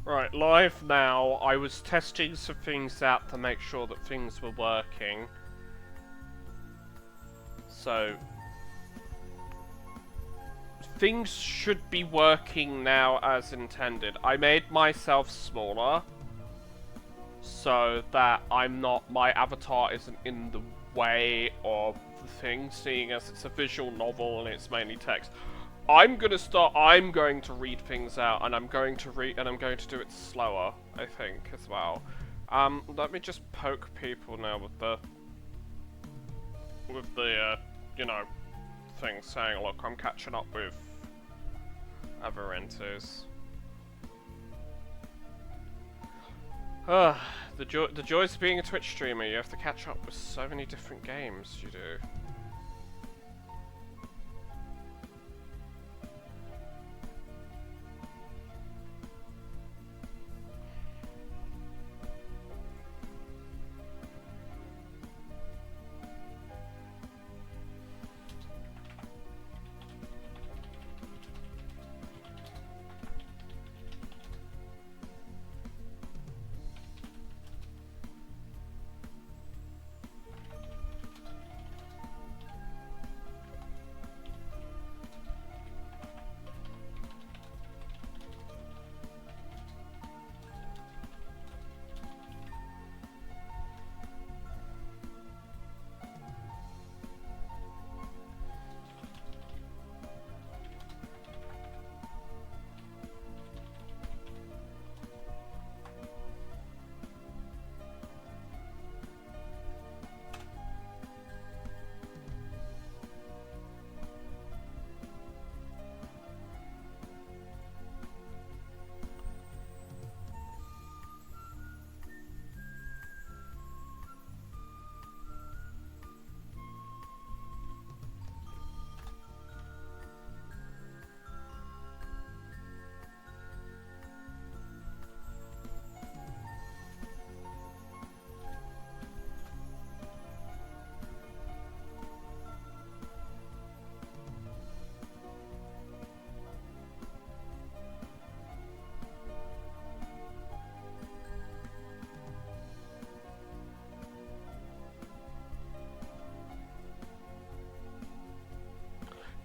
Right, live now. I was testing some things out to make sure that things were working. So, things should be working now as intended. I made myself smaller so that my avatar isn't in the way of the thing, seeing as it's a visual novel and it's mainly text. I'm going to read things out, and I'm going to do it slower, I think, as well. Let me just poke people now with the, you know, thing saying, look, I'm catching up with Avirentes. The joys of being a Twitch streamer, you have to catch up with so many different games, you do.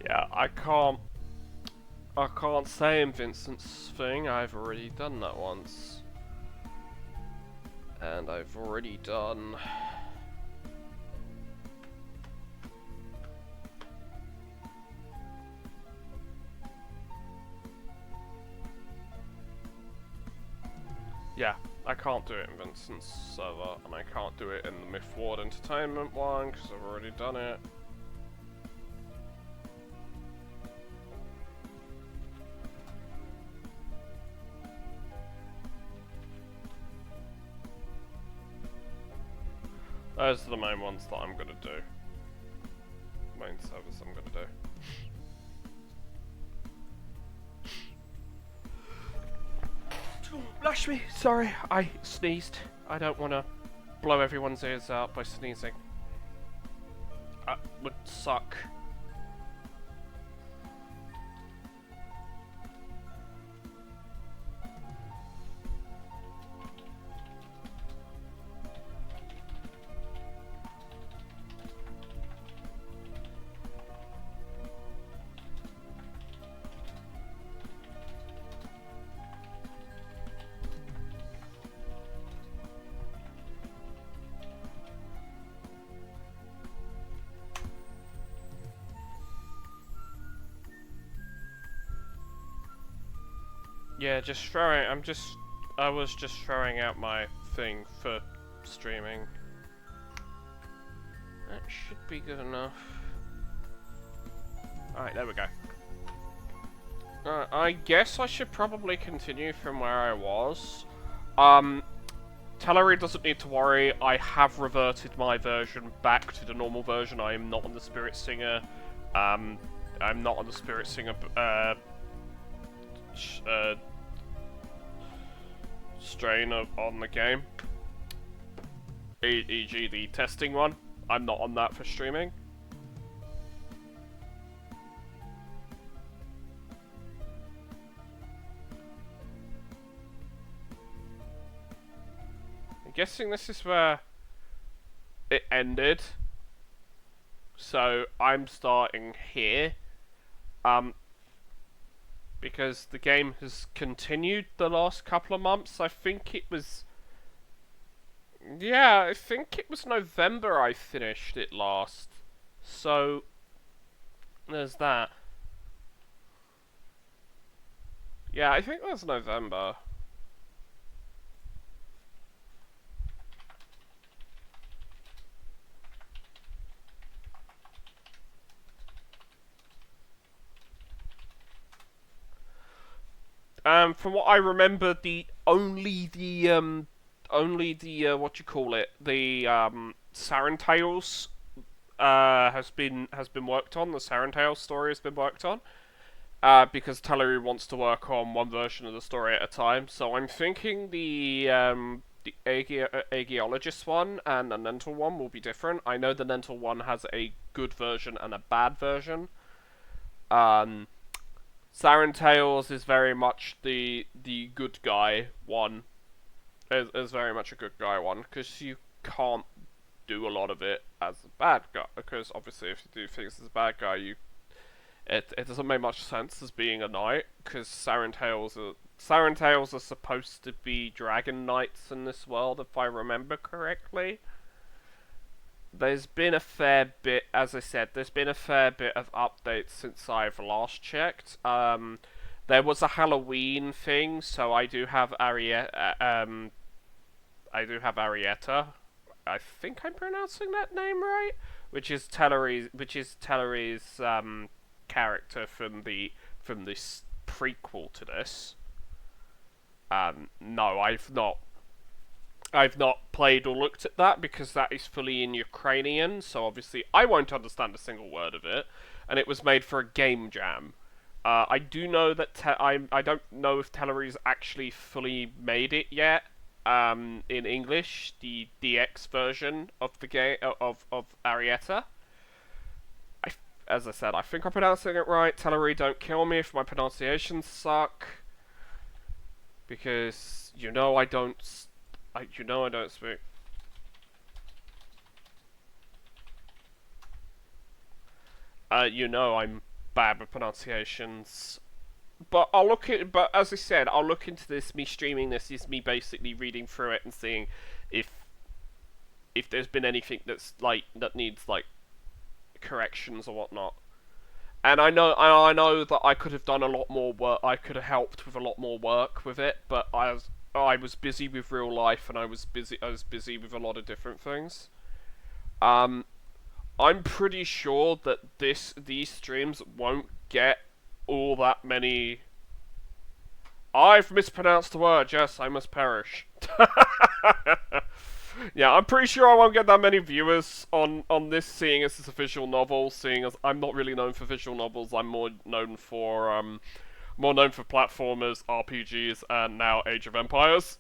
Yeah, I can't say in Vincent's thing, I've already done that once. And I've already done... Yeah, I can't do it in Vincent's server, and I can't do it in the Myth Ward Entertainment one, because I've already done it. Those are the main ones that I'm gonna do. Main servers I'm gonna do. Blush me, sorry, I sneezed. I don't wanna blow everyone's ears out by sneezing. That would suck. Yeah, I was just throwing out my thing for streaming. That should be good enough. Alright, there we go. I guess I should probably continue from where I was. Tellery doesn't need to worry, I have reverted my version back to the normal version. I am not on the Spirit Singer. I'm not on the Spirit Singer, strain on the game, e.g. the testing one. I'm not on that for streaming. guessing this is where it ended. So I'm starting here. Because the game has continued the last couple of months. I think it was... Yeah, I think it was November I finished it last. So, there's that. Yeah, I think that's November. From what I remember, only the what you call it, the Sarentales has been worked on. The Sarentales story has been worked on. Because Tellery wants to work on one version of the story at a time. So I'm thinking the Agiologist one and the Nental one will be different. I know the Nental one has a good version and a bad version. Sarentales is very much the good guy one. Is very much a good guy one, because you can't do a lot of it as a bad guy. Because obviously, if you do things as a bad guy, it doesn't make much sense as being a knight, because Sarentales are supposed to be dragon knights in this world, if I remember correctly. There's been a fair bit, as I said, there's been a fair bit of updates since I've last checked. There was a Halloween thing, so I do have Arietta. I think I'm pronouncing that name right, which is Tellery's character from this prequel to this. No, I've not played or looked at that because that is fully in Ukrainian, so obviously I won't understand a single word of it, and it was made for a game jam. I do know that I don't know if Tellery's actually fully made it yet. In English, the DX version of the game of Arietta. As I said, I think I'm pronouncing it right. Tellery, don't kill me if my pronunciations suck, because I don't speak. I'm bad with pronunciations. But But as I said, I'll look into this. Me streaming this is me basically reading through it and seeing if there's been anything that needs corrections or whatnot. And I know that I could have done a lot more work. I could have helped with a lot more work with it, but I was busy with real life, and I was busy with a lot of different things. I'm pretty sure that these streams won't get all that many. I've mispronounced the word. Yes, I must perish. Yeah, I'm pretty sure I won't get that many viewers on this, seeing as it's a visual novel, seeing as I'm not really known for visual novels. I'm more known for platformers, RPGs, and now Age of Empires.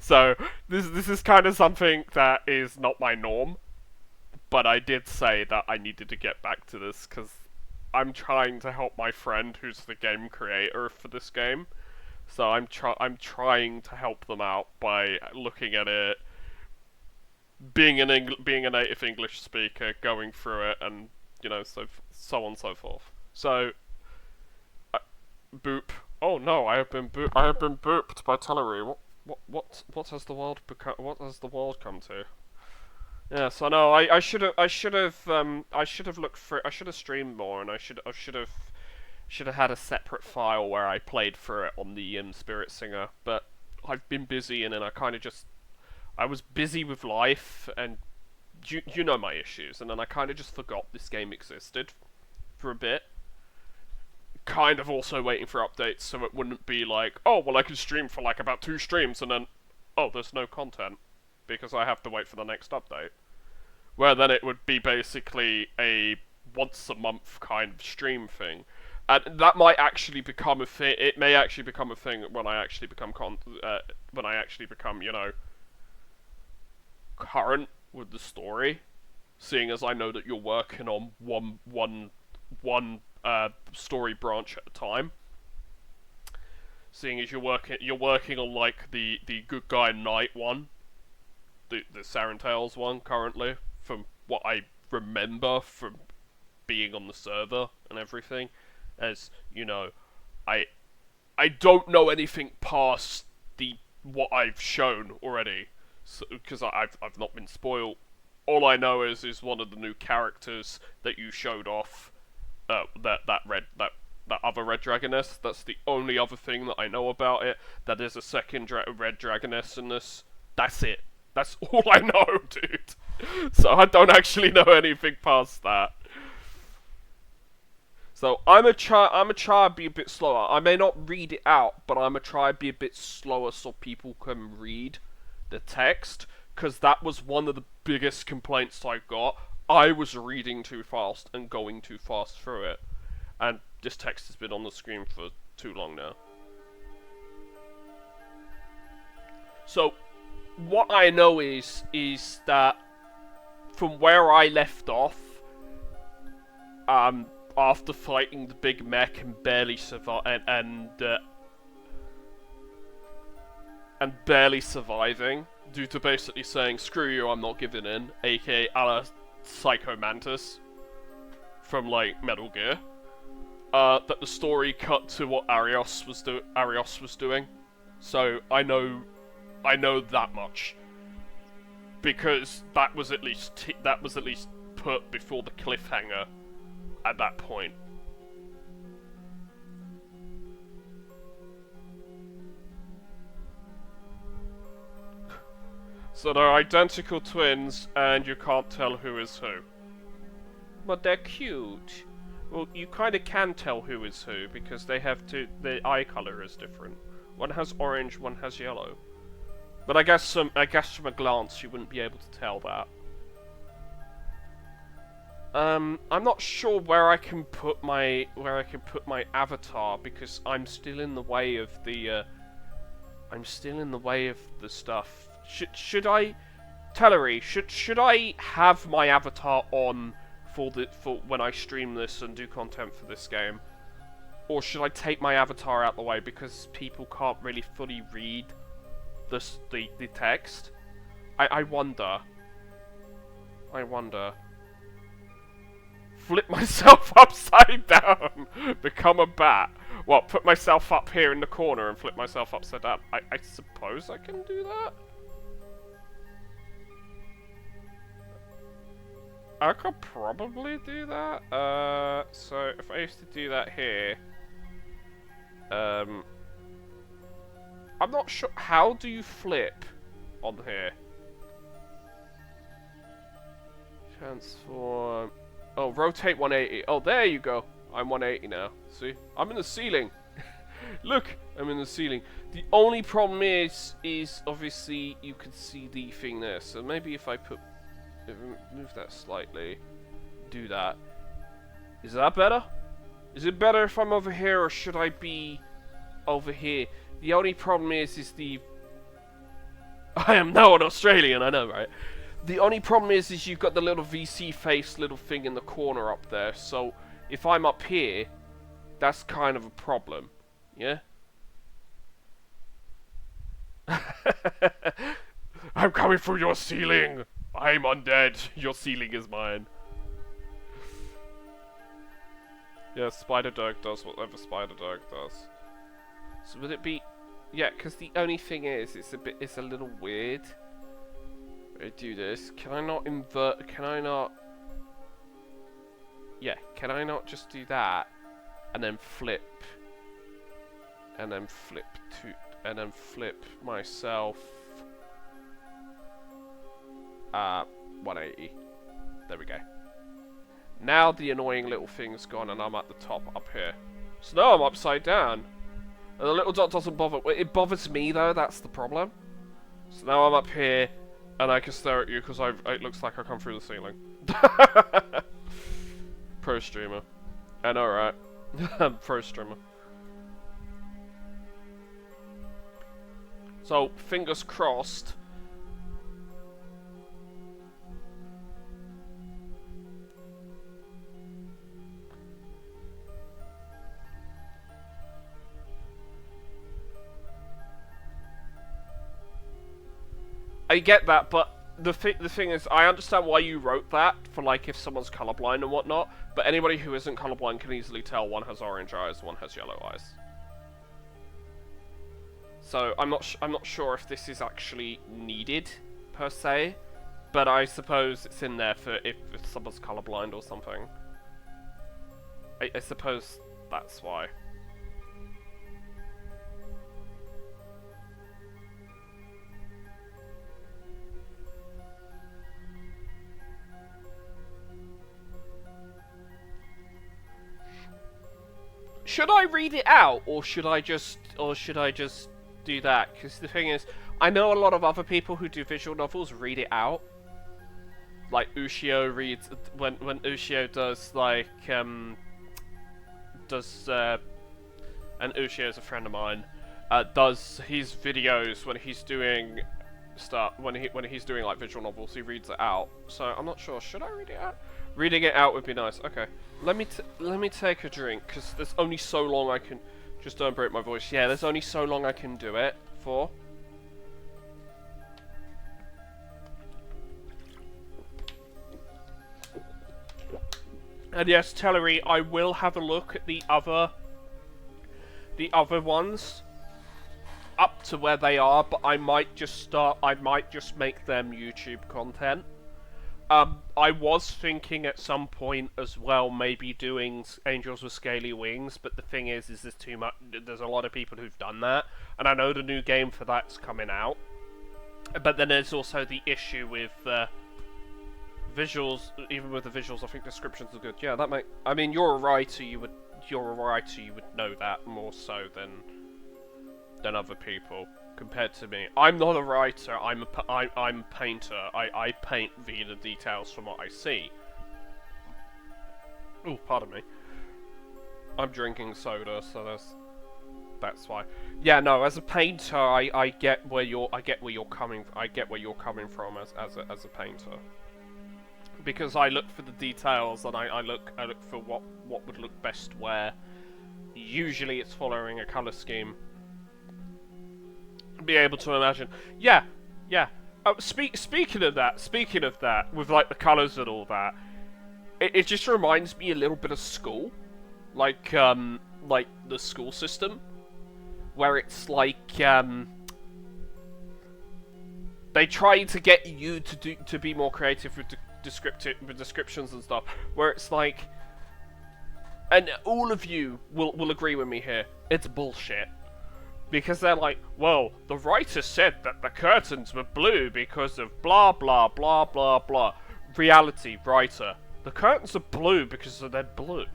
So this is kind of something that is not my norm, but I did say that I needed to get back to this because I'm trying to help my friend who's the game creator for this game. So I'm trying to help them out by looking at it, being a native English speaker, going through it, and so on and so forth. So, boop. Oh no, I have been booped by Tellery. What has the world become? What has the world come to? Yeah, so no, I should have looked for. I should have streamed more, and I should have had a separate file where I played through it on the Spirit Singer, but I've been busy, and then I was busy with life, and you know my issues, and then I kind of just forgot this game existed for a bit. Kind of also waiting for updates, so it wouldn't be like, oh, well, I could stream for about 2 streams, and then, oh, there's no content, because I have to wait for the next update. Where then it would be basically a once a month kind of stream thing. And that might actually become a thing. It may actually become a thing when I actually become current with the story, seeing as I know that you're working on one story branch at a time. Seeing as you're working on like the good guy knight one, the Sarentales one currently, from what I remember from being on the server and everything. As you know, I don't know anything past the what I've shown already, because I've not been spoiled. All I know is one of the new characters that you showed off, that other red dragoness. That's the only other thing that I know about it. That there's a second red dragoness in this. That's it. That's all I know, dude. So I don't actually know anything past that. So I'm a try be a bit slower. I may not read it out, but I'm a try be a bit slower so people can read the text, because that was one of the biggest complaints I got. I was reading too fast and going too fast through it, and this text has been on the screen for too long now. So what I know is that from where I left off, after fighting the big mech and barely barely surviving, due to basically saying, screw you, I'm not giving in, aka a la Psycho Mantis from, like, Metal Gear, that the story cut to what Arios was doing. So I know that much, because that was at least put before the cliffhanger at that point. So they're identical twins, and you can't tell who is who. But they're cute. Well, you kind of can tell who is who, because they have their eye color is different. One has orange, one has yellow. But I guess from a glance, you wouldn't be able to tell that. I'm not sure where I can put my avatar, because I'm still in the way of the stuff. Should I, Tellery? Should I have my avatar on for when I stream this and do content for this game, or should I take my avatar out the way because people can't really fully read the text? I wonder. Flip myself upside down, become a bat. What, put myself up here in the corner and flip myself upside down? I suppose I can do that? I could probably do that. So if I used to do that here, I'm not sure. How do you flip on here? Transform. Oh, rotate 180. Oh, there you go. I'm 180 now. See? I'm in the ceiling. Look, I'm in the ceiling. The only problem is obviously you can see the thing there. So maybe if I move that slightly, do that. Is that better? Is it better if I'm over here, or should I be over here? The only problem is I am now an Australian, I know, right? The only problem is you've got the little VC face little thing in the corner up there, so if I'm up here, that's kind of a problem, yeah? I'm coming through your ceiling! I'm undead, your ceiling is mine. Yeah, Spider Dog does whatever Spider Dog does. So would it be... Yeah, because the only thing is, it's a little weird. I do this. Can I not invert? Can I not? Yeah. Can I not just do that, and then flip, and then flip myself? 180. There we go. Now the annoying little thing's gone, and I'm at the top up here. So now I'm upside down. And the little dot doesn't bother. It bothers me though. That's the problem. So now I'm up here. And I can stare at you because it looks like I come through the ceiling. Pro streamer. I know, right? Pro streamer. So, fingers crossed. I get that, but the thing is, I understand why you wrote that for like if someone's colorblind and whatnot. But anybody who isn't colorblind can easily tell one has orange eyes, one has yellow eyes. So I'm not sure if this is actually needed per se, but I suppose it's in there for if someone's colorblind or something. I suppose that's why. Should I read it out, or should I just do that? Because the thing is, I know a lot of other people who do visual novels read it out. Like Ushio reads when Ushio does like and Ushio's a friend of mine, does his videos when he's doing stuff when he's doing like visual novels, he reads it out. So I'm not sure. Should I read it out? Reading it out would be nice. Okay, let me take a drink because there's only so long I can. Just don't break my voice. Yeah, there's only so long I can do it for. And yes, Tellery, I will have a look at the other ones up to where they are, but I might just make them YouTube content. I was thinking at some point as well, maybe doing Angels with Scaly Wings, but the thing is there's too much. There's a lot of people who've done that, and I know the new game for that's coming out. But then there's also the issue with visuals. Even with the visuals, I think descriptions are good. Yeah, that make. I mean, you're a writer. You would know that more so than other people. Compared to me, I'm not a writer. I'm a painter. I paint via the details from what I see. Oh, pardon me. I'm drinking soda, so that's why. Yeah, no. As a painter, I get where you're coming from as a painter. Because I look for the details and I look for what would look best where. Usually, it's following a color scheme. Be able to imagine. Yeah. Speaking of that, with like the colours and all that, it just reminds me a little bit of school, like the school system, where it's like they try to get you to be more creative with descriptions and stuff, where it's like, and all of you will agree with me here, it's bullshit. Because they're like, well, the writer said that the curtains were blue because of blah blah blah blah blah. Reality, writer, the curtains are blue because they're blue.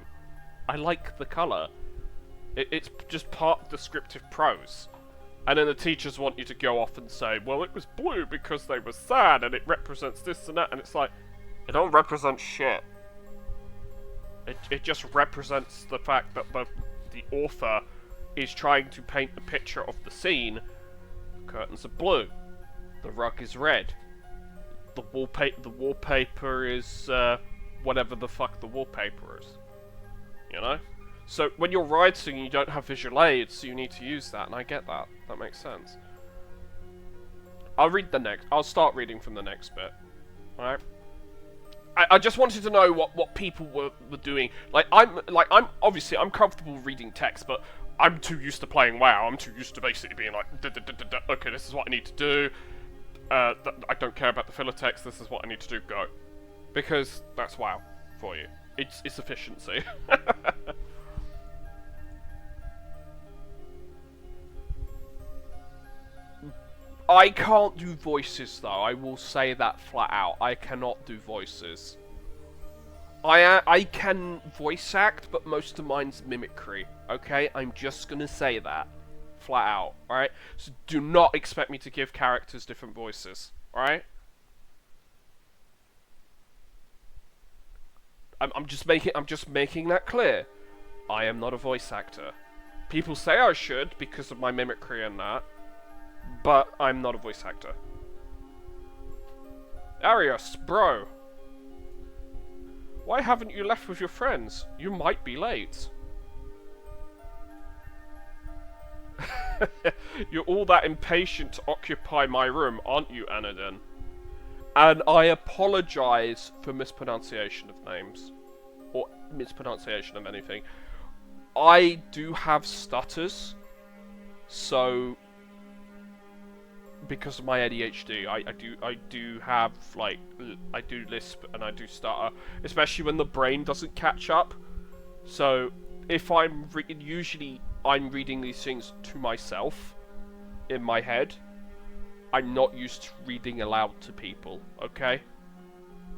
I like the colour. It's just part of descriptive prose. And then the teachers want you to go off and say, well, it was blue because they were sad and it represents this and that. And it's like, it don't represent shit. It just represents the fact that the author is trying to paint the picture of the scene. The curtains are blue. The rug is red. The wallpaper is whatever the fuck the wallpaper is. You know? So when you're writing, you don't have visual aids, so you need to use that, and I get that. That makes sense. I'll start reading from the next bit. Alright? I just wanted to know what people were doing. I'm comfortable reading text, but I'm too used to playing WoW. I'm too used to basically being like, okay, this is what I need to do. I don't care about the filler text. This is what I need to do. Go, because that's WoW for you. It's efficiency. I can't do voices though. I will say that flat out. I cannot do voices. I can voice act, but most of mine's mimicry. Okay, I'm just gonna say that flat out. All right. So do not expect me to give characters different voices. All right. I'm just making that clear. I am not a voice actor. People say I should because of my mimicry and that, but I'm not a voice actor. Arius, bro. Why haven't you left with your friends? You might be late. You're all that impatient to occupy my room, aren't you, Anadin? And I apologise for mispronunciation of names. Or mispronunciation of anything. I do have stutters. So... because of my ADHD, I do have, like... I do lisp and I do stutter. Especially when the brain doesn't catch up. So, if I'm... usually, I'm reading these things to myself. In my head. I'm not used to reading aloud to people, okay?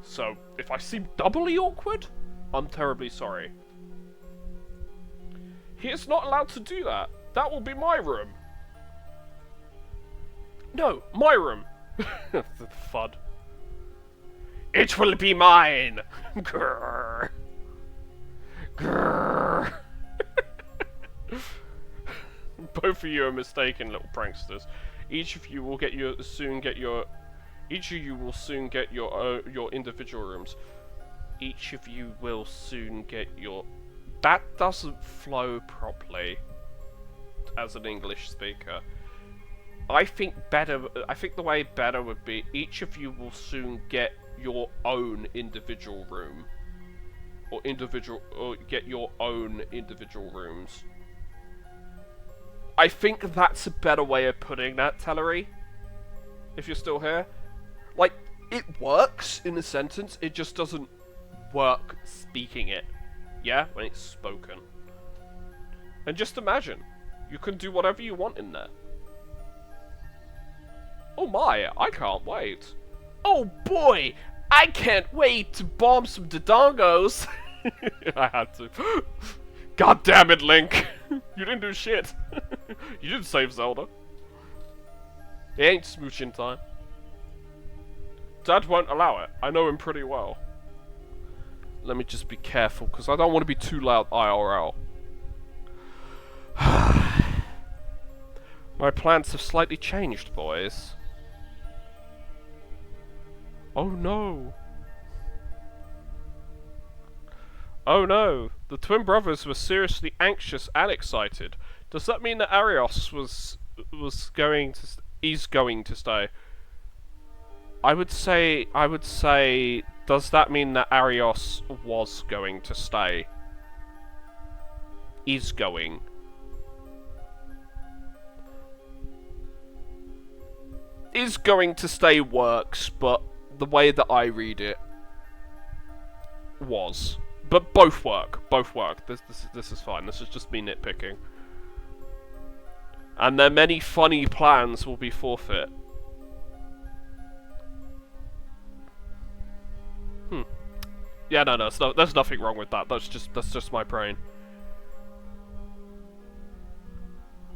So, if I seem doubly awkward, I'm terribly sorry. He is not allowed to do that. That will be my room. No, my room. The FUD. It will be mine. Grrr. Grrr. Both of you are mistaken, little pranksters. Each of you will soon get your individual rooms. Each of you will soon get your... That doesn't flow properly as an English speaker. I think the way better would be each of you will soon get your own individual room. Or get your own individual rooms. I think that's a better way of putting that, Tellery. If you're still here. Like, it works in a sentence, it just doesn't work speaking it. Yeah? When it's spoken. And just imagine, you can do whatever you want in there. Oh my, I can't wait. Oh boy, I can't wait to bomb some Dodongos. I had to. God damn it, Link. You didn't do shit. You didn't save Zelda. It ain't smooching time. Dad won't allow it. I know him pretty well. Let me just be careful, because I don't want to be too loud IRL. My plans have slightly changed, boys. Oh no. Oh no, the twin brothers were seriously anxious and excited. Does that mean that Arios is going to stay? I would say, does that mean that Arios was going to stay? Is going. Is going to stay works, but the way that I read it was. But both work. Both work. This is fine. This is just me nitpicking. And their many funny plans will be forfeit. Yeah, no, there's nothing wrong with that. That's just my brain.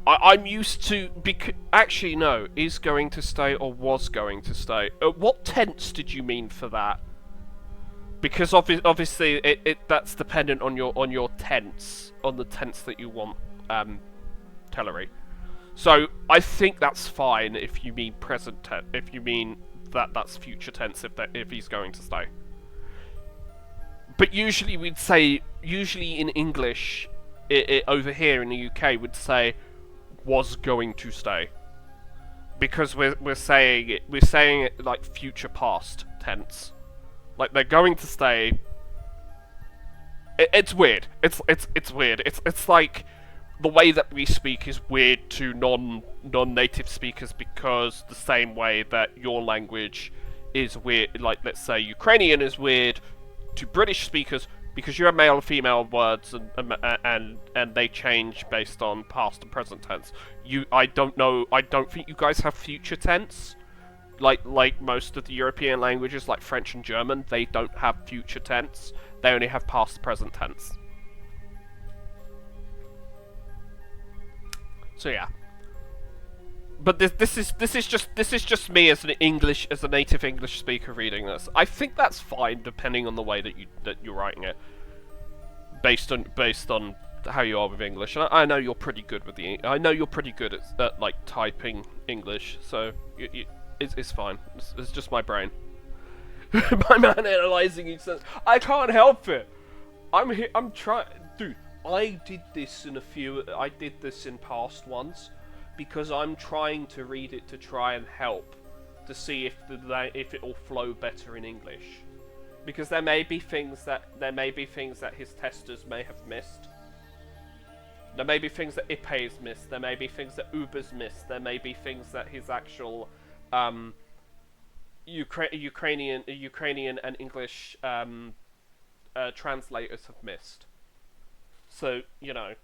I'm used to... Actually, no. Is going to stay or was going to stay? What tense did you mean for that? Because obviously that's dependent on your tense, on the tense that you want, Tellery. So I think that's fine if you mean present tense. If you mean that's future tense, if he's going to stay. But usually we'd say, in English, over here in the UK, would say was going to stay, because we're saying it like future past tense. Like, they're going to stay. It's weird. It's weird. It's like the way that we speak is weird to non-native speakers, because the same way that your language is weird, like let's say Ukrainian is weird to British speakers, because you have male and female words and they change based on past and present tense. I don't think you guys have future tense. Like most of the European languages, like French and German, they don't have future tense. They only have past and present tense. So yeah. But this is just me as a native English speaker reading this. I think that's fine, depending on the way that you're writing it, based on how you are with English. And I know you're pretty good with at like typing English, so it's fine. It's just my brain. My man analyzing each sentence. I can't help it. I'm trying, dude. I did this in past ones. because I'm trying to read it to try and help to see if it'll flow better in English. Because there may be things that his testers may have missed. There may be things that Ipe's missed. There may be things that Uber's missed. There may be things that his actual Ukrainian and English translators have missed. So you know,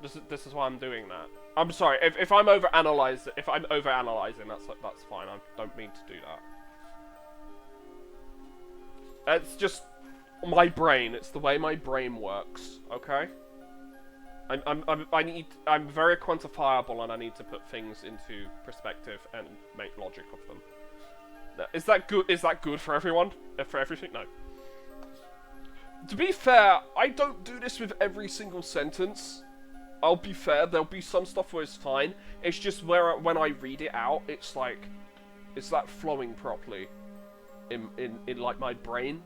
this is why I'm doing that. I'm sorry if I'm overanalyzing. If I'm overanalyzing, that's fine. I don't mean to do that. It's just my brain. It's the way my brain works. Okay. I'm very quantifiable, and I need to put things into perspective and make logic of them. Is that good? Is that good for everyone? For everything? No. To be fair, I don't do this with every single sentence. I'll be fair. There'll be some stuff where it's fine. It's just where when I read it out, it's like, is that flowing properly in like my brain,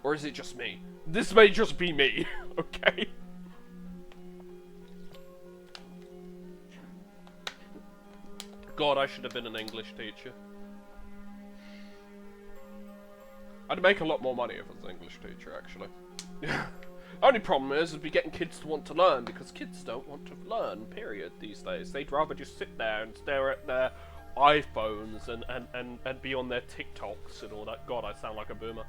or is it just me? This may just be me. Okay. God, I should have been an English teacher. I'd make a lot more money if I was an English teacher, actually. Only problem is, we'd be getting kids to want to learn, because kids don't want to learn, period, these days. They'd rather just sit there and stare at their iPhones and be on their TikToks and all that. God, I sound like a boomer.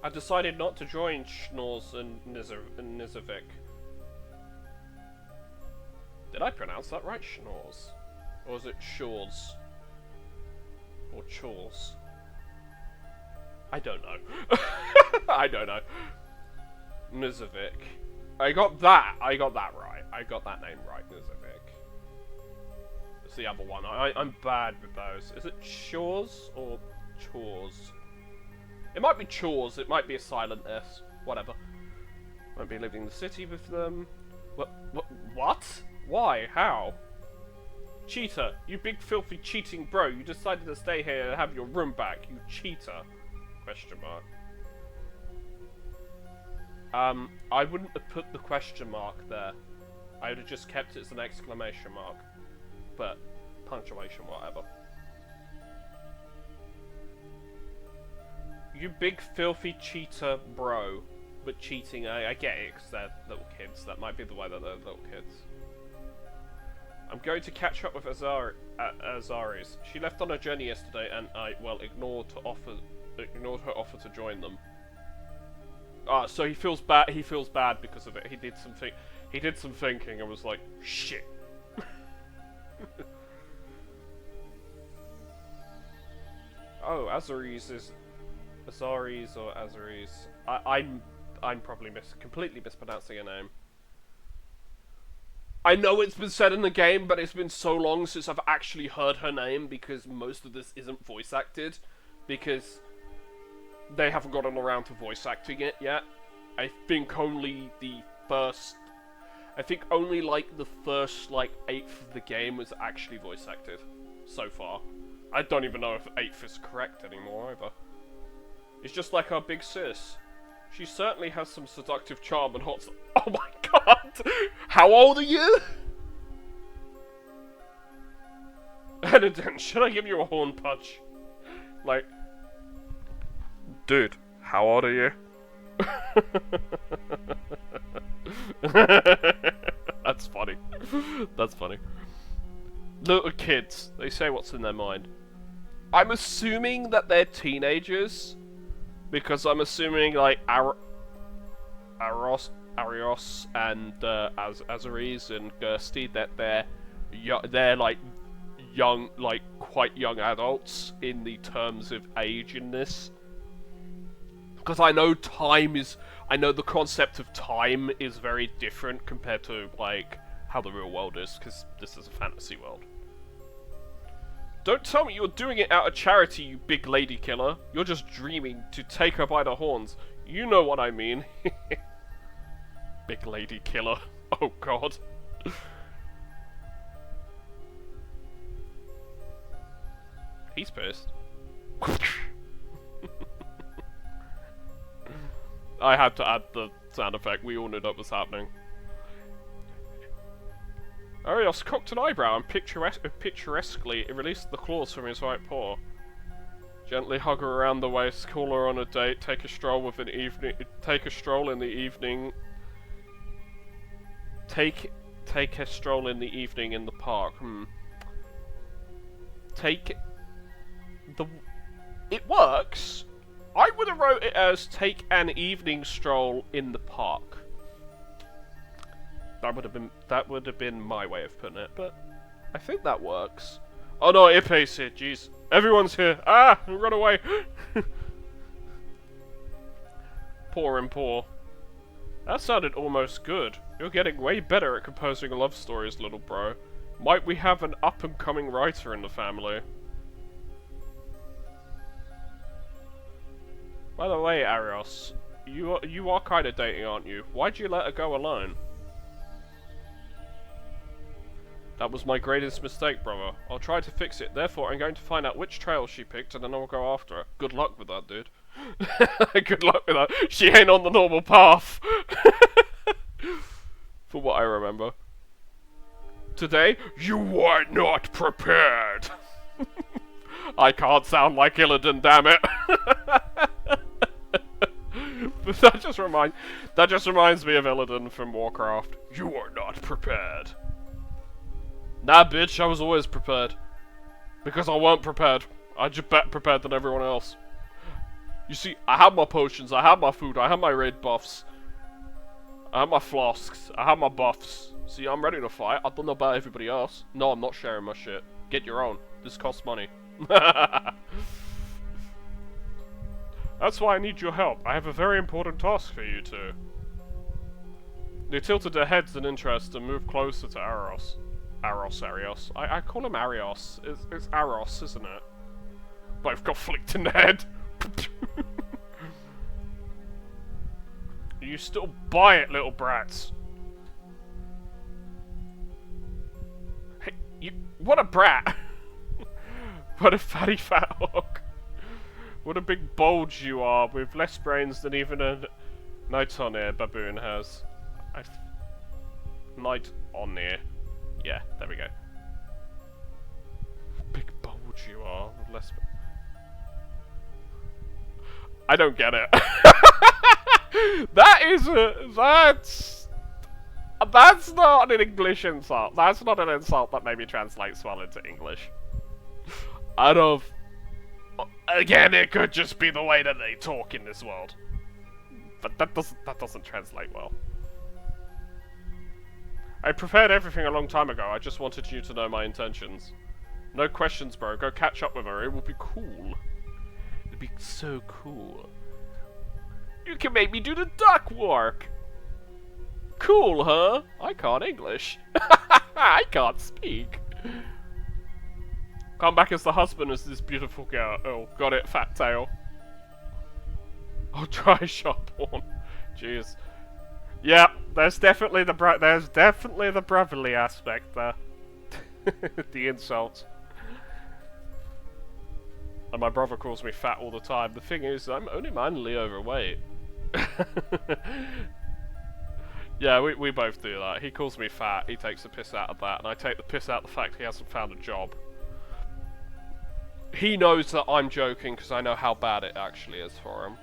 I decided not to join Schnorz and Nizovic. Did I pronounce that right? Schnorz? Or is it Shores? Or Chores? I don't know. I don't know. Nizovic. I got that right. I got that name right, Nizovic. It's the other one. I'm bad with those. Is it Shores or Chores? It might be Chores. It might be a silent S. Whatever. Won't be living in the city with them. What? Why? How? Cheater, you big filthy cheating bro, you decided to stay here and have your room back, you cheater. Question mark. I wouldn't have put the question mark there. I would have just kept it as an exclamation mark. But, punctuation, whatever. You big filthy cheater bro. But cheating, I get it, because they're little kids. That might be the way that they're little kids. I'm going to catch up with Azaris. She left on her journey yesterday, and I, well, ignored her offer to join them. So he feels bad. He feels bad because of it. He did some thinking and was like, shit. Oh, Azaris is Azaris or Azaris. I'm probably completely mispronouncing her name. I know it's been said in the game, but it's been so long since I've actually heard her name, because most of this isn't voice acted, because they haven't gotten around to voice acting it yet. I think only like the first like 1/8 of the game was actually voice acted so far. I don't even know if 1/8 is correct anymore either. It's just like our big sis. She certainly has some seductive charm and hot. Oh my god! How old are you? And then, should I give you a horn punch? Like, dude, how old are you? That's funny. That's funny. Little kids, they say what's in their mind. I'm assuming that they're teenagers. Because I'm assuming, like, Arios and Azaris and Gersty, that they're like young, like quite young adults in the terms of age in this. Because I know the concept of time is very different compared to like how the real world is, because this is a fantasy world. Don't tell me you're doing it out of charity, you big lady killer. You're just dreaming to take her by the horns. You know what I mean. Big lady killer. Oh god. He's pissed. I had to add the sound effect. We all knew that was happening. Arios cocked an eyebrow and picturesquely released the claws from his right paw. Gently hug her around the waist, call her on a date, take a stroll in the evening. Take a stroll in the evening in the park. It works. I would have wrote it as take an evening stroll in the park. That would have been my way of putting it, but I think that works. Oh no, Ipe's here, jeez. Everyone's here. Ah, run away. Poor and poor. That sounded almost good. You're getting way better at composing love stories, little bro. Might we have an up-and-coming writer in the family? By the way, Arios, you are kind of dating, aren't you? Why'd you let her go alone? That was my greatest mistake, brother. I'll try to fix it. Therefore, I'm going to find out which trail she picked, and then I'll go after her. Good luck with that, dude. Good luck with that. She ain't on the normal path. For what I remember. Today, you are not prepared. I can't sound like Illidan, damn it. That just reminds me of Illidan from Warcraft. You are not prepared. Nah, bitch, I was always prepared. Because I weren't prepared. I just better prepared than everyone else. You see, I have my potions, I have my food, I have my raid buffs. I have my flasks, I have my buffs. See, I'm ready to fight. I don't know about everybody else. No, I'm not sharing my shit. Get your own. This costs money. That's why I need your help. I have a very important task for you two. They tilted their heads in interest and moved closer to Arios. Arios. I call him Arios. It's Aros, isn't it? Both got flicked in the head. You still buy it, little brats. Hey, what a brat. What a fatty fat hog. What a big bulge you are, with less brains than even a Night on Air baboon has. Night on Air. Yeah, there we go. Big bulge you are, with less... I don't get it. That's not an English insult. That's not an insult that maybe translates well into English. Again, it could just be the way that they talk in this world. But that doesn't translate well. I prepared everything a long time ago. I just wanted you to know my intentions. No questions, bro. Go catch up with her. It will be cool. It'll be so cool. You can make me do the duck work. Cool, huh? I can't English. I can't speak. Come back as the husband as this beautiful girl. Oh, got it, fat tail. Oh, try sharp horn. Jeez. Yeah, there's definitely the brotherly aspect there. The insult. And my brother calls me fat all the time. The thing is, I'm only mildly overweight. Yeah, we both do that. He calls me fat, he takes the piss out of that, and I take the piss out of the fact he hasn't found a job. He knows that I'm joking because I know how bad it actually is for him.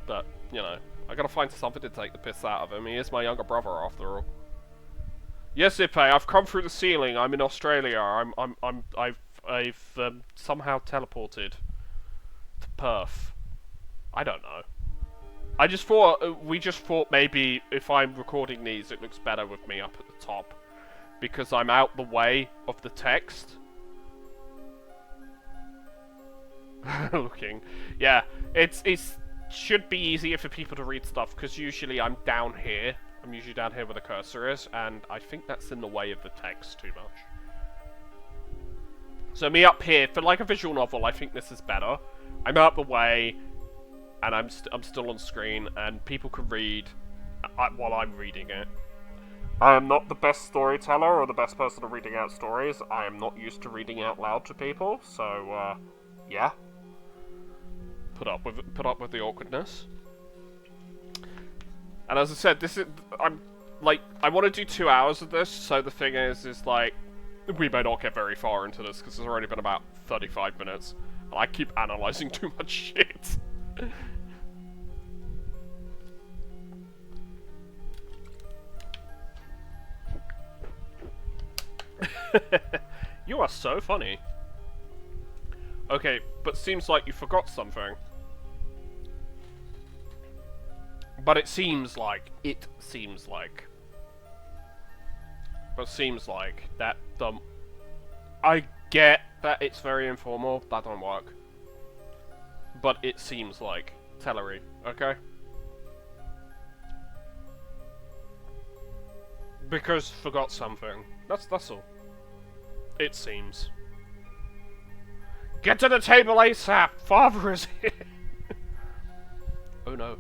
But, you know, I gotta find something to take the piss out of him. He is my younger brother after all. Yes, Ipe, I've come through the ceiling. I'm in Australia. I've somehow teleported to Perth. I don't know. We just thought maybe if I'm recording these, it looks better with me up at the top. Because I'm out the way of the text. Looking. Yeah, it should be easier for people to read stuff, because usually I'm down here. I'm usually down here where the cursor is, and I think that's in the way of the text too much. So me up here, for like a visual novel, I think this is better. I'm out the way, and I'm still on screen, and people can read while I'm reading it. I am not the best storyteller or the best person at reading out stories. I am not used to reading out loud to people, so yeah. Put up with the awkwardness. And as I said, like, I want to do 2 hours of this, so the thing is like, we may not get very far into this, because it's already been about 35 minutes, and I keep analysing too much shit. You are so funny. Okay, but seems like you forgot something. But it seems like. But seems like that I get that it's very informal, that don't work. But it seems like Tellery, okay? Because forgot something. That's all. It seems. Get to the table ASAP! Father is here! Oh no.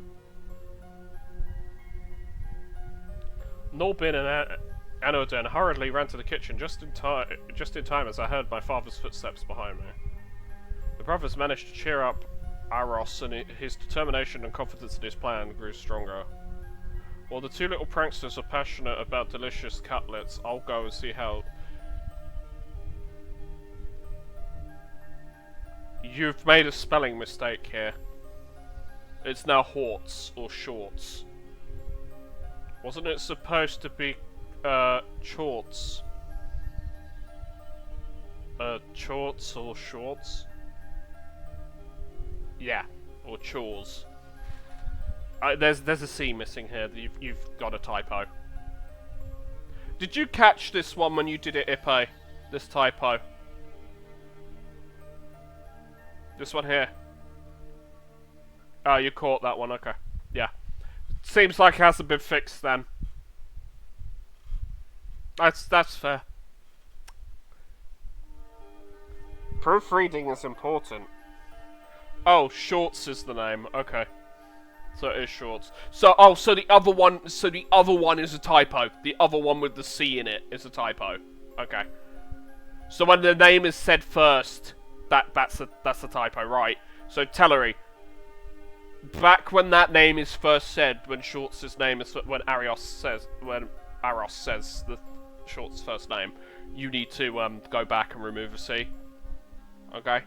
Norbin and Anoden hurriedly ran to the kitchen just in time as I heard my father's footsteps behind me. The brothers managed to cheer up Aros, and his determination and confidence in his plan grew stronger. While the two little pranksters are passionate about delicious cutlets, I'll go and see how... You've made a spelling mistake here. It's now Horts, or Shorts. Wasn't it supposed to be, Chorts? Chorts or Shorts? Yeah, or Chores. There's a C missing here. You've got a typo. Did you catch this one when you did it, Ipe? This typo. This one here. Oh, you caught that one. Okay. Yeah. Seems like it hasn't been fixed then. That's fair. Proofreading is important. Oh, Shorts is the name. Okay. So it is Shorts. So so the other one is a typo. The other one with the C in it is a typo. Okay. So when the name is said first, that's a typo, right? So Tellery, back when that name is first said, when Shorts' name is when Aros says the Shorts' first name, you need to go back and remove a C. Okay.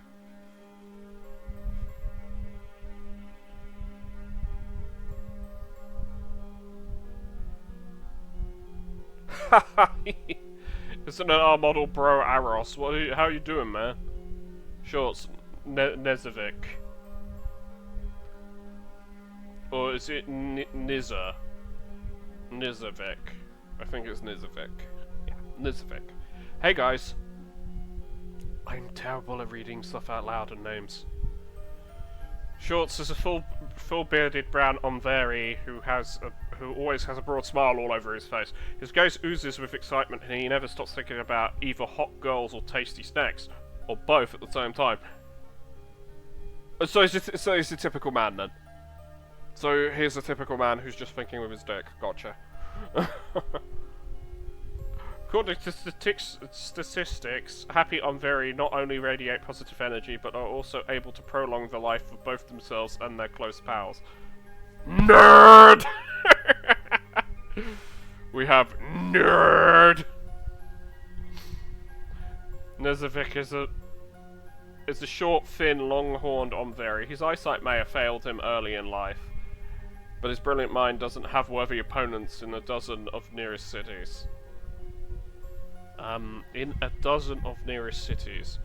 Isn't it our model bro Aros? How are you doing, man? Shorts, Nezovic. Or is it Niza? Nizovic. I think it's Nizovic. Yeah, Nizovic. Hey guys. I'm terrible at reading stuff out loud and names. Shorts is a full-bearded brown Omveri who always has a broad smile all over his face. His gaze oozes with excitement, and he never stops thinking about either hot girls or tasty snacks, or both at the same time. So he's a typical man then. So here's a typical man who's just thinking with his dick. Gotcha. According to statistics, happy Omveri not only radiate positive energy, but are also able to prolong the life of both themselves and their close pals. Nerd! We have nerd! Nezovic is a short, thin, long-horned Omveri. His eyesight may have failed him early in life, but his brilliant mind doesn't have worthy opponents in a dozen of nearest cities. In a dozen of nearest cities.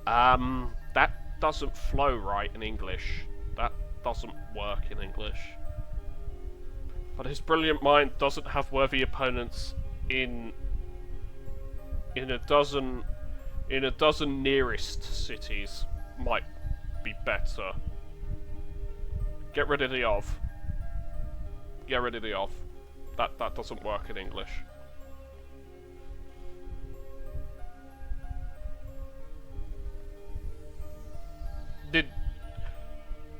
That doesn't flow right in English. That doesn't work in English. But his brilliant mind doesn't have worthy opponents in a dozen nearest cities. Might be better. Get rid of the of. Get rid of the of. That doesn't work in English.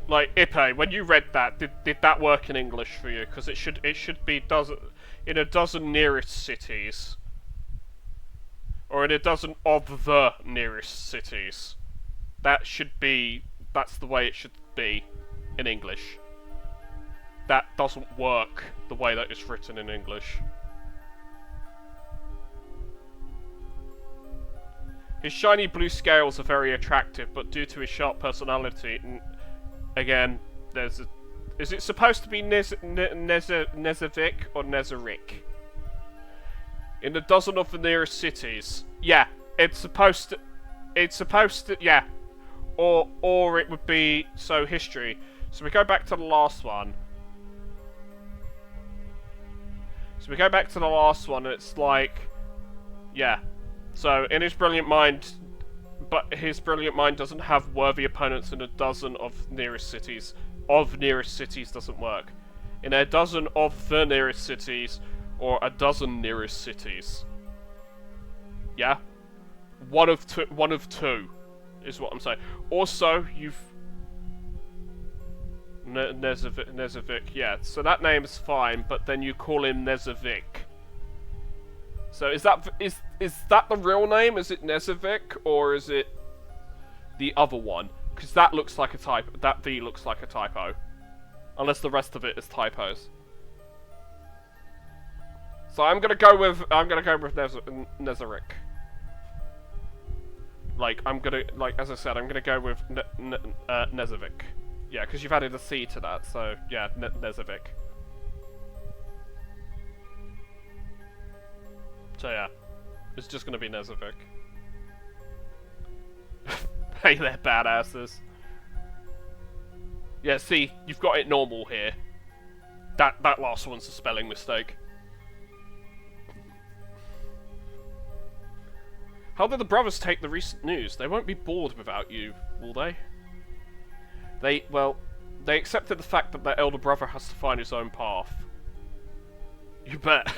Ipe, when you read that, did that work in English for you? Because it should be in a dozen nearest cities, or in a dozen of the nearest cities. That's the way it should be. in English. That doesn't work the way that it's written in English. His shiny blue scales are very attractive, but due to his sharp personality, again, there's a... Is it supposed to be Nezevic or Nezeric? In a dozen of the nearest cities. Yeah, it's supposed to... yeah. Or it would be... So, history. So we go back to the last one. And it's like... Yeah. So, in his brilliant mind... But his brilliant mind doesn't have worthy opponents in a dozen of nearest cities. Of nearest cities doesn't work. In a dozen of the nearest cities, or a dozen nearest cities. Yeah? One of two, is what I'm saying. Also, you've... Nezevic, yeah. So that name is fine, but then you call him Nezevic. So is that the real name? Is it Nezevic, or is it the other one? Because that looks like a typo. That V looks like a typo. Unless the rest of it is typos. So I'm gonna go with Nezeric. As I said, I'm gonna go with Nezevic. Yeah, because you've added a C to that, so yeah, Nezevic. So yeah, it's just gonna be Nezevic. Hey there, badasses. Yeah, see, you've got it normal here. That last one's a spelling mistake. How did the brothers take the recent news? They won't be bored without you, will they? They accepted the fact that their elder brother has to find his own path. You bet.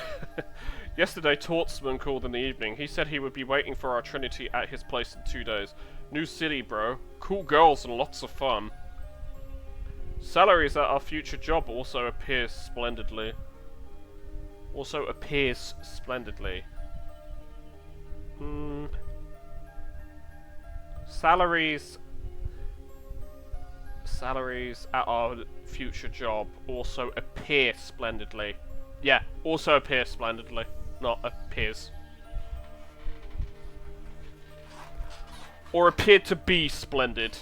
Yesterday, Tortsman called in the evening. He said he would be waiting for our Trinity at his place in 2 days. New city, bro. Cool girls and lots of fun. Salaries at our future job also appears splendidly. Salaries at our future job also appear splendidly. Yeah, also appear splendidly, not appears. Or appear to be splendid.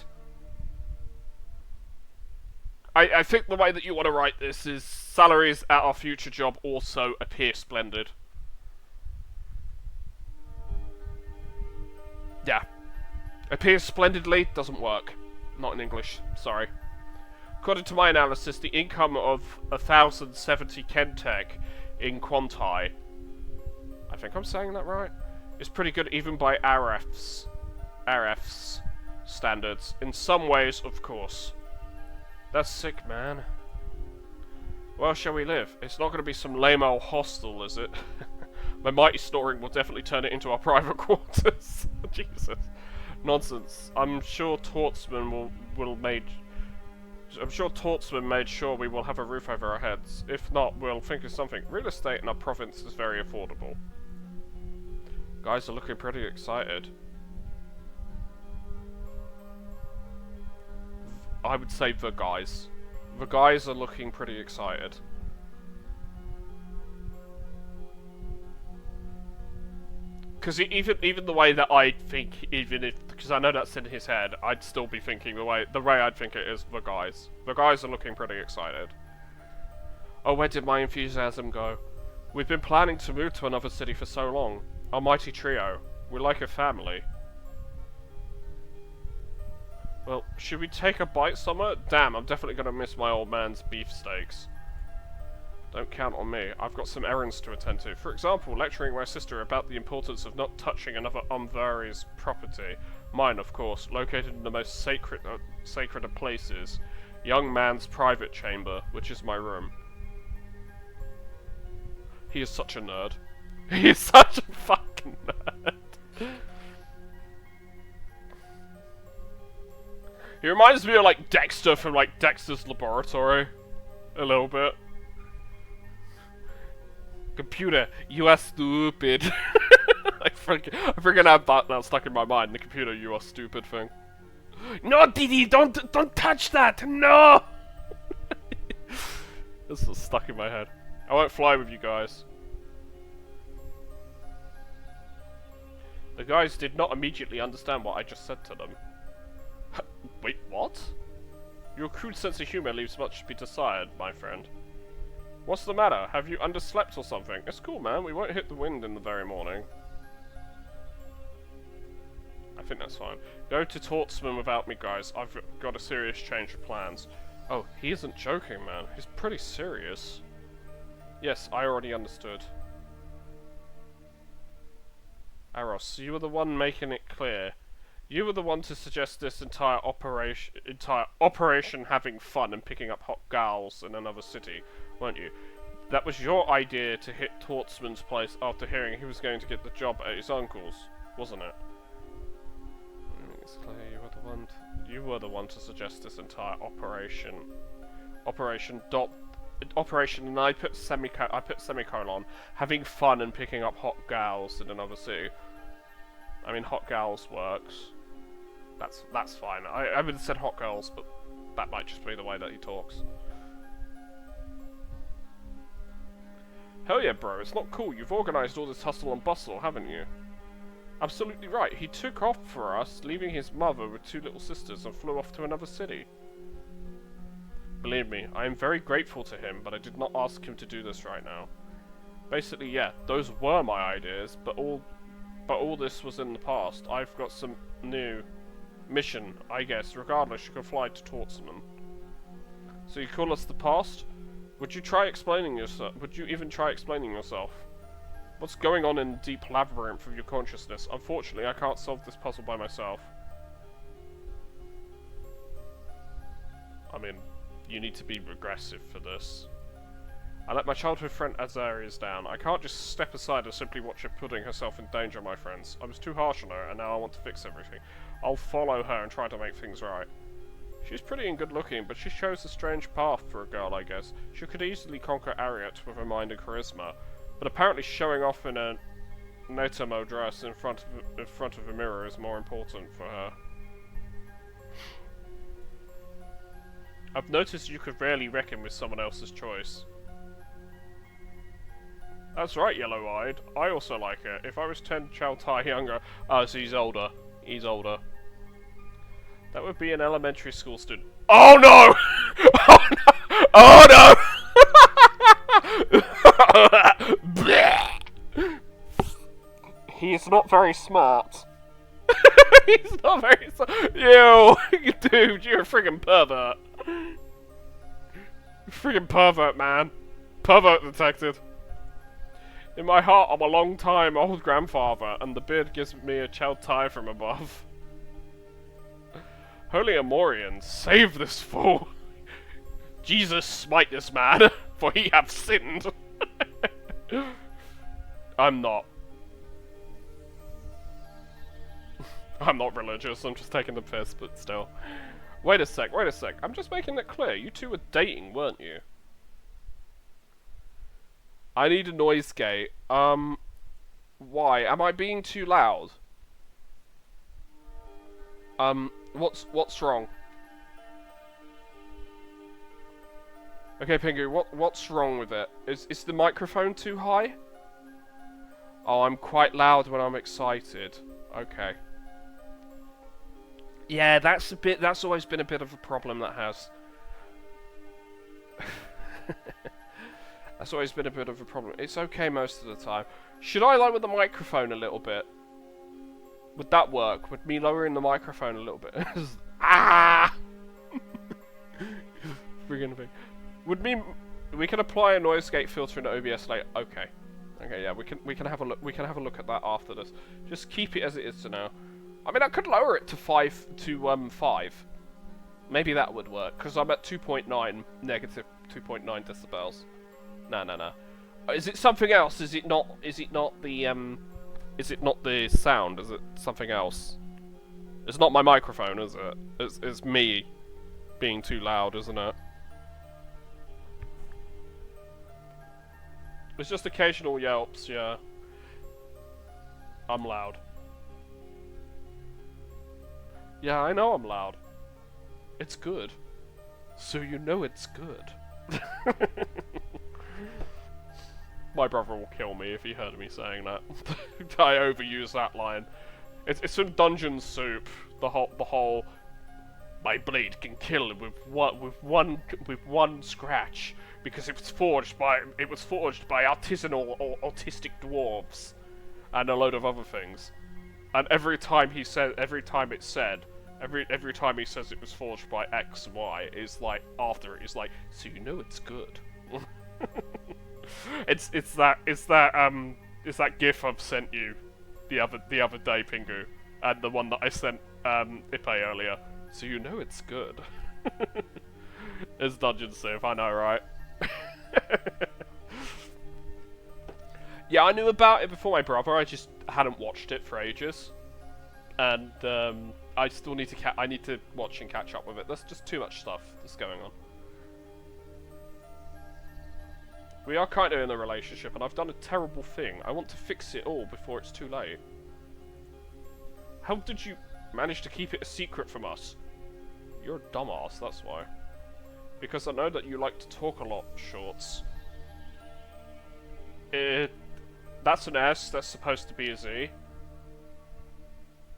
I think the way that you want to write this is salaries at our future job also appear splendid. Yeah. Appears splendidly doesn't work. Not in English, sorry. According to my analysis, the income of 1,070 Kentech in Quantai, I think I'm saying that right, is pretty good even by RF's standards. In some ways, of course. That's sick, man. Where shall we live? It's not going to be some lame old hostel, is it? My mighty snoring will definitely turn it into our private quarters. Jesus. Nonsense. I'm sure Tortsman made sure we will have a roof over our heads. If not, we'll think of something. Real estate in our province is very affordable. Guys are looking pretty excited. I would say the guys. The guys are looking pretty excited. Because even the way that I think, because I know that's in his head, I'd still be thinking the way I'd think it is the guys. The guys are looking pretty excited. Oh, where did my enthusiasm go? We've been planning to move to another city for so long. Our mighty trio. We're like a family. Well, should we take a bite somewhere? Damn, I'm definitely gonna miss my old man's beefsteaks. Don't count on me. I've got some errands to attend to. For example, lecturing my sister about the importance of not touching another Umvari's property. Mine, of course, located in the most sacred of places. Young man's private chamber, which is my room. He is such a nerd. He is such a fucking nerd. He reminds me of, like, Dexter from, like, Dexter's Laboratory. A little bit. Computer, you are stupid. I freaking have that now stuck in my mind. The computer, you are stupid thing. No, Didi, don't touch that! No! This is stuck in my head. I won't fly with you guys. The guys did not immediately understand what I just said to them. Wait, what? Your crude sense of humor leaves much to be desired, my friend. What's the matter? Have you underslept or something? It's cool, man. We won't hit the wind in the very morning. I think that's fine. Go to Tortsman without me, guys. I've got a serious change of plans. Oh, he isn't joking, man. He's pretty serious. Yes, I already understood. Aros, you were the one making it clear. You were the one to suggest this entire operation having fun and picking up hot gals in another city, weren't you? That was your idea to hit Tortsman's place after hearing he was going to get the job at his uncle's, wasn't it? It's clear you were the one to suggest this entire operation. Operation, and I put semicolon, having fun and picking up hot gals in another city. I mean, hot gals works. That's fine. I would have said hot girls, but that might just be the way that he talks. Hell yeah, bro, it's not cool. You've organised all this hustle and bustle, haven't you? Absolutely right. He took off for us, leaving his mother with 2 little sisters, and flew off to another city. Believe me, I am very grateful to him, but I did not ask him to do this right now. Basically, yeah, those were my ideas, but all this was in the past. I've got some new mission, I guess. Regardless, you can fly to Tortsman. So you call us the past? Would you try explaining yourself? Would you even try explaining yourself? What's going on in the deep labyrinth of your consciousness? Unfortunately, I can't solve this puzzle by myself. I mean, you need to be regressive for this. I let my childhood friend Avirentes down. I can't just step aside and simply watch her putting herself in danger, my friends. I was too harsh on her, and now I want to fix everything. I'll follow her and try to make things right. She's pretty and good looking, but she chose a strange path for a girl, I guess. She could easily conquer Avirentes with her mind and charisma, but apparently showing off in a Notomo dress in front of a mirror is more important for her. I've noticed you could rarely reckon with someone else's choice. That's right, yellow-eyed. I also like it. If I was 10 Chaltai younger... Oh, so he's older. He's older. That would be an elementary school student. Oh no! Oh no! He's not very smart. He's not very smart. Ew! Dude, you're a friggin' pervert. Friggin' pervert, man. Pervert detected. In my heart, I'm a long-time old grandfather, and the beard gives me a child tie from above. Holy Amorian, save this fool! Jesus smite this man, for he hath sinned! I'm not. I'm not religious, I'm just taking the piss, but still. Wait a sec, I'm just making it clear, you two were dating, weren't you? I need a noise gate. Why? Am I being too loud? What's wrong? Okay, Pingu, what's wrong with it? Is the microphone too high? Oh, I'm quite loud when I'm excited. Okay. Yeah, that's always been a bit of a problem, that has. That's always been a bit of a problem. It's okay most of the time. Should I lower the microphone a little bit? Would that work? Would me lowering the microphone a little bit? Ah! Friggin' thing. We can apply a noise gate filter in OBS later. Okay. Okay, yeah, we can have a look. We can have a look at that after this. Just keep it as it is to now. I mean, I could lower it to 5. Maybe that would work because I'm at 2.9 negative 2.9 decibels. No. Is it something else? Is it not the sound? Is it something else? It's not my microphone, is it? It's me being too loud, isn't it? It's just occasional yelps, yeah. I'm loud. Yeah, I know I'm loud. It's good. So you know it's good. My brother will kill me if he heard me saying that. I overuse that line. It's from Dungeon Soup. The whole. My blade can kill with one scratch because it was forged by artisanal or autistic dwarves, and a load of other things. And every time he says it was forged by X Y, is like after it is like, so you know it's good. it's that GIF I've sent you the other day, Pingu, and the one that I sent Ipe earlier. So you know it's good. It's Dungeon Soup, I know, right? Yeah, I knew about it before my brother. I just hadn't watched it for ages, and I still need to I need to watch and catch up with it. There's just too much stuff that's going on. We are kind of in a relationship, and I've done a terrible thing. I want to fix it all before it's too late. How did you manage to keep it a secret from us? You're a dumbass, that's why. Because I know that you like to talk a lot, Shorts. That's an S, that's supposed to be a Z.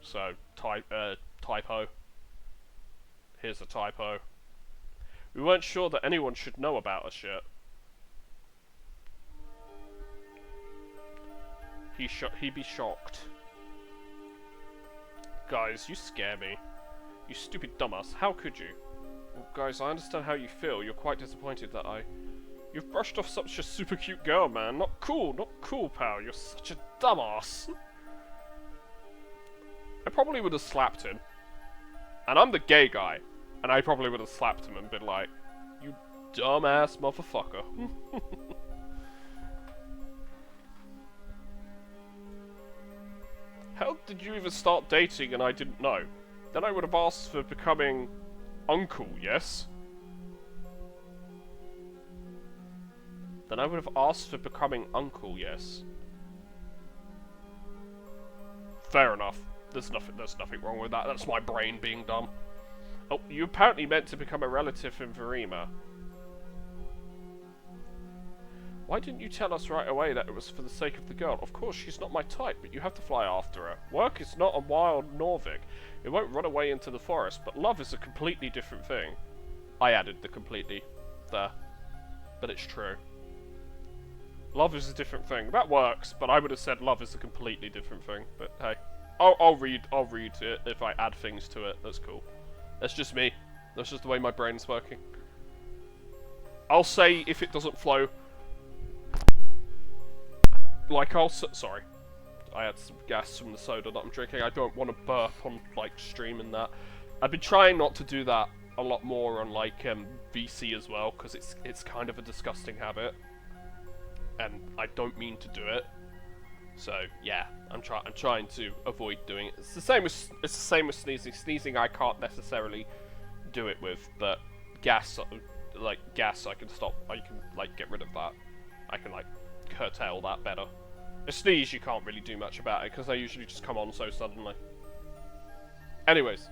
So, typo. Here's a typo. We weren't sure that anyone should know about us yet. He'd be shocked. Guys, you scare me. You stupid dumbass, how could you? Well, guys, I understand how you feel. You're quite disappointed that You've brushed off such a super cute girl, man. Not cool, pal. You're such a dumbass. I probably would have slapped him. And I'm the gay guy. And I probably would have slapped him and been like, you dumbass motherfucker. How did you even start dating and I didn't know? Then I would have asked for becoming uncle, yes? Then I would have asked for becoming uncle, yes? Fair enough. There's nothing wrong with that. That's my brain being dumb. Oh, you apparently meant to become a relative in Verima. Why didn't you tell us right away that it was for the sake of the girl? Of course, she's not my type, but you have to fly after her. Work is not a wild Norvik. It won't run away into the forest, but love is a completely different thing. I added the completely there. But it's true. Love is a different thing. That works, but I would have said love is a completely different thing. But hey. I'll read it if I add things to it. That's cool. That's just me. That's just the way my brain's working. I'll say if it doesn't flow. Like sorry, I had some gas from the soda that I'm drinking. I don't want to burp on like stream and that. I've been trying not to do that a lot more on like VC as well, because it's kind of a disgusting habit, and I don't mean to do it. So yeah, I'm trying to avoid doing it. It's the same with sneezing. Sneezing I can't necessarily do it with, but gas I can stop. I can like get rid of that. I can like curtail that better. A sneeze you can't really do much about it because they usually just come on so suddenly. Anyways,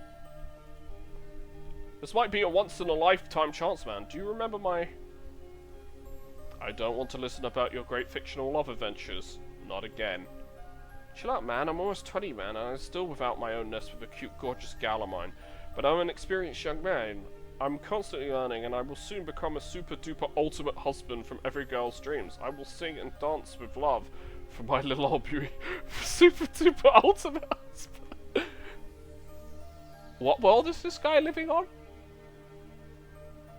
this might be a once in a lifetime chance, man. Do you remember my... I don't want to listen about your great fictional love adventures. Not again. Chill out, man. I'm almost 20, man, and I'm still without my own nest with a cute, gorgeous gal of mine. But I'm an experienced young man. I'm constantly learning, and I will soon become a super-duper ultimate husband from every girl's dreams. I will sing and dance with love for my little old beauty. Super-duper ultimate husband. What world is this guy living on?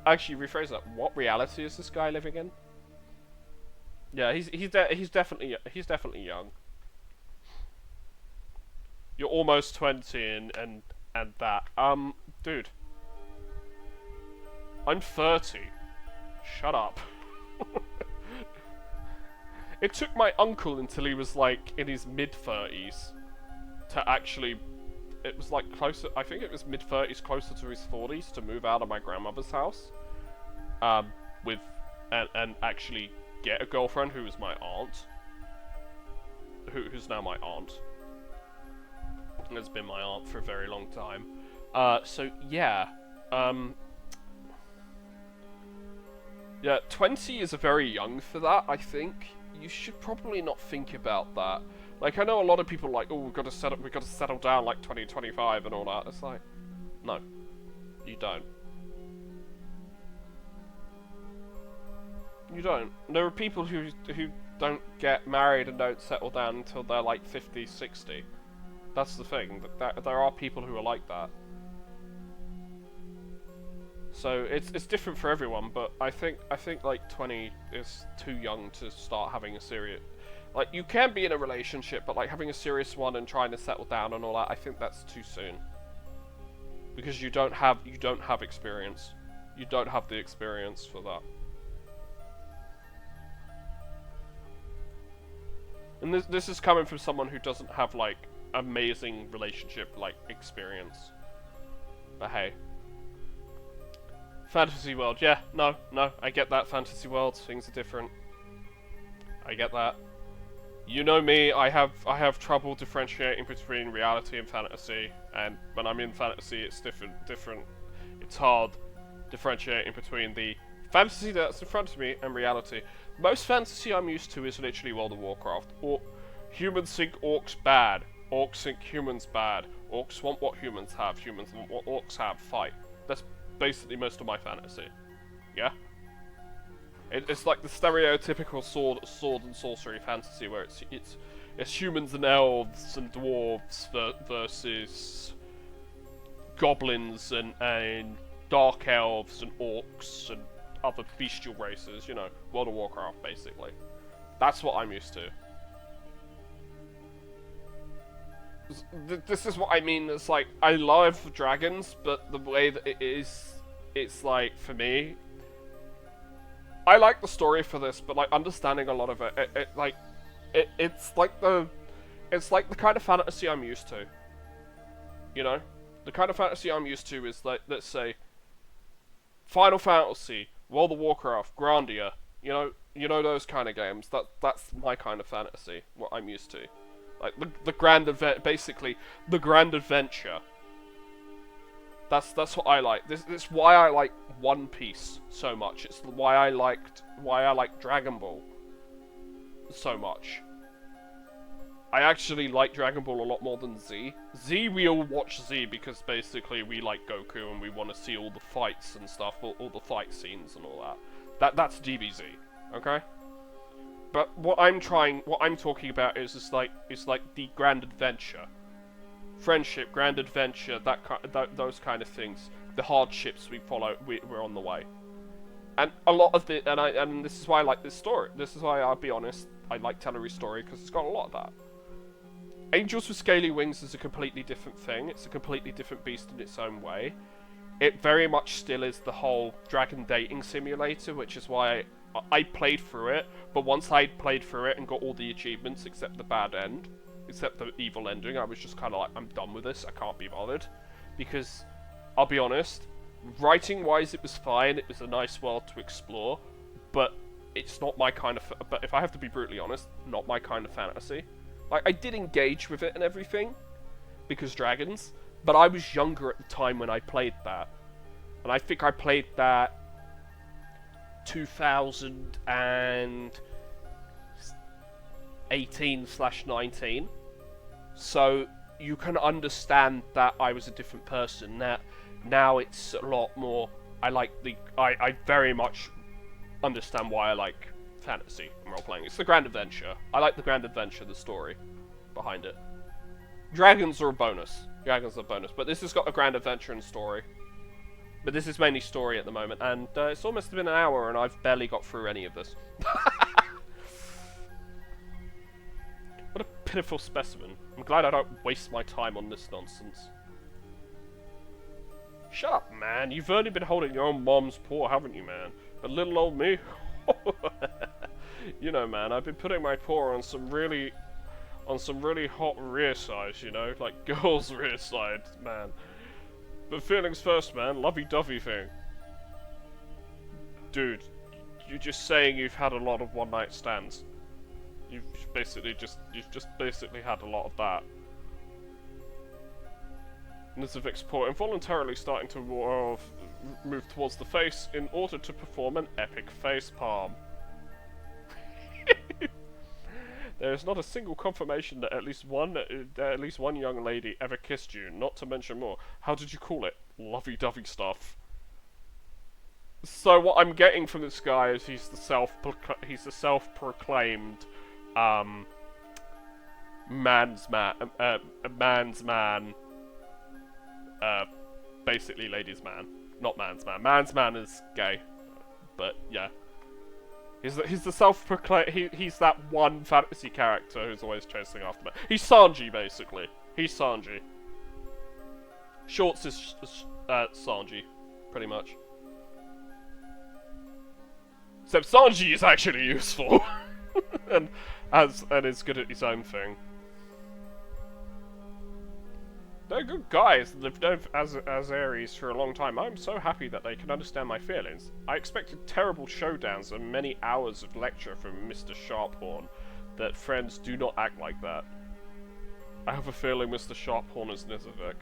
Actually, rephrase that. What reality is this guy living in? Yeah, he's definitely young. You're almost 20 and that. Dude. I'm 30. Shut up. It took my uncle until he was like in his mid-30s to actually... It was like closer... I think it was mid-30s, closer to his 40s to move out of my grandmother's house. And actually get a girlfriend who was my aunt. Who's now my aunt. Has been my aunt for a very long time. So yeah. Yeah, 20 is very young for that, I think. You should probably not think about that. Like, I know a lot of people like, oh, we've got to settle down like 2025 and all that. It's like, no, you don't. You don't. There are people who don't get married and don't settle down until they're like 50, 60. That's the thing. That there are people who are like that. So it's different for everyone, but I think like 20 is too young to start having a serious. Like, you can be in a relationship, but like having a serious one and trying to settle down and all that, I think that's too soon. Because you don't have experience. You don't have the experience for that. And this is coming from someone who doesn't have like amazing relationship like experience. But hey. Fantasy world, yeah, no, I get that. Fantasy world, things are different. I get that. You know me, I have trouble differentiating between reality and fantasy, and when I'm in fantasy, it's different. It's hard differentiating between the fantasy that's in front of me and reality. Most fantasy I'm used to is literally World of Warcraft. Humans think orcs bad. Orcs think humans bad. Orcs want what humans have. Humans want what orcs have. Fight. That's basically most of my fantasy. Yeah? It's like the stereotypical sword and sorcery fantasy where it's humans and elves and dwarves versus goblins and dark elves and orcs and other bestial races, you know, World of Warcraft basically. That's what I'm used to. This is what I mean. It's like, I love dragons, but the way that it is, it's like, for me, I like the story for this, but like understanding a lot of it, it's like the kind of fantasy I'm used to. You know, the kind of fantasy I'm used to is like, let's say, Final Fantasy, World of Warcraft, Grandia. You know those kind of games. That's my kind of fantasy. What I'm used to. Like, the grand event, basically, the grand adventure. That's what I like. This is why I like One Piece so much. It's why I like Dragon Ball so much. I actually like Dragon Ball a lot more than Z. Z, we all watch Z because basically we like Goku and we want to see all the fights and stuff, all the fight scenes and all that. That's DBZ, okay? But what I'm talking about is like the grand adventure, friendship, grand adventure, those kind of things, the hardships we're on the way, and a lot of the and this is why I like this story. This is why, I'll be honest, I like Tellery's story because it's got a lot of that. Angels with Scaly Wings is a completely different thing. It's a completely different beast in its own way. It very much still is the whole dragon dating simulator, which is why I played through it, but once I'd played through it and got all the achievements except the bad end, except the evil ending, I was just kind of like, I'm done with this, I can't be bothered. Because, I'll be honest, writing-wise it was fine, it was a nice world to explore, but it's not my kind of, but if I have to be brutally honest, not my kind of fantasy. Like, I did engage with it and everything, because dragons, but I was younger at the time when I played that. And I think I played that 2018/19, so you can understand that I was a different person. Now it's a lot more. I very much understand why I like fantasy and role playing. It's the grand adventure. I like the grand adventure, the story behind it. Dragons are a bonus. But this has got a grand adventure and story. But this is mainly story at the moment, and it's almost been an hour, and I've barely got through any of this. What a pitiful specimen. I'm glad I don't waste my time on this nonsense. Shut up, man. You've only been holding your own mom's paw, haven't you, man? But little old me... You know, man, I've been putting my paw on some really hot rear sides, you know? Like girls' rear sides, man. But feelings first, man. Lovey-dovey thing. Dude, you're just saying you've had a lot of one-night stands. You've just basically had a lot of that. Nizovic's paw, involuntarily starting to move towards the face in order to perform an epic face palm. There is not a single confirmation that at least one young lady ever kissed you, not to mention more. How did you call it? Lovey-dovey stuff. So what I'm getting from this guy is he's the self-proclaimed man's man, basically ladies' man, not man's man. Man's man is gay, but yeah. He's the self-proclaimed. He's that one fantasy character who's always chasing after me. He's Sanji, basically. He's Sanji. Shorts is Sanji, pretty much. Except Sanji is actually useful, and is good at his own thing. They're good guys. They've known as Aries for a long time. I'm so happy that they can understand my feelings. I expected terrible showdowns and many hours of lecture from Mr. Sharphorn. That friends do not act like that. I have a feeling Mr. Sharphorn is Nizovic.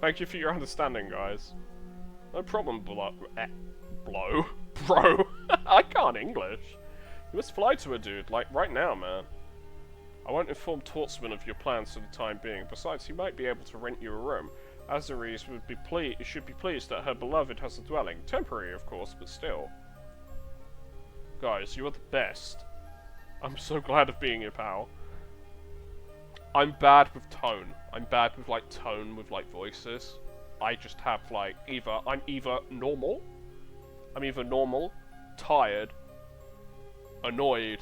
Thank you for your understanding, guys. No problem, Bro. I can't English. You must fly to a dude, like right now, man. I won't inform Tortsman of your plans for the time being. Besides, he might be able to rent you a room. Azaris should be pleased that her beloved has a dwelling. Temporary, of course, but still. Guys, you are the best. I'm so glad of being your pal. I'm bad with tone. I'm bad with, like, tone with, like, voices. I just have, like, I'm either normal, tired, annoyed,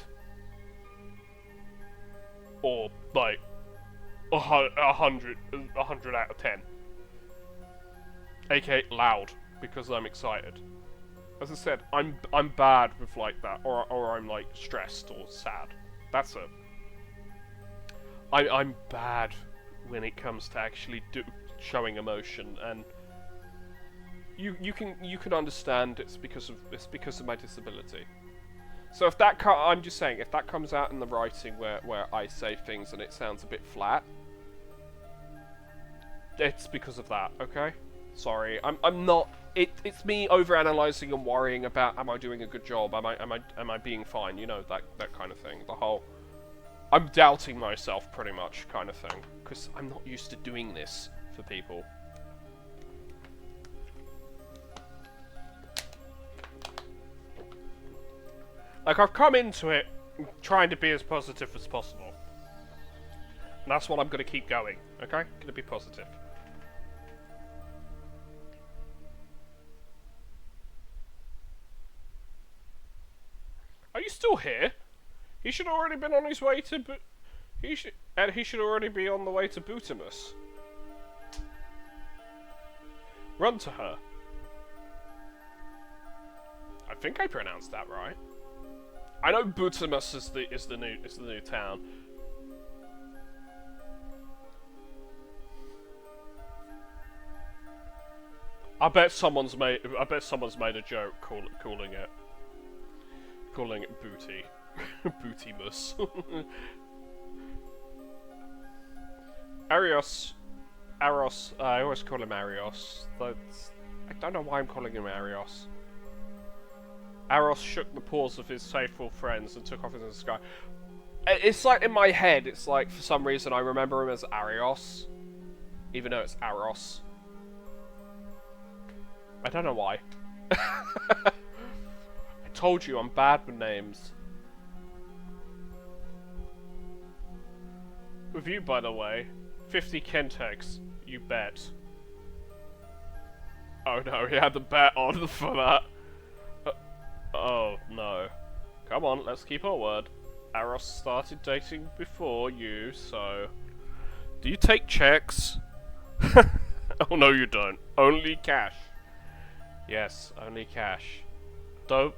or, like, 100 out of 10. AKA loud, because I'm excited. As I said, I'm bad with, like, that, or I'm, like, stressed or sad. That's it. I'm bad when it comes to actually showing emotion, and you can understand it's because of my disability. So if that I'm just saying, if that comes out in the writing where I say things and it sounds a bit flat, it's because of that, okay? Sorry, I'm not. It's me overanalyzing and worrying about, am I doing a good job? Am I being fine? You know, that kind of thing. The whole I'm doubting myself pretty much kind of thing, because I'm not used to doing this for people. Like, I've come into it trying to be as positive as possible. And that's what I'm going to keep going, okay? Going to be positive. Are you still here? He should already been on his way to he should already be on the way to Butimus. Run to her. I think I pronounced that right. I know Butimus is the new town. I bet someone's made a joke calling it booty. Bootymus. Aros, I always call him Arios. I don't know why I'm calling him Arios. Aros shook the paws of his faithful friends and took off into the sky. It's like in my head, it's like for some reason I remember him as Arios, even though it's Aros. I don't know why. I told you I'm bad with names. With you, by the way, 50 Kentex, you bet. Oh no, he had the bet on for that. Oh no. Come on, let's keep our word. Aros started dating before you, so... Do you take checks? Oh no you don't. Only cash. Yes, only cash. Don't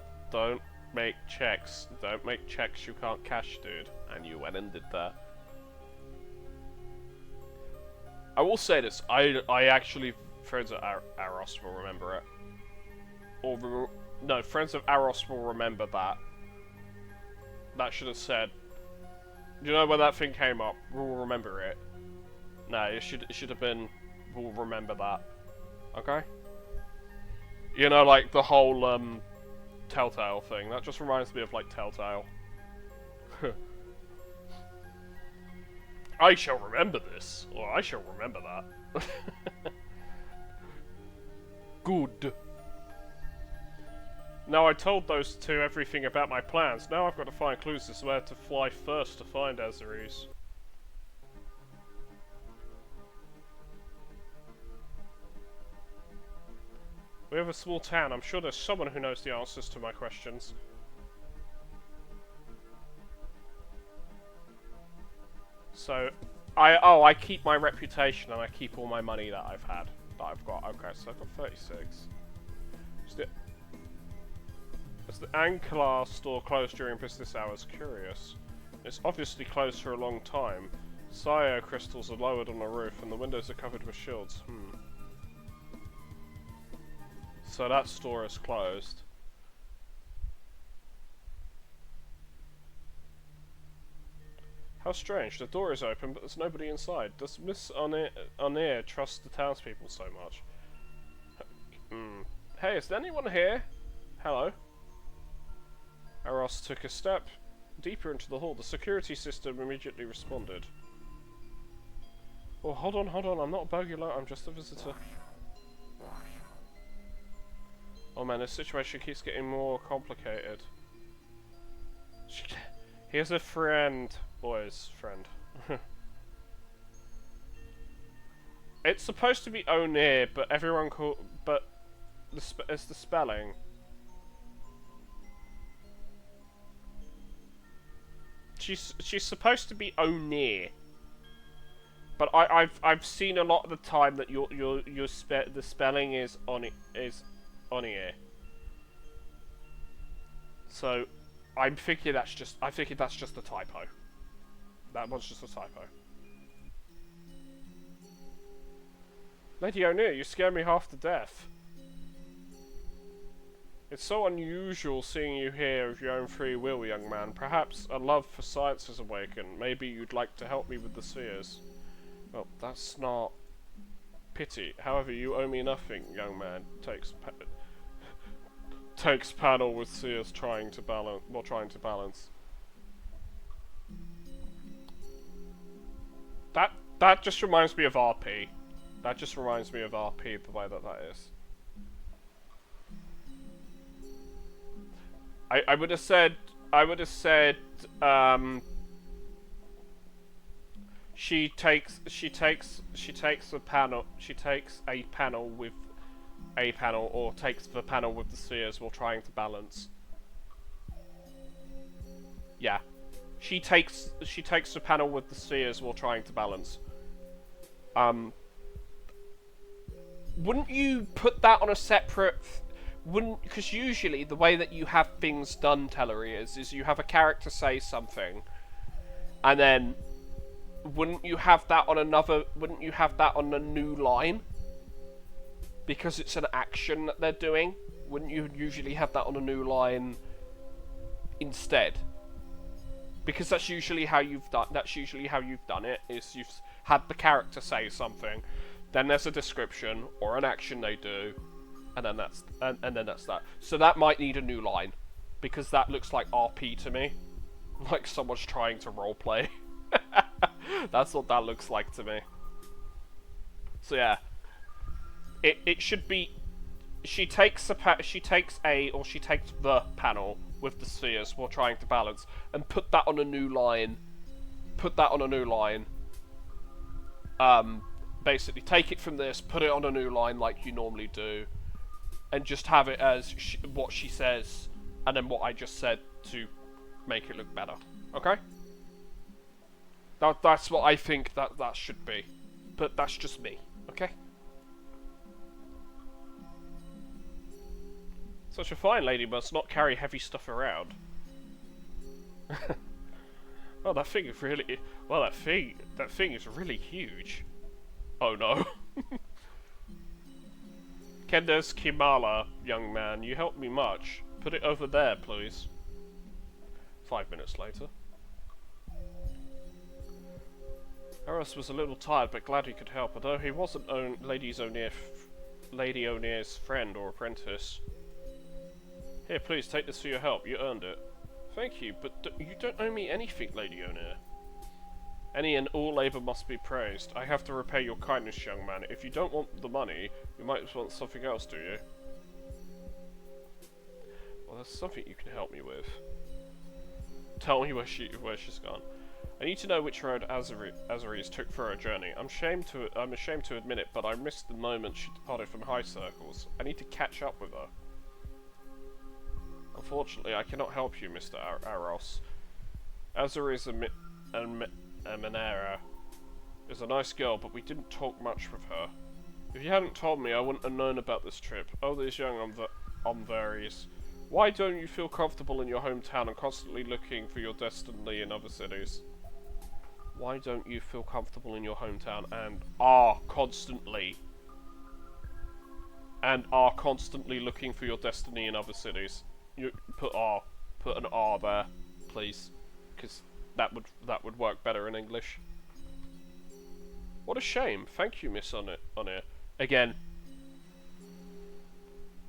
make checks. Don't make checks you can't cash, dude. And you went and did that. I will say this, I actually, friends of Aros will remember it. Or, no, friends of Aros will remember that. That should have said, you know when that thing came up, we'll remember it. No, it should have been. We'll remember that. Okay. You know, like the whole Telltale thing. That just reminds me of like Telltale. I shall remember this, or I shall remember that. Good. Now I told those two everything about my plans. Now I've got to find clues as to where to fly first to find Avirentes. We have a small town. I'm sure there's someone who knows the answers to my questions. So, I keep my reputation and I keep all my money that I've had, that I've got. Okay, so I've got 36. Is the Anklar store closed during business hours? Curious. It's obviously closed for a long time. Sire crystals are lowered on the roof and the windows are covered with shields. So that store is closed. How strange. The door is open, but there's nobody inside. Does Miss O'Neill trust the townspeople so much? Hey, is there anyone here? Hello? Heralds took a step deeper into the hall. The security system immediately responded. Oh, hold on. I'm not a burglar. I'm just a visitor. Oh man, this situation keeps getting more complicated. Here's a friend. Boys, friend. It's supposed to be O'Neill, but everyone but it's the spelling. She's supposed to be O'Neill, but I've seen a lot of the time that the spelling is O'Neill. So I'm thinking that's just a typo. That was just a typo. Lady O'Neill, you scare me half to death. It's so unusual seeing you here of your own free will, young man. Perhaps a love for science has awakened. Maybe you'd like to help me with the spheres. Well, that's not pity. However, you owe me nothing, young man. Takes panel with spheres trying to balance. That just reminds me of RP. That just reminds me of RP, the way that is. I would have said, she takes a panel with a panel, or takes the panel with the spheres while trying to balance. Yeah. She takes the panel with the spheres while trying to balance. Wouldn't you put that on a separate... because usually the way that you have things done, Tellery, is you have a character say something, and then wouldn't you have that on a new line? Because it's an action that they're doing, wouldn't you usually have that on a new line instead? Because that's usually how you've done it, is you've had the character say something, then there's a description or an action they do, and then that's that. So that might need a new line, because that looks like RP to me, like someone's trying to roleplay. That's what that looks like to me. So yeah, it should be. She takes the panel with the spheres while trying to balance, and put that on a new line. Basically, take it from this, put it on a new line like you normally do, and just have it as what she says, and then what I just said to make it look better. Okay? That's what I think that should be, but that's just me. Okay? Such a fine lady must not carry heavy stuff around. Oh, that thing is really... Well, that thing is really huge. Oh no. Kendes Kimala, young man, you helped me much. Put it over there, please. 5 minutes later. first was a little tired, but glad he could help, although he wasn't Lady O'Neill's friend or apprentice. Here, please, take this for your help. You earned it. Thank you, but you don't owe me anything, Lady O'Neill. Any and all labour must be praised. I have to repay your kindness, young man. If you don't want the money, you might want something else, do you? Well, there's something you can help me with. Tell me where she's gone. I need to know which road Avirentes took for her journey. I'm ashamed to admit it, but I missed the moment she departed from high circles. I need to catch up with her. Unfortunately, I cannot help you, Mr. Aros. Avirentes Manera is a nice girl, but we didn't talk much with her. If you hadn't told me, I wouldn't have known about this trip. Oh, these young Avirentes. Why don't you feel comfortable in your hometown and constantly looking for your destiny in other cities? Why don't you feel comfortable in your hometown and are constantly looking for your destiny in other cities? You put an R there, please, because that would work better in English. What a shame. Thank you, Miss O'Neill. Again,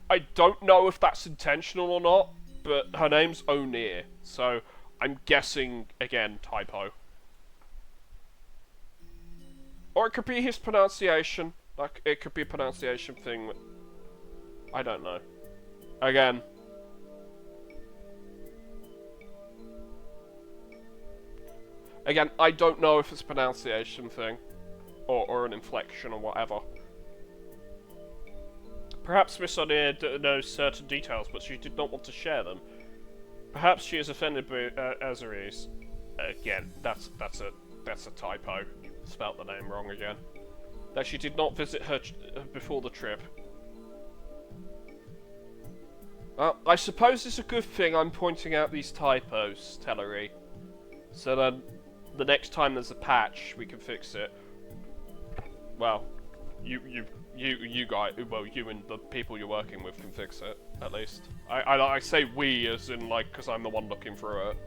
I don't know if that's intentional or not, but her name's O'Neill, so I'm guessing, again, typo. Or it could be his pronunciation. Like, it could be a pronunciation thing. I don't know. Again. Again, I don't know if it's a pronunciation thing. Or an inflection or whatever. Perhaps Miss O'Neill knows certain details, but she did not want to share them. Perhaps she is offended by Avirentes. Again, that's a typo. Spelt the name wrong again. That she did not visit her before the trip. Well, I suppose it's a good thing I'm pointing out these typos, Tellery. So then, the next time there's a patch, we can fix it. Well, you guys, well, you and the people you're working with can fix it, at least. I say we as in, like, because I'm the one looking through it.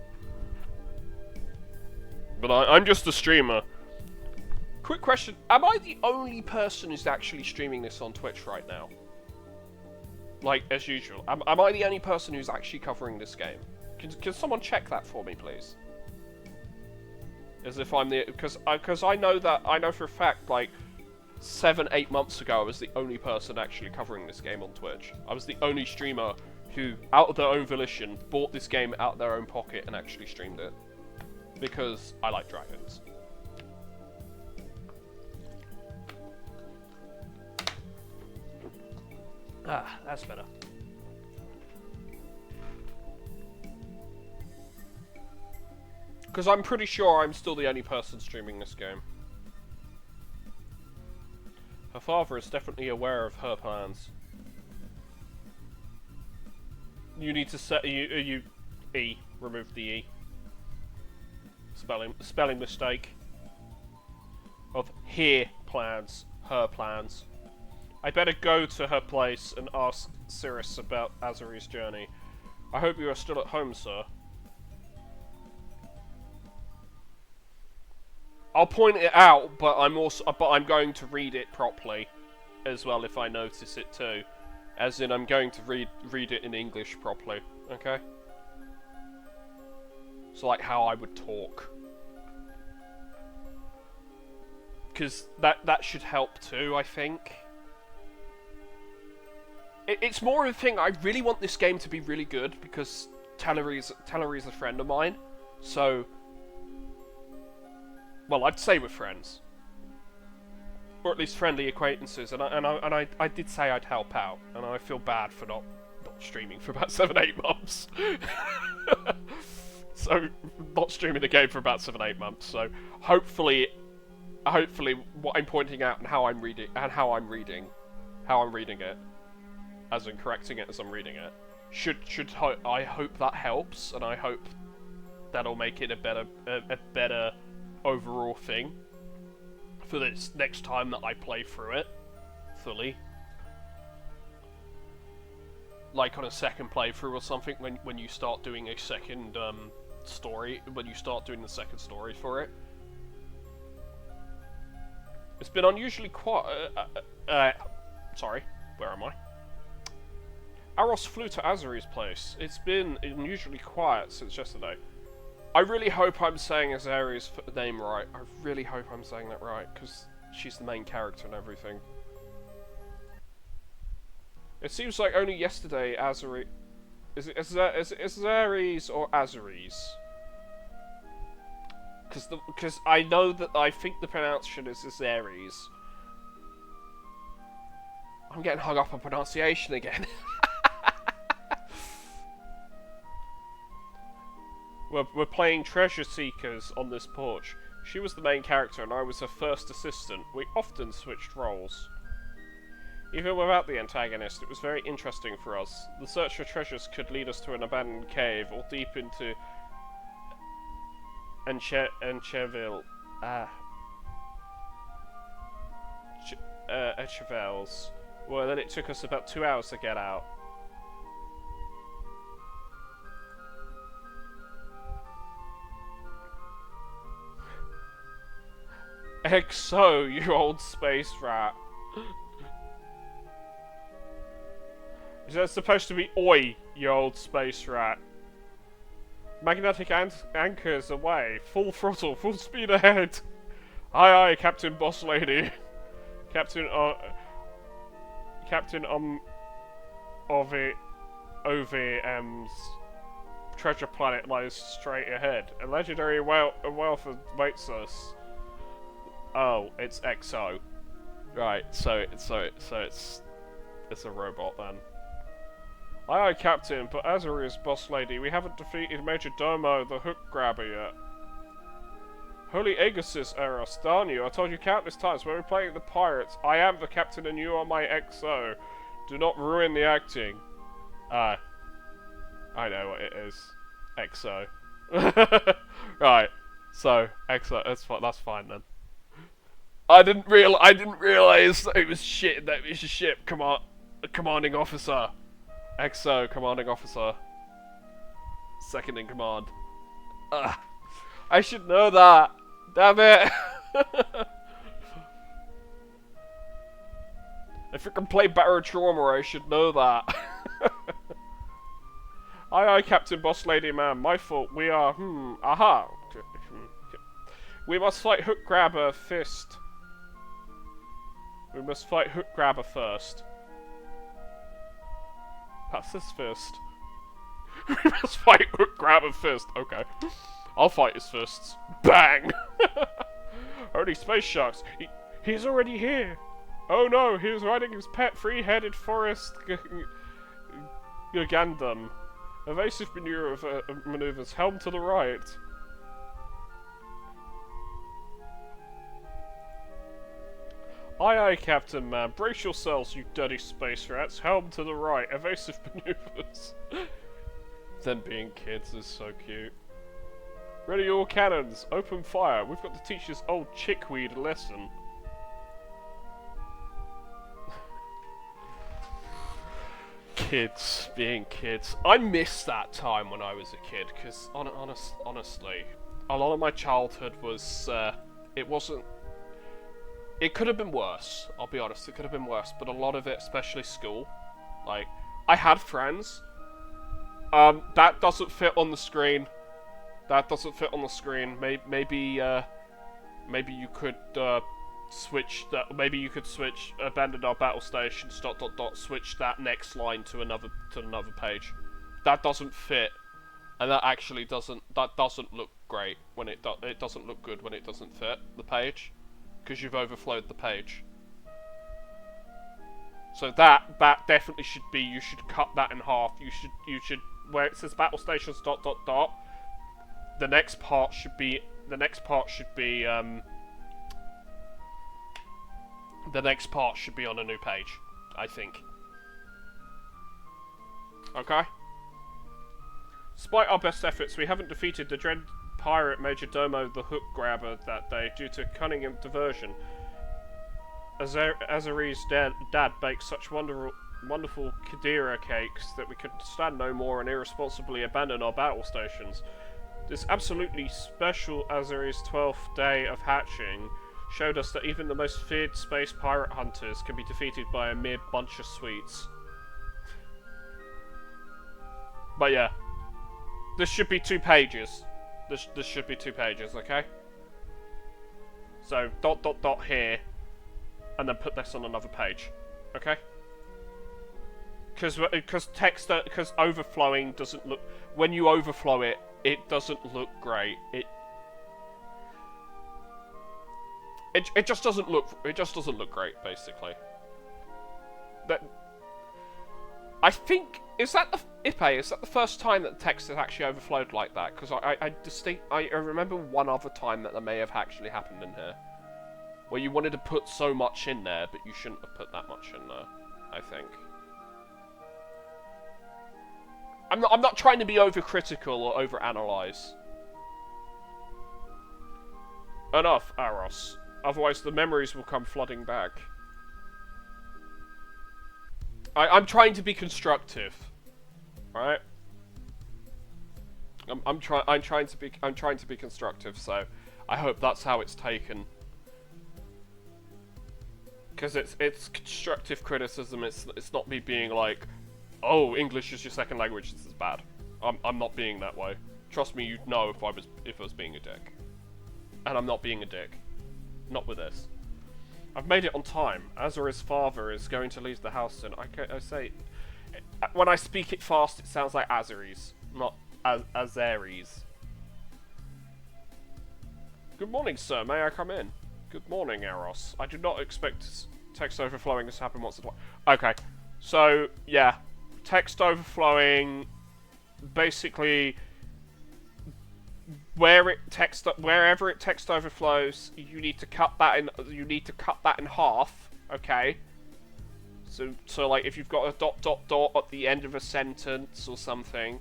But I'm just a streamer. Quick question, am I the only person who's actually streaming this on Twitch right now? Like, as usual. Am I the only person who's actually covering this game? Can someone check that for me, please? As if I'm the... Because I know for a fact, like, 7-8 months ago, I was the only person actually covering this game on Twitch. I was the only streamer who, out of their own volition, bought this game out of their own pocket and actually streamed it. Because I like dragons. Ah, that's better. Because I'm pretty sure I'm still the only person streaming this game. Her father is definitely aware of her plans. You need to set E. Remove the E. Spelling mistake. Of her plans. I better go to her place and ask Cirrus about Avirentes' journey. I hope you are still at home, sir. I'll point it out, but I'm going to read it properly as well if I notice it too. As in, I'm going to read it in English properly, okay? So like how I would talk. Because that should help too, I think. It's more of a thing, I really want this game to be really good because Tellery's a friend of mine. So, well, I'd say we're friends. Or at least friendly acquaintances, and I did say I'd help out, and I feel bad for not streaming for about 7-8 months. So, not streaming the game for about 7-8 months, so hopefully what I'm pointing out and how I'm reading it, as in correcting it as I'm reading it, I hope that helps, and I hope that'll make it a better overall thing for this next time that I play through it fully. Like on a second playthrough or something, when you start doing a second story, when you start doing the second story for it. It's been unusually quiet. Sorry, where am I? Aros flew to Azari's place. It's been unusually quiet since yesterday. I really hope I'm saying Azari's name right. I really hope I'm saying that right, because she's the main character and everything. It seems like only yesterday Azari... Is it Azaris or Azaris? Because I know that I think the pronunciation is Azaris. I'm getting hung up on pronunciation again. We're playing Treasure Seekers on this porch. She was the main character and I was her first assistant. We often switched roles. Even without the antagonist, it was very interesting for us. The search for treasures could lead us to an abandoned cave or deep into Encheville. Echevelles. Well, then it took us about 2 hours to get out. XO, you old space rat. Is that supposed to be oi, you old space rat? Magnetic anchors away. Full throttle, full speed ahead. Aye aye, Captain Boss Lady. Captain OVM's treasure planet lies straight ahead. A legendary wealth awaits us. Oh, it's XO. Right, so it's a robot then. Aye aye, Captain, but Azari's Boss Lady, we haven't defeated Major Domo, the hook grabber yet. Holy Agassiz, Eros, darn you, I told you countless times when we're playing the pirates, I am the captain and you are my XO. Do not ruin the acting. I know what it is. XO. Right, so, XO, that's fine then. I didn't realize that it was shit, that it was a ship, commanding officer. XO, commanding officer. Second in command. I should know that. Damn it. If I can play Battle Trauma, I should know that. Aye aye, Captain Boss Lady Man, my fault. We are, aha. We must fight Hook Grabber first. We must fight Hook Grabber first. That's his fist. We must fight Hook Grabber first. Okay. I'll fight his fists. Bang! Holy space sharks. He's already here. Oh no, he was riding his pet three-headed forest Gigandum. Evasive maneuvers. Helm to the right. Aye aye, Captain Man. Brace yourselves, you dirty space rats. Helm to the right. Evasive maneuvers. Them being kids is so cute. Ready your cannons. Open fire. We've got to teach this old chickweed a lesson. Kids being kids. I miss that time when I was a kid, because honestly, a lot of my childhood was, it wasn't... It could have been worse, I'll be honest, it could have been worse, but a lot of it, especially school, like, I had friends, that doesn't fit on the screen, maybe you could, switch that, maybe you could switch, abandon our battle stations, ... switch that next line to another page. That doesn't fit, and that actually doesn't look great when it doesn't look good when it doesn't fit the page. Because you've overflowed the page. So that definitely should be, you should cut that in half. You should where it says battle stations ... the next part should be the next part should be on a new page, I think. Okay? Despite our best efforts, we haven't defeated the dread pirate Major Domo the hook grabber that day due to cunning and diversion. Azari's dad baked such wonderful Kadira cakes that we could stand no more and irresponsibly abandon our battle stations. This absolutely special Azari's 12th day of hatching showed us that even the most feared space pirate hunters can be defeated by a mere bunch of sweets. But yeah, this should be 2 pages. This should be 2 pages, okay? So dot dot dot here, and then put this on another page, okay? Because overflowing doesn't look, when you overflow it, it doesn't look great. It just doesn't look great, basically. That, I think, is that the first time that the text has actually overflowed like that? Because I remember one other time that may have actually happened in here, where you wanted to put so much in there, but you shouldn't have put that much in there, I think. I'm not trying to be overcritical or overanalyze. Enough, Aros. Otherwise the memories will come flooding back. I'm trying to be constructive. Alright? I'm trying to be constructive, so I hope that's how it's taken. Because it's constructive criticism, it's not me being like, oh, English is your second language, this is bad. I'm not being that way. Trust me, you'd know if I was being a dick. And I'm not being a dick. Not with this. I've made it on time. Azura's father is going to leave the house soon. I say, when I speak it fast, it sounds like Azeres, not Azeres. Good morning, sir. May I come in? Good morning, Eros. I do not expect text overflowing to happen once or twice. Okay, so yeah. Text overflowing, basically, wherever it text overflows, you need to cut that in. You need to cut that in half. Okay. So like if you've got a dot dot dot at the end of a sentence or something,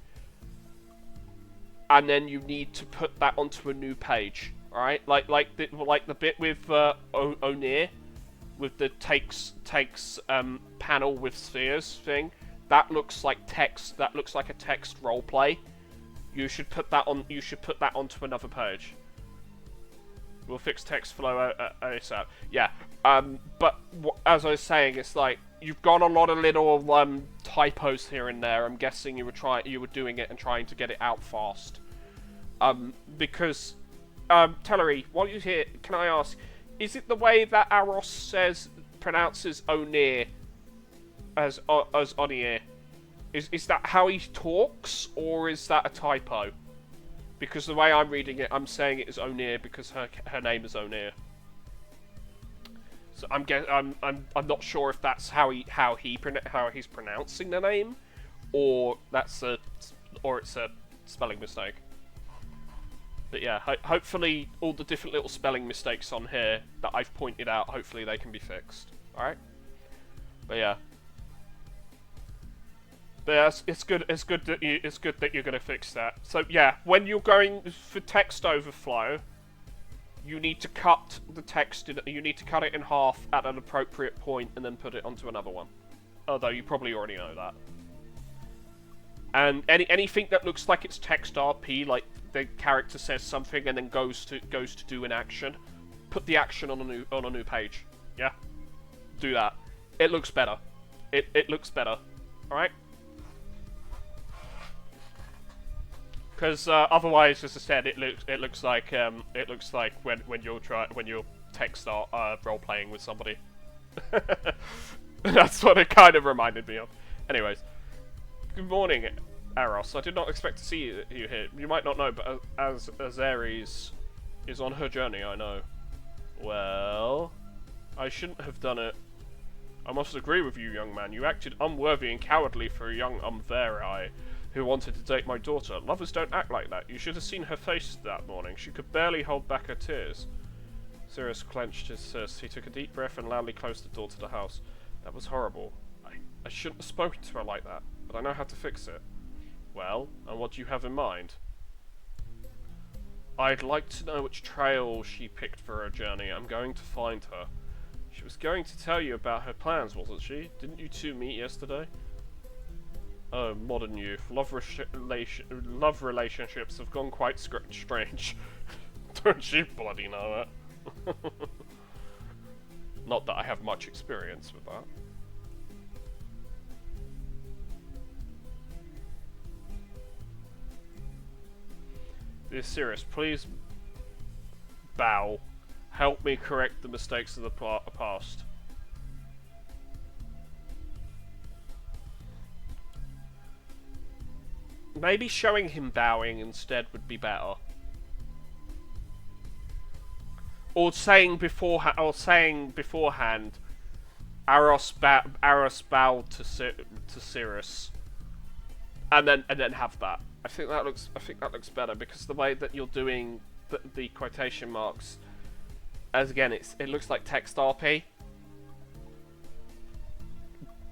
and then you need to put that onto a new page. All right. Like the bit with Onir, with the takes panel with spheres thing. That looks like text. That looks like a text roleplay. You should put that on. You should put that onto another page. We'll fix text flow ASAP. Yeah. But as I was saying, it's like you've got a lot of little typos here and there. I'm guessing you were doing it and trying to get it out fast. Because Tellery, while you're here, can I ask, is it the way that Aros pronounces Onir? As Onir, is that how he talks, or is that a typo? Because the way I'm reading it, I'm saying it is Onir because her name is Onir. So I'm not sure if that's how he's pronouncing the name, or it's a spelling mistake. But yeah, hopefully all the different little spelling mistakes on here that I've pointed out, hopefully they can be fixed. All right. But yeah. But yeah, it's good that you're gonna fix that. So yeah, when you're going for text overflow, you need to cut the text. You need to cut it in half at an appropriate point, and then put it onto another one. Although you probably already know that. And anything that looks like it's text RP, like the character says something and then goes to do an action, put the action on a new page. Yeah, do that. It looks better. It looks better. All right. Because otherwise, as I said, it looks like when you're text role playing with somebody. That's what it kind of reminded me of. Anyways, good morning, Aros. I did not expect to see you here. You might not know, but as Ares is on her journey, I know. Well, I shouldn't have done it. I must agree with you, young man. You acted unworthy and cowardly for a young Umverai who wanted to date my daughter. Lovers don't act like that. You should have seen her face that morning. She could barely hold back her tears. Sirius clenched his fist. He took a deep breath and loudly closed the door to the house. That was horrible. I shouldn't have spoken to her like that, but I know how to fix it. Well, and what do you have in mind? I'd like to know which trail she picked for her journey. I'm going to find her. She was going to tell you about her plans, wasn't she? Didn't you two meet yesterday? Oh, modern youth. Love relationships have gone quite strange. Don't you bloody know it? Not that I have much experience with that. Be serious, please bow. Help me correct the mistakes of the past. Maybe showing him bowing instead would be better. Or saying beforehand, Aros bowed to Cirrus, and then have that. I think that looks better, because the way that you're doing the quotation marks, as again, it looks like text RP.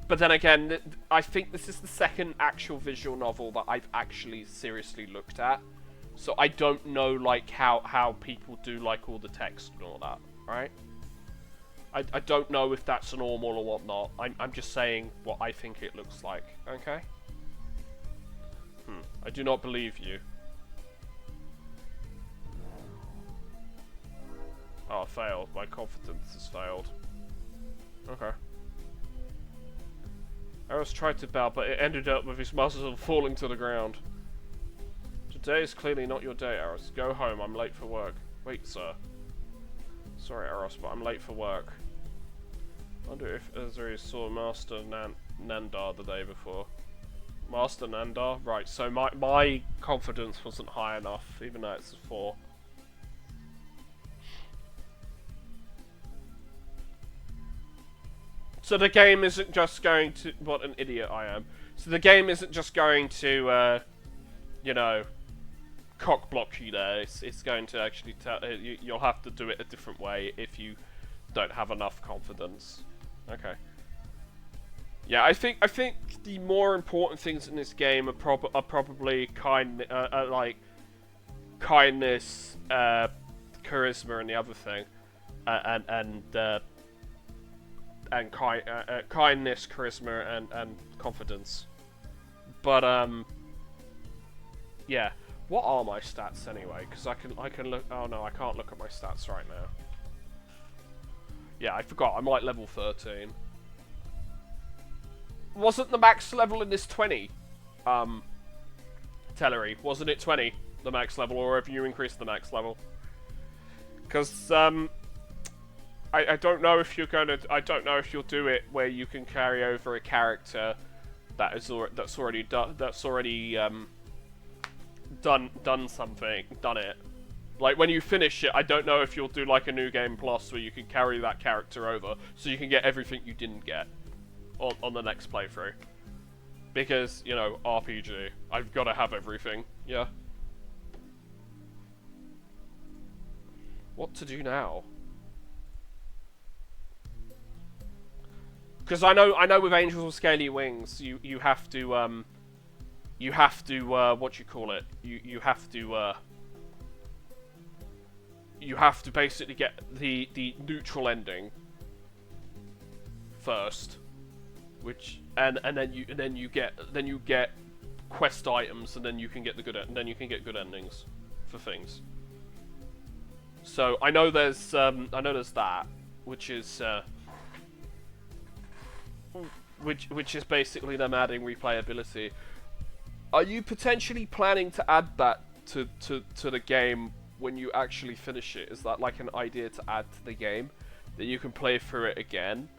But then again, I think this is the second actual visual novel that I've actually seriously looked at. So I don't know, like, how people do, like, all the text and all that, right? I don't know if that's normal or whatnot. I'm just saying what I think it looks like, okay? I do not believe you. Oh, I failed. My confidence has failed. Okay. Eros tried to bow, but it ended up with his muscles falling to the ground. Today is clearly not your day, Eros. Go home, I'm late for work. Wait, sir. Sorry, Eros, but I'm late for work. I wonder if Azuri saw Master Nandar the day before. Master Nandar? Right, so my confidence wasn't high enough, even though it's a 4. So the game isn't just going to... What an idiot I am. So the game isn't just going to, you know, cock block you there. It's going to actually tell... You'll have to do it a different way if you don't have enough confidence. Okay. Yeah, I think the more important things in this game are probably like kindness, charisma, and the other thing, and kindness, charisma, and confidence. But yeah. What are my stats anyway? Because I can look. Oh no, I can't look at my stats right now. Yeah, I forgot. I'm like level 13. Wasn't the max level in this 20? Tellery, wasn't it 20? The max level, or have you increased the max level? Because I don't know if you're gonna. I don't know if you'll do it where you can carry over a character that's already done it. Like when you finish it, I don't know if you'll do like a new game plus where you can carry that character over, so you can get everything you didn't get on the next playthrough. Because, you know, RPG, I've got to have everything. Yeah. What to do now? Because I know with Angels with Scaly Wings, you have to what you call it? You have to basically get the neutral ending first, which and then you get quest items, and then you can get good endings for things. So I know there's that, which is which is basically them adding replayability. Are you potentially planning to add that to the game when you actually finish it? Is that like an idea to add to the game, that you can play through it again,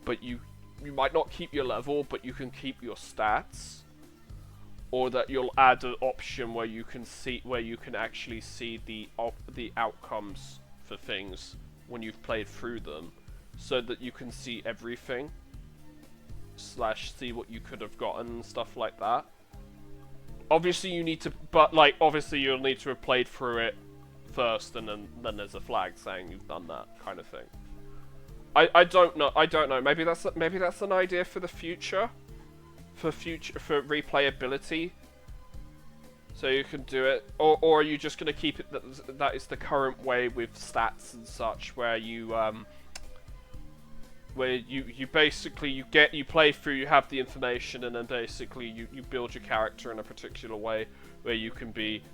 but you might not keep your level, but you can keep your stats? Or that you'll add an option where you can actually see the outcomes for things when you've played through them, so that you can see everything / see what you could have gotten and stuff like that. Obviously you need to, but like obviously you'll need to have played through it first, and then there's a flag saying you've done that kind of thing. I don't know. Maybe that's an idea for the future. For replayability, so you can do it, or are you just gonna keep it that is the current way with stats and such, where you basically you play through, you have the information, and then basically you build your character in a particular way where you can be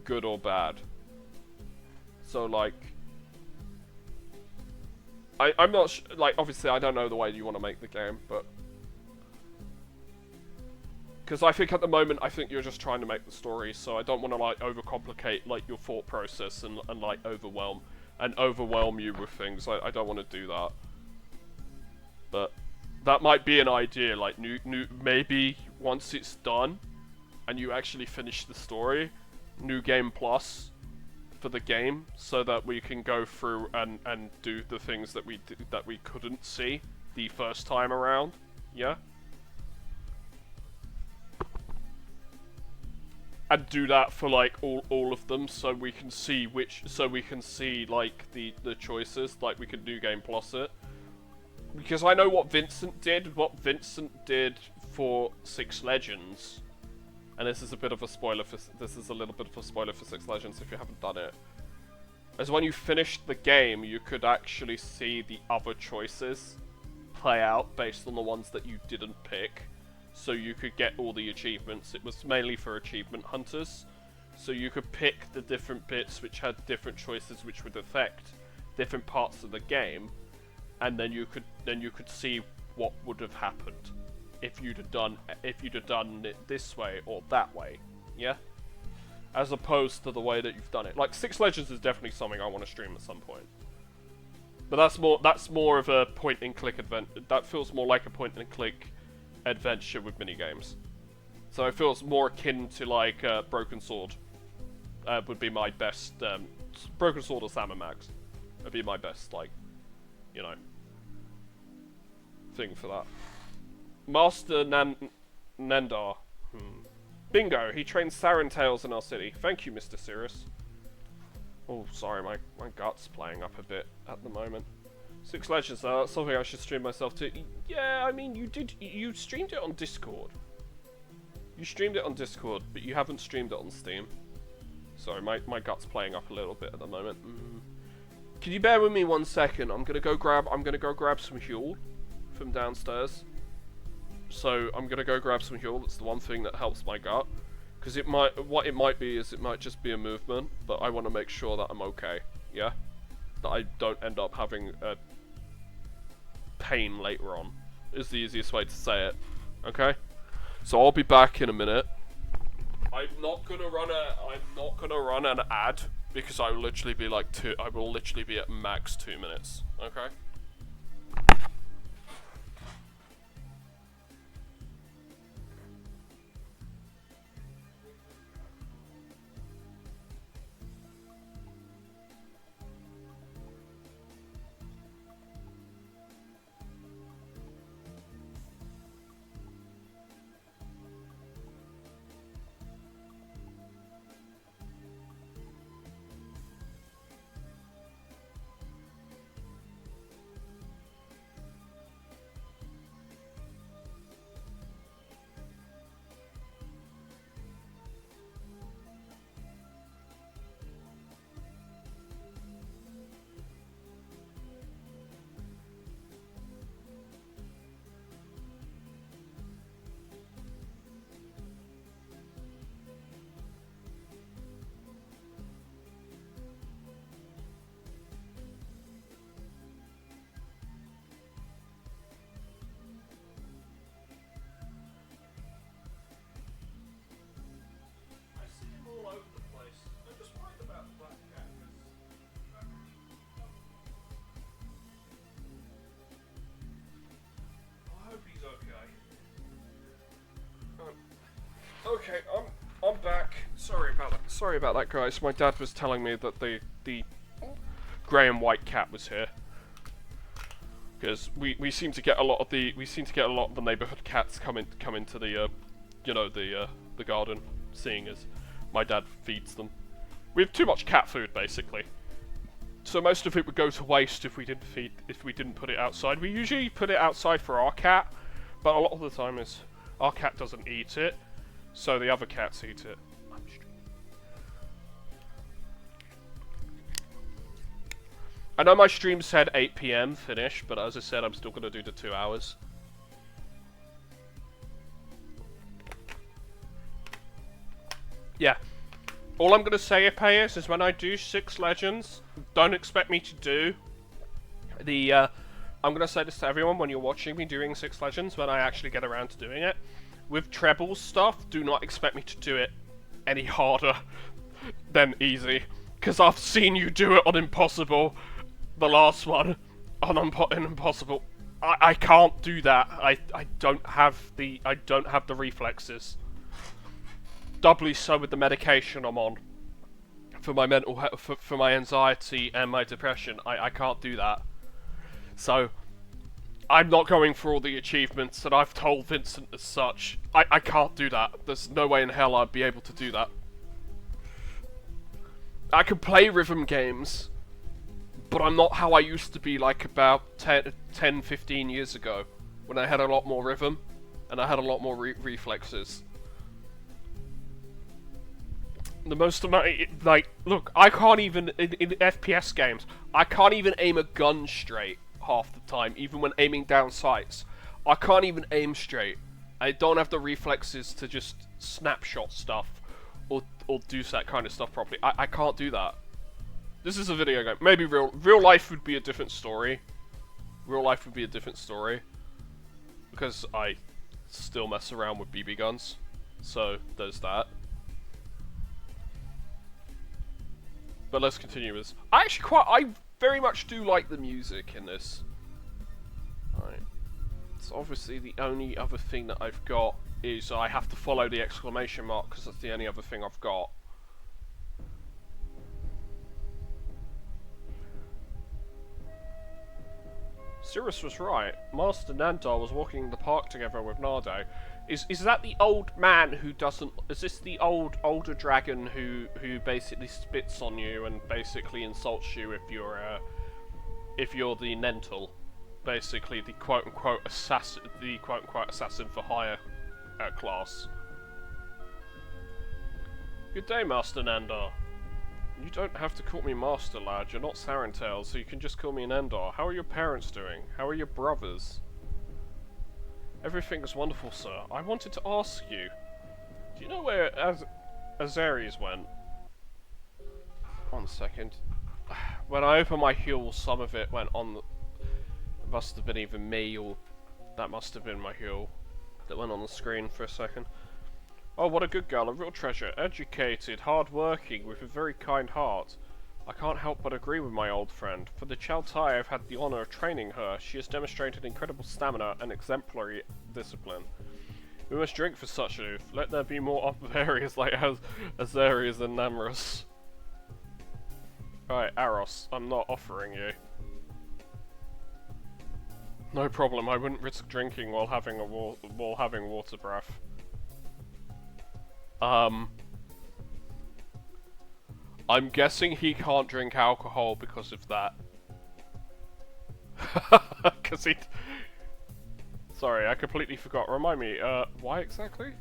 good or bad. So like, I'm not like, obviously I don't know the way you want to make the game, but because I think at the moment I think you're just trying to make the story, so I don't want to like overcomplicate like your thought process and like overwhelm you with things. I don't want to do that, but that might be an idea. Like maybe once it's done and you actually finish the story, new game plus for the game, so that we can go through and do the things that we couldn't see the first time around. Yeah. And do that for like all of them, so we can see like the choices, like we can do game plus it. Because I know what Vincent did for Six Legends, and this is a bit of a spoiler for Six Legends if you haven't done it. As when you finished the game, you could actually see the other choices play out based on the ones that you didn't pick. So you could get all the achievements. It was mainly for achievement hunters. So you could pick the different bits which had different choices which would affect different parts of the game, and then you could see what would have happened if you'd have done it this way or that way. Yeah? As opposed to the way that you've done it. Like Six Legends is definitely something I want to stream at some point. But that's more of a point and click adventure. That feels more like a point and click adventure with minigames. So it feels more akin to like Broken Sword. Would be my best Broken Sword or Salmon Max. Would be my best, like, you know, thing for that. Master Nendar. Bingo, he trains Sarentales in our city. Thank you, Mr. Cirrus. Oh, sorry, my gut's playing up a bit at the moment. Six Legends, that's something I should stream myself to. Yeah, I mean, you streamed it on Discord. You streamed it on Discord, but you haven't streamed it on Steam. Sorry, my gut's playing up a little bit at the moment. Can you bear with me 1 second? I'm gonna go grab some Huel from downstairs. So I'm gonna go grab some Huel. That's the one thing that helps my gut, because what it might be is it might just be a movement, but I want to make sure that I'm okay. Yeah, that I don't end up having a pain later on. Is the easiest way to say it. Okay, so I'll be back in a minute. I'm not gonna run an ad because I will literally be like I will literally be at max 2 minutes. Okay. Okay, I'm back. Sorry about that, guys. My dad was telling me that the grey and white cat was here, because we seem to get a lot of the neighborhood cats come into the the garden, seeing as my dad feeds them. We have too much cat food, basically. So most of it would go to waste if we didn't put it outside. We usually put it outside for our cat, but a lot of the time our cat doesn't eat it, so the other cats eat it. I know my stream said 8 PM finish, but as I said, I'm still going to do the 2 hours. Yeah. All I'm going to say, Epeius, is when I do Six Legends, don't expect me to do I'm gonna say this to everyone when you're watching me doing Six Legends, when I actually get around to doing it. With treble stuff, do not expect me to do it any harder than easy. Because I've seen you do it on Impossible, the last one, on Impossible. I can't do that. I don't have the reflexes. Doubly so with the medication I'm on for my mental for my anxiety and my depression. I can't do that. So I'm not going for all the achievements, and I've told Vincent as such. I can't do that. There's no way in hell I'd be able to do that. I can play rhythm games, but I'm not how I used to be like about 10, 15 years ago, when I had a lot more rhythm, and I had a lot more reflexes. The most amount, like, look, I can't even, in FPS games, I can't even aim a gun straight half the time, even when aiming down sights. I can't even aim straight. I don't have the reflexes to just snapshot stuff, or do that kind of stuff properly. I can't do that. This is a video game. Maybe real life would be a different story. Real life would be a different story. Because I still mess around with BB guns. So, there's that. But let's continue with this. I very much do like the music in this. Alright. So obviously the only other thing that I've got is I have to follow the exclamation mark, because that's the only other thing I've got. Cirrus was right. Master Nandar was walking in the park together with Nardo. Is that the old man who doesn't... Is this the older dragon who basically spits on you and basically insults you if you're the Nental? Basically the quote-unquote assassin for hire class. Good day, Master Nandar. You don't have to call me Master, lad. You're not Sarentales, so you can just call me Nandar. How are your parents doing? How are your brothers? Everything's wonderful, sir. I wanted to ask you. Do you know where Avirentes went? 1 second. When I opened my Huel, some of it went on the... It must have been either me, or... That must have been my Huel that went on the screen for a second. Oh, what a good girl, a real treasure. Educated, hard-working, with a very kind heart. I can't help but agree with my old friend. For the Chaltai I've had the honour of training her, she has demonstrated incredible stamina and exemplary discipline. We must drink for such youth. Let there be more Avirentes like Azares and Namrus. Right, Aros, I'm not offering you. No problem, I wouldn't risk drinking while having water breath. I'm guessing he can't drink alcohol because of that. Cause he... Sorry, I completely forgot. Remind me, why exactly?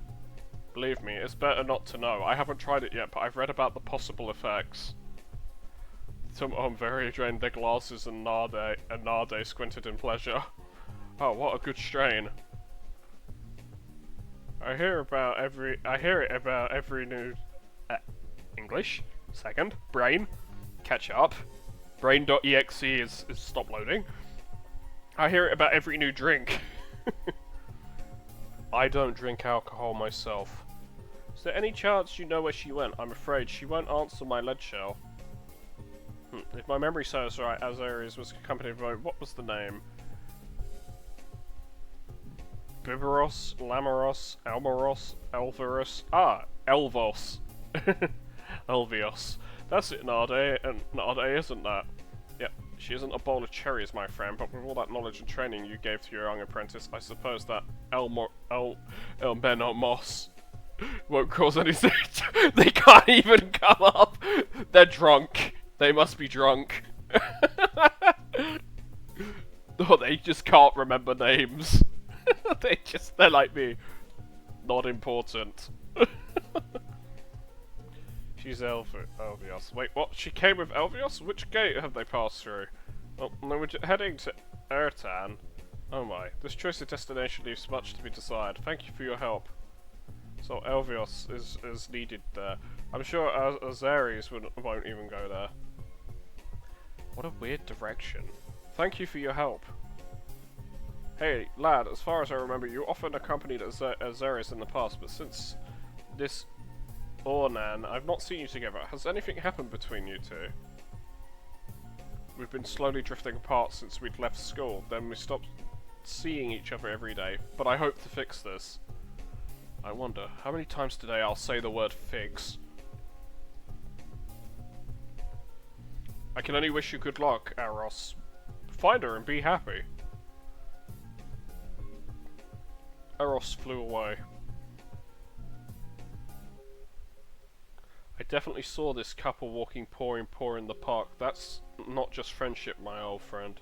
Believe me, it's better not to know. I haven't tried it yet, but I've read about the possible effects. Some very drained their glasses and Narde squinted in pleasure. Oh, what a good strain. I hear it about every new... English? Second. Brain. Catch up. Brain.exe is stop loading. I hear it about every new drink. I don't drink alcohol myself. Is there any chance you know where she went? I'm afraid she won't answer my lead shell. If my memory serves right, Azares was accompanied by... What was the name? Biberos, Lamaros, Almaros, Elvarus. Ah, Elvos. Elvios. That's it, Narde. And Narde isn't that? Yep, she isn't a bowl of cherries, my friend, but with all that knowledge and training you gave to your young apprentice, I suppose that Elmenomos won't cause anything. They can't even come up! They're drunk. They must be drunk. Or they just can't remember names. They're like me. Not important. She's Elvios. Wait, what? She came with Elvios? Which gate have they passed through? Well, they were heading to Ertan. Oh my, this choice of destination leaves much to be decided. Thank you for your help. So Elvios is needed there. I'm sure Azares won't even go there. What a weird direction. Thank you for your help. Hey, lad, as far as I remember, you often accompanied Azeris in the past, but since this Ornan, I've not seen you together. Has anything happened between you two? We've been slowly drifting apart since we'd left school, then we stopped seeing each other every day, but I hope to fix this. I wonder, how many times today I'll say the word fix? I can only wish you good luck, Aros. Find her and be happy. Aros flew away. I definitely saw this couple walking paw in paw in the park. That's not just friendship, my old friend.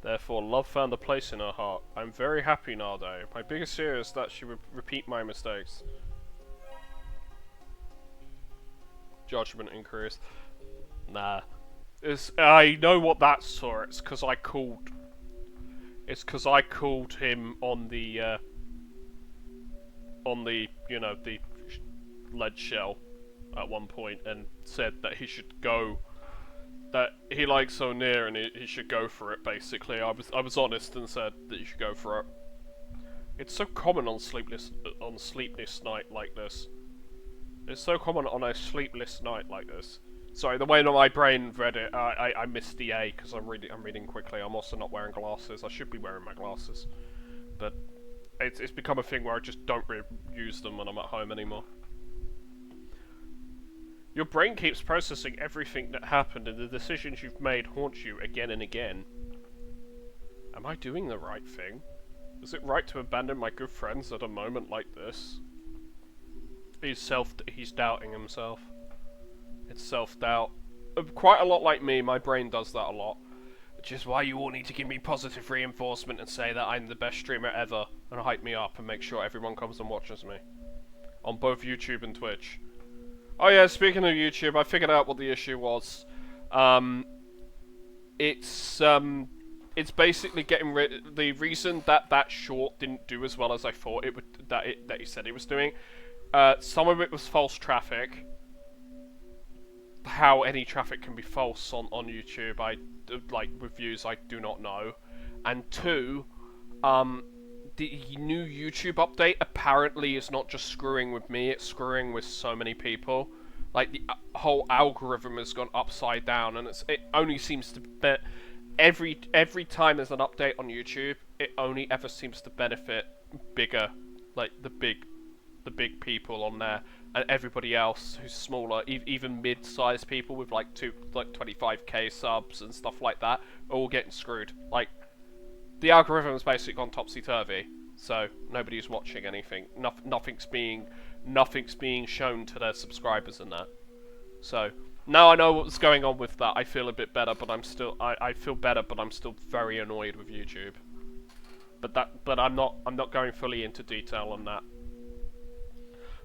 Therefore, love found a place in her heart. I'm very happy, Nardo. My biggest fear is that she would repeat my mistakes. Judgment increased. Nah. I know what that's for. It's because I called... It's because I called him on the, you know, the lead shell at one point and said that he should go... That he likes so near and he should go for it, basically. I was honest and said that you should go for it. It's so common on sleepless night like this. It's so common on a sleepless night like this. Sorry, the way that my brain read it, I missed the A because I'm reading quickly. I'm also not wearing glasses. I should be wearing my glasses, but it's become a thing where I just don't really use them when I'm at home anymore. Your brain keeps processing everything that happened, and the decisions you've made haunt you again and again. Am I doing the right thing? Is it right to abandon my good friends at a moment like this? He's doubting himself. It's self-doubt. Quite a lot like me, my brain does that a lot. Which is why you all need to give me positive reinforcement and say that I'm the best streamer ever, and hype me up and make sure everyone comes and watches me. On both YouTube and Twitch. Oh yeah, speaking of YouTube, I figured out what the issue was. It's basically getting rid. The reason that short didn't do as well as I thought it would, that he said it was doing. Some of it was false traffic. How any traffic can be false on YouTube, like with views, I do not know. And two, the new YouTube update apparently is not just screwing with me, it's screwing with so many people. Like, the whole algorithm has gone upside down, and it only seems to be... Every time there's an update on YouTube, it only ever seems to benefit bigger, like, the big people on there. And everybody else who's smaller, even mid-sized people with, like, 25k subs and stuff like that, are all getting screwed. Like, the algorithm's basically gone topsy-turvy, so nobody's watching anything. Nothing's being shown to their subscribers and that. So now I know what's going on with that. I feel a bit better, but I feel better, but I'm still very annoyed with YouTube. But I'm not going fully into detail on that.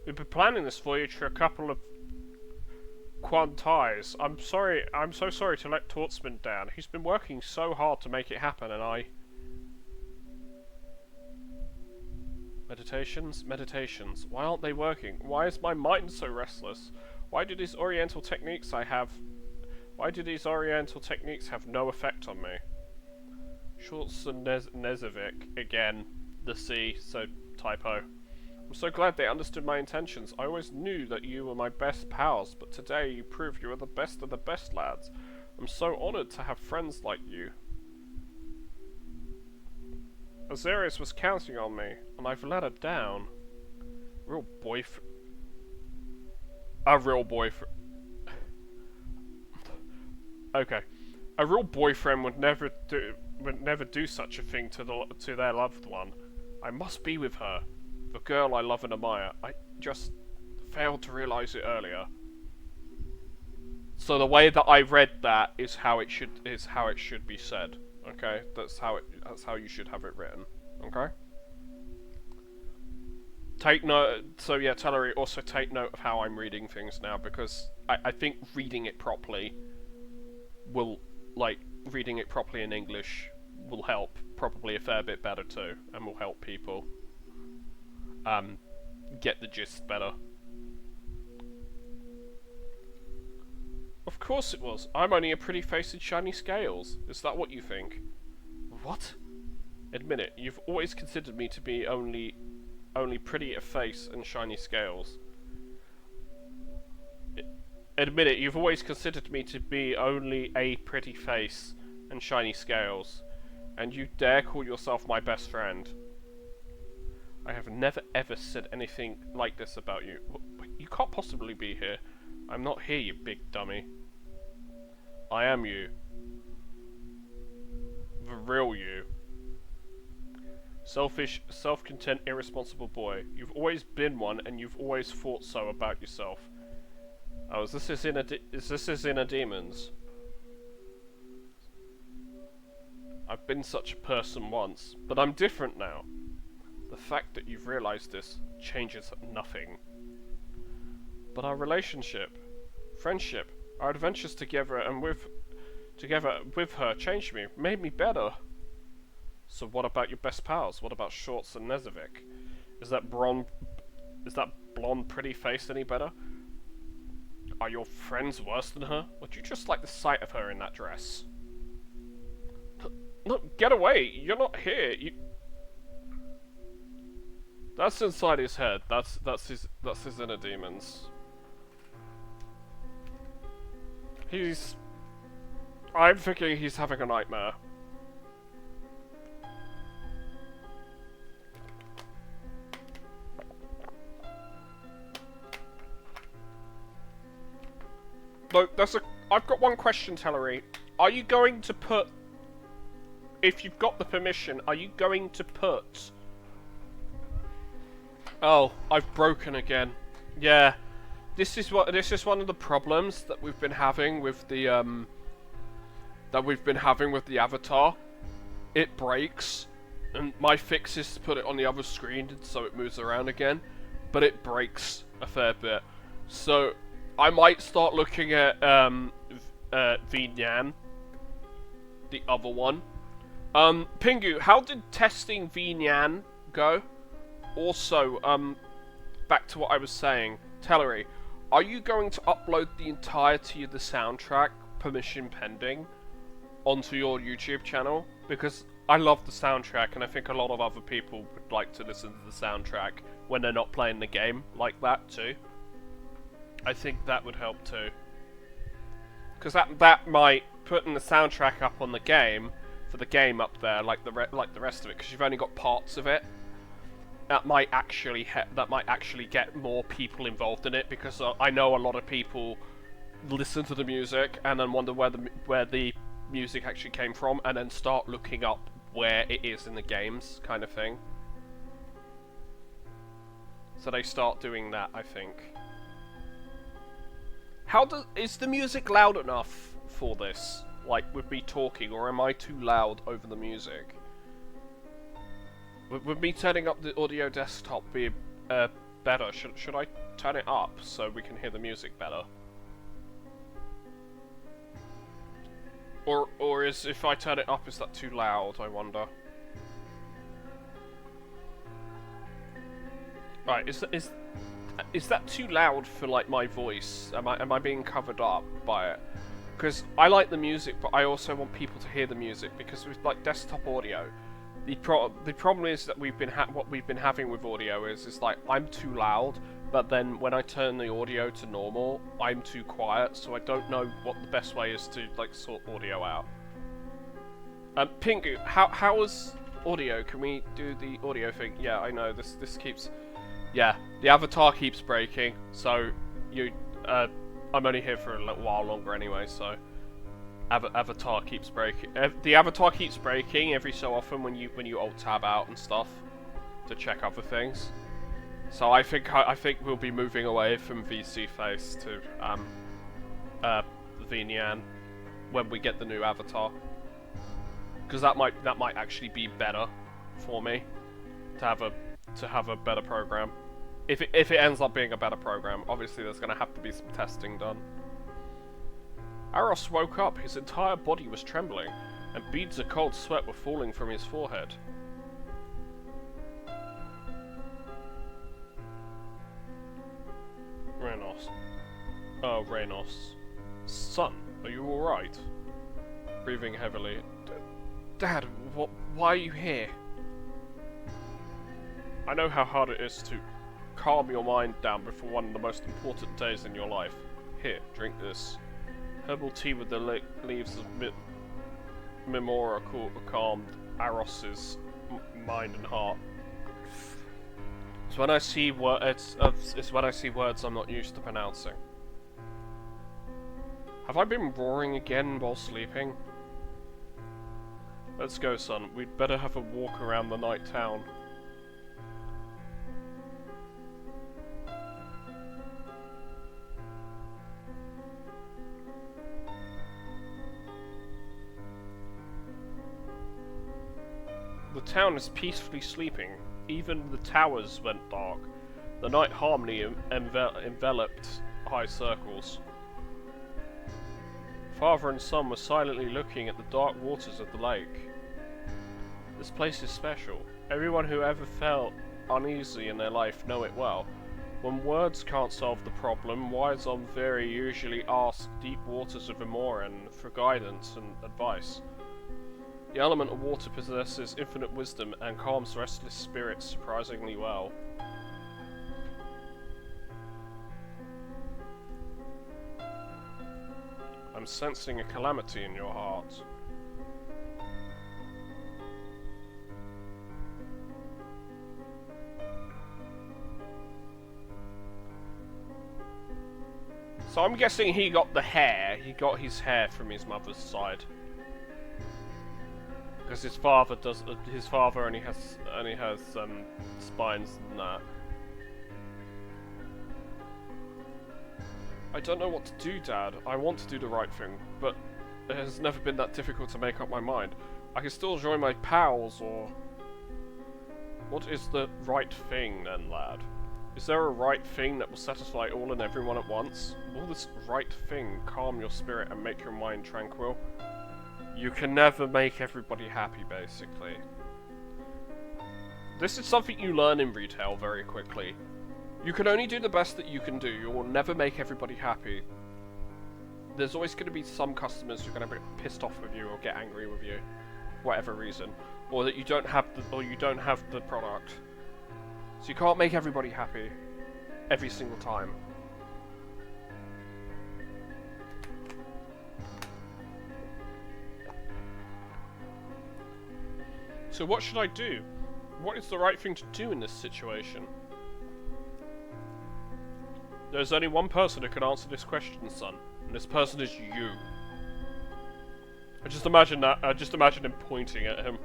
We've been planning this voyage for a couple of quantiles. I'm so sorry to let Tortsman down. He's been working so hard to make it happen, and I... Meditations. Why aren't they working? Why is my mind so restless? Why do these oriental techniques have no effect on me? Schultz and Nezovic again. The C, so typo. I'm so glad they understood my intentions. I always knew that you were my best pals, but today you proved you are the best of the best, lads. I'm so honoured to have friends like you. Azeris was counting on me, and I've let her down. A real boyfriend. Okay. A real boyfriend would never do such a thing to their loved one. I must be with her. The girl I love and admire. I just failed to realise it earlier. So the way that I read that is how it should be said. Okay, that's how you should have it written. Okay. Take note. So yeah, Tellery, also take note of how I'm reading things now, because I think reading it properly will, like, reading it properly in English will help probably a fair bit better too, and will help people get the gist better. Of course it was. I'm only a pretty face and shiny scales. Is that what you think? What? Admit it, you've always considered me to be only pretty at face and shiny scales. Admit it, you've always considered me to be only a pretty face and shiny scales. And you dare call yourself my best friend. I have never ever said anything like this about you. You can't possibly be here. I'm not here, you big dummy. I am you. The real you. Selfish, self-content, irresponsible boy. You've always been one, and you've always thought so about yourself. Oh, is this Inner Demons? I've been such a person once, but I'm different now. The fact that you've realized this changes nothing. But our relationship, friendship, our adventures together with her changed me, made me better. So what about your best pals? What about Shorts and Nezovic? Is that blonde pretty face any better? Are your friends worse than her? Would you just like the sight of her in that dress? No, get away! You're not here. That's inside his head. That's his inner demons. I'm thinking he's having a nightmare. Look, I've got one question, Tellery. Are you going to put, if you've got the permission, are you going to put... Oh, I've broken again. Yeah. This is one of the problems that we've been having with the avatar. It breaks, and my fix is to put it on the other screen so it moves around again, but it breaks a fair bit. So I might start looking at Vinyan, the other one. Pingu, how did testing Vinyan go? Also, back to what I was saying, Tellery, are you going to upload the entirety of the soundtrack, permission pending, onto your YouTube channel? Because I love the soundtrack, and I think a lot of other people would like to listen to the soundtrack when they're not playing the game like that too. I think that would help too. Because that might, putting the soundtrack up on the game, for the game up there, like the rest of it, because you've only got parts of it, that might actually get more people involved in it, because I know a lot of people listen to the music and then wonder where the music actually came from, and then start looking up where it is in the games, kind of thing. So they start doing that, I think. Is the music loud enough for this? Like, with me talking, or am I too loud over the music? Would me turning up the audio desktop be better? Should I turn it up so we can hear the music better? Or if I turn it up, is that too loud, I wonder? Right, is that too loud for, like, my voice? Am I being covered up by it? Because I like the music, but I also want people to hear the music, because with, like, desktop audio, the problem is that what we've been having with audio is like, I'm too loud, but then when I turn the audio to normal, I'm too quiet, so I don't know what the best way is to, like, sort audio out. Pingu, how is audio? Can we do the audio thing? Yeah, I know, this keeps... Yeah, the avatar keeps breaking, so I'm only here for a little while longer anyway, so avatar keeps breaking. The avatar keeps breaking every so often when you alt tab out and stuff to check other things. So I think we'll be moving away from VC Face to Vinyan when we get the new avatar, because that might actually be better for me to have a better program. If it ends up being a better program, obviously there's going to have to be some testing done. Aros woke up, his entire body was trembling, and beads of cold sweat were falling from his forehead. Reynos. Oh, Reynos. Son, are you alright? Breathing heavily. Dad, why are you here? I know how hard it is to calm your mind down before one of the most important days in your life. Here, drink this. Herbal tea with the leaves of Mimora calmed Aros's mind and heart. It's when I see it's when I see words I'm not used to pronouncing. Have I been roaring again while sleeping? Let's go, son. We'd better have a walk around the night town. The town is peacefully sleeping. Even the towers went dark. The night harmony enveloped high circles. Father and son were silently looking at the dark waters of the lake. This place is special. Everyone who ever felt uneasy in their life know it well. When words can't solve the problem, wise Omveri usually ask deep waters of Imoran for guidance and advice. The element of water possesses infinite wisdom and calms restless spirits surprisingly well. I'm sensing a calamity in your heart. So I'm guessing he got the hair. He got his hair from his mother's side. Because his father does. His father only has spines and that. I don't know what to do, Dad. I want to do the right thing, but it has never been that difficult to make up my mind. I can still join my pals, or... What is the right thing, then, lad? Is there a right thing that will satisfy all and everyone at once? Will this right thing calm your spirit and make your mind tranquil? You can never make everybody happy, basically. This is something you learn in retail very quickly. You can only do the best that you can do. You will never make everybody happy. There's always going to be some customers who are going to be pissed off with you or get angry with you, whatever reason, or that you don't have the product. So you can't make everybody happy every single time. So what should I do? What is the right thing to do in this situation? There's only one person who can answer this question, son, and this person is you. I just imagine him pointing at him,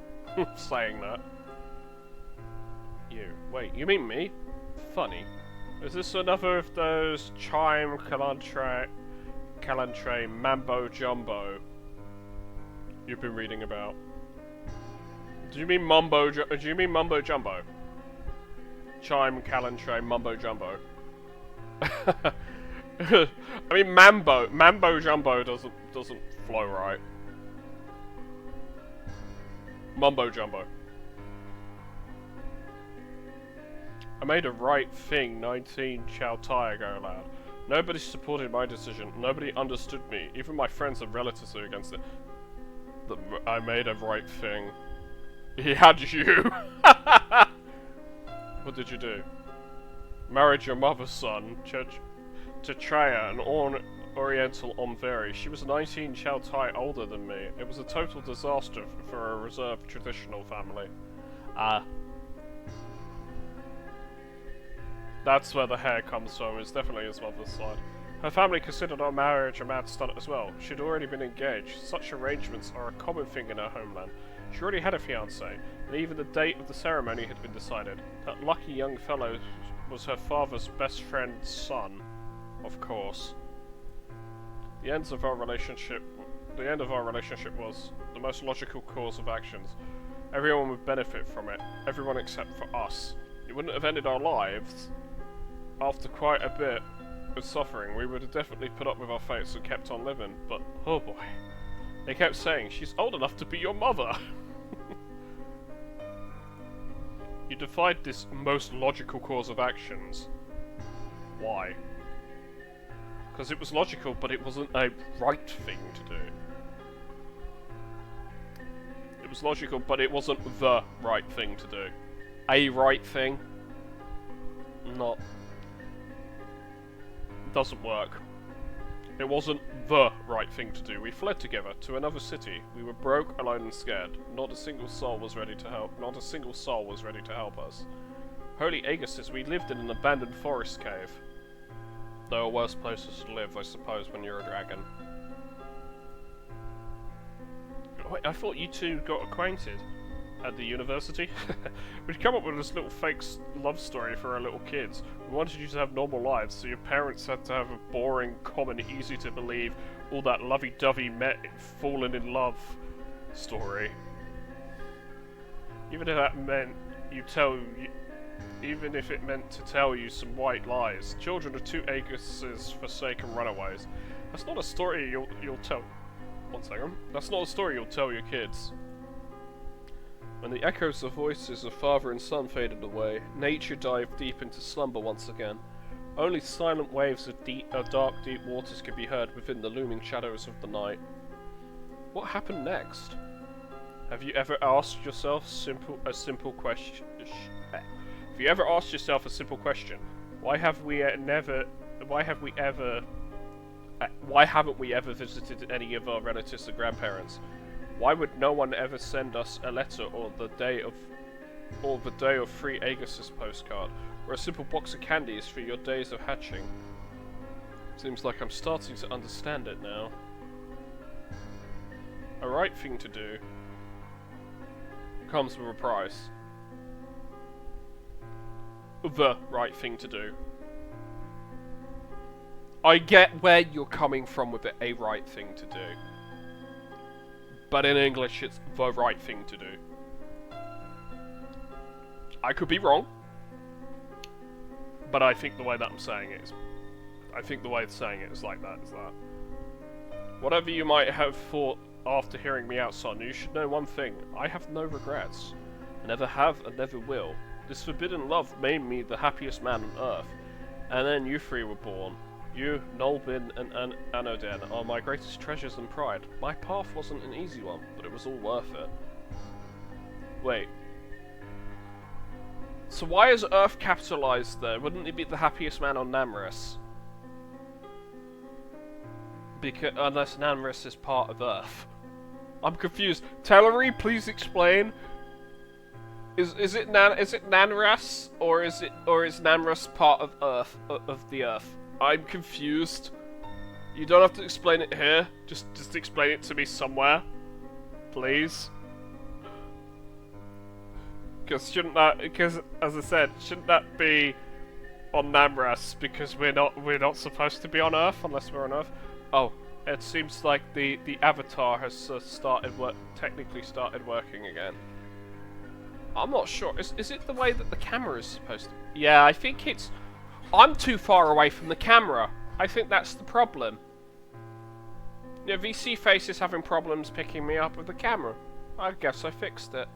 saying that. You. Wait, you mean me? Funny. Is this another of those chime, calantre, mambo jumbo you've been reading about? Do you mean mumbo jumbo? Chime, calantre, mumbo jumbo. I mean mambo jumbo doesn't flow right. Mumbo jumbo. I made a right thing 19 Chow Tai ago, lad. Nobody supported my decision. Nobody understood me. Even my friends and relatives are against it. I made a right thing. He had you. What did you do? Married your mother's son, Tetreya, an Oriental Omveri. She was 19 Chow Tai older than me. It was a total disaster for a reserved traditional family. That's where the hair comes from. It's definitely his mother's side. Her family considered our marriage a mad stunt as well. She'd already been engaged. Such arrangements are a common thing in her homeland. She already had a fiancé, and even the date of the ceremony had been decided. That lucky young fellow was her father's best friend's son, of course. The end of our relationship was the most logical course of actions. Everyone would benefit from it, everyone except for us. It wouldn't have ended our lives. After quite a bit of suffering, we would have definitely put up with our fates and kept on living, but oh boy. They kept saying, she's old enough to be your mother! You defied this most logical course of actions. Why? Because it was logical, but it wasn't a right thing to do. It was logical, but it wasn't the right thing to do. A right thing, not... doesn't work. It wasn't the right thing to do. We fled together to another city. We were broke, alone, and scared. Not a single soul was ready to help. Not a single soul was ready to help us. Holy Agassiz, we lived in an abandoned forest cave. There are worse places to live, I suppose, when you're a dragon. Wait, I thought you two got acquainted at the university? We'd come up with this little fake love story for our little kids. We wanted you to have normal lives, so your parents had to have a boring, common, easy to believe, all that lovey-dovey fallen in love story. Even if that meant even if it meant to tell you some white lies. Children are two Agus's forsaken runaways. That's not a story you'll tell. One second. That's not a story you'll tell your kids. When the echoes of voices of father and son faded away, nature dived deep into slumber once again. Only silent waves of dark, deep waters could be heard within the looming shadows of the night. What happened next? Have you ever asked yourself a simple question? Have you ever asked yourself a simple question? Why haven't we ever visited any of our relatives or grandparents? Why would no one ever send us a letter or the day of free Agassiz postcard, or a simple box of candies for your days of hatching? Seems like I'm starting to understand it now. A right thing to do comes with a price. The right thing to do. I get where you're coming from with it, a right thing to do. But in English, it's the right thing to do. I could be wrong, but I think the way that I'm saying it is... I think the way of saying it is like that, is that. Whatever you might have thought after hearing me out, son, you should know one thing. I have no regrets. I never have and never will. This forbidden love made me the happiest man on earth. And then you three were born. You, Nolbin, and Anoden are my greatest treasures and pride. My path wasn't an easy one, but it was all worth it. Wait. So why is Earth capitalized there? Wouldn't it be the happiest man on Namris? Because unless Namris is part of Earth. I'm confused. Tellery, please explain. Is it Nanras or is Namras part of Earth of the Earth? I'm confused. You don't have to explain it here. Just explain it to me somewhere, please. Because as I said, shouldn't that be on Namras? Because we're not supposed to be on Earth unless we're on Earth. Oh, it seems like the avatar has technically started working again. I'm not sure. Is it the way that the camera is supposed to? Yeah, I think it's. I'm too far away from the camera. I think that's the problem. Yeah, VC Face is having problems picking me up with the camera. I guess I fixed it.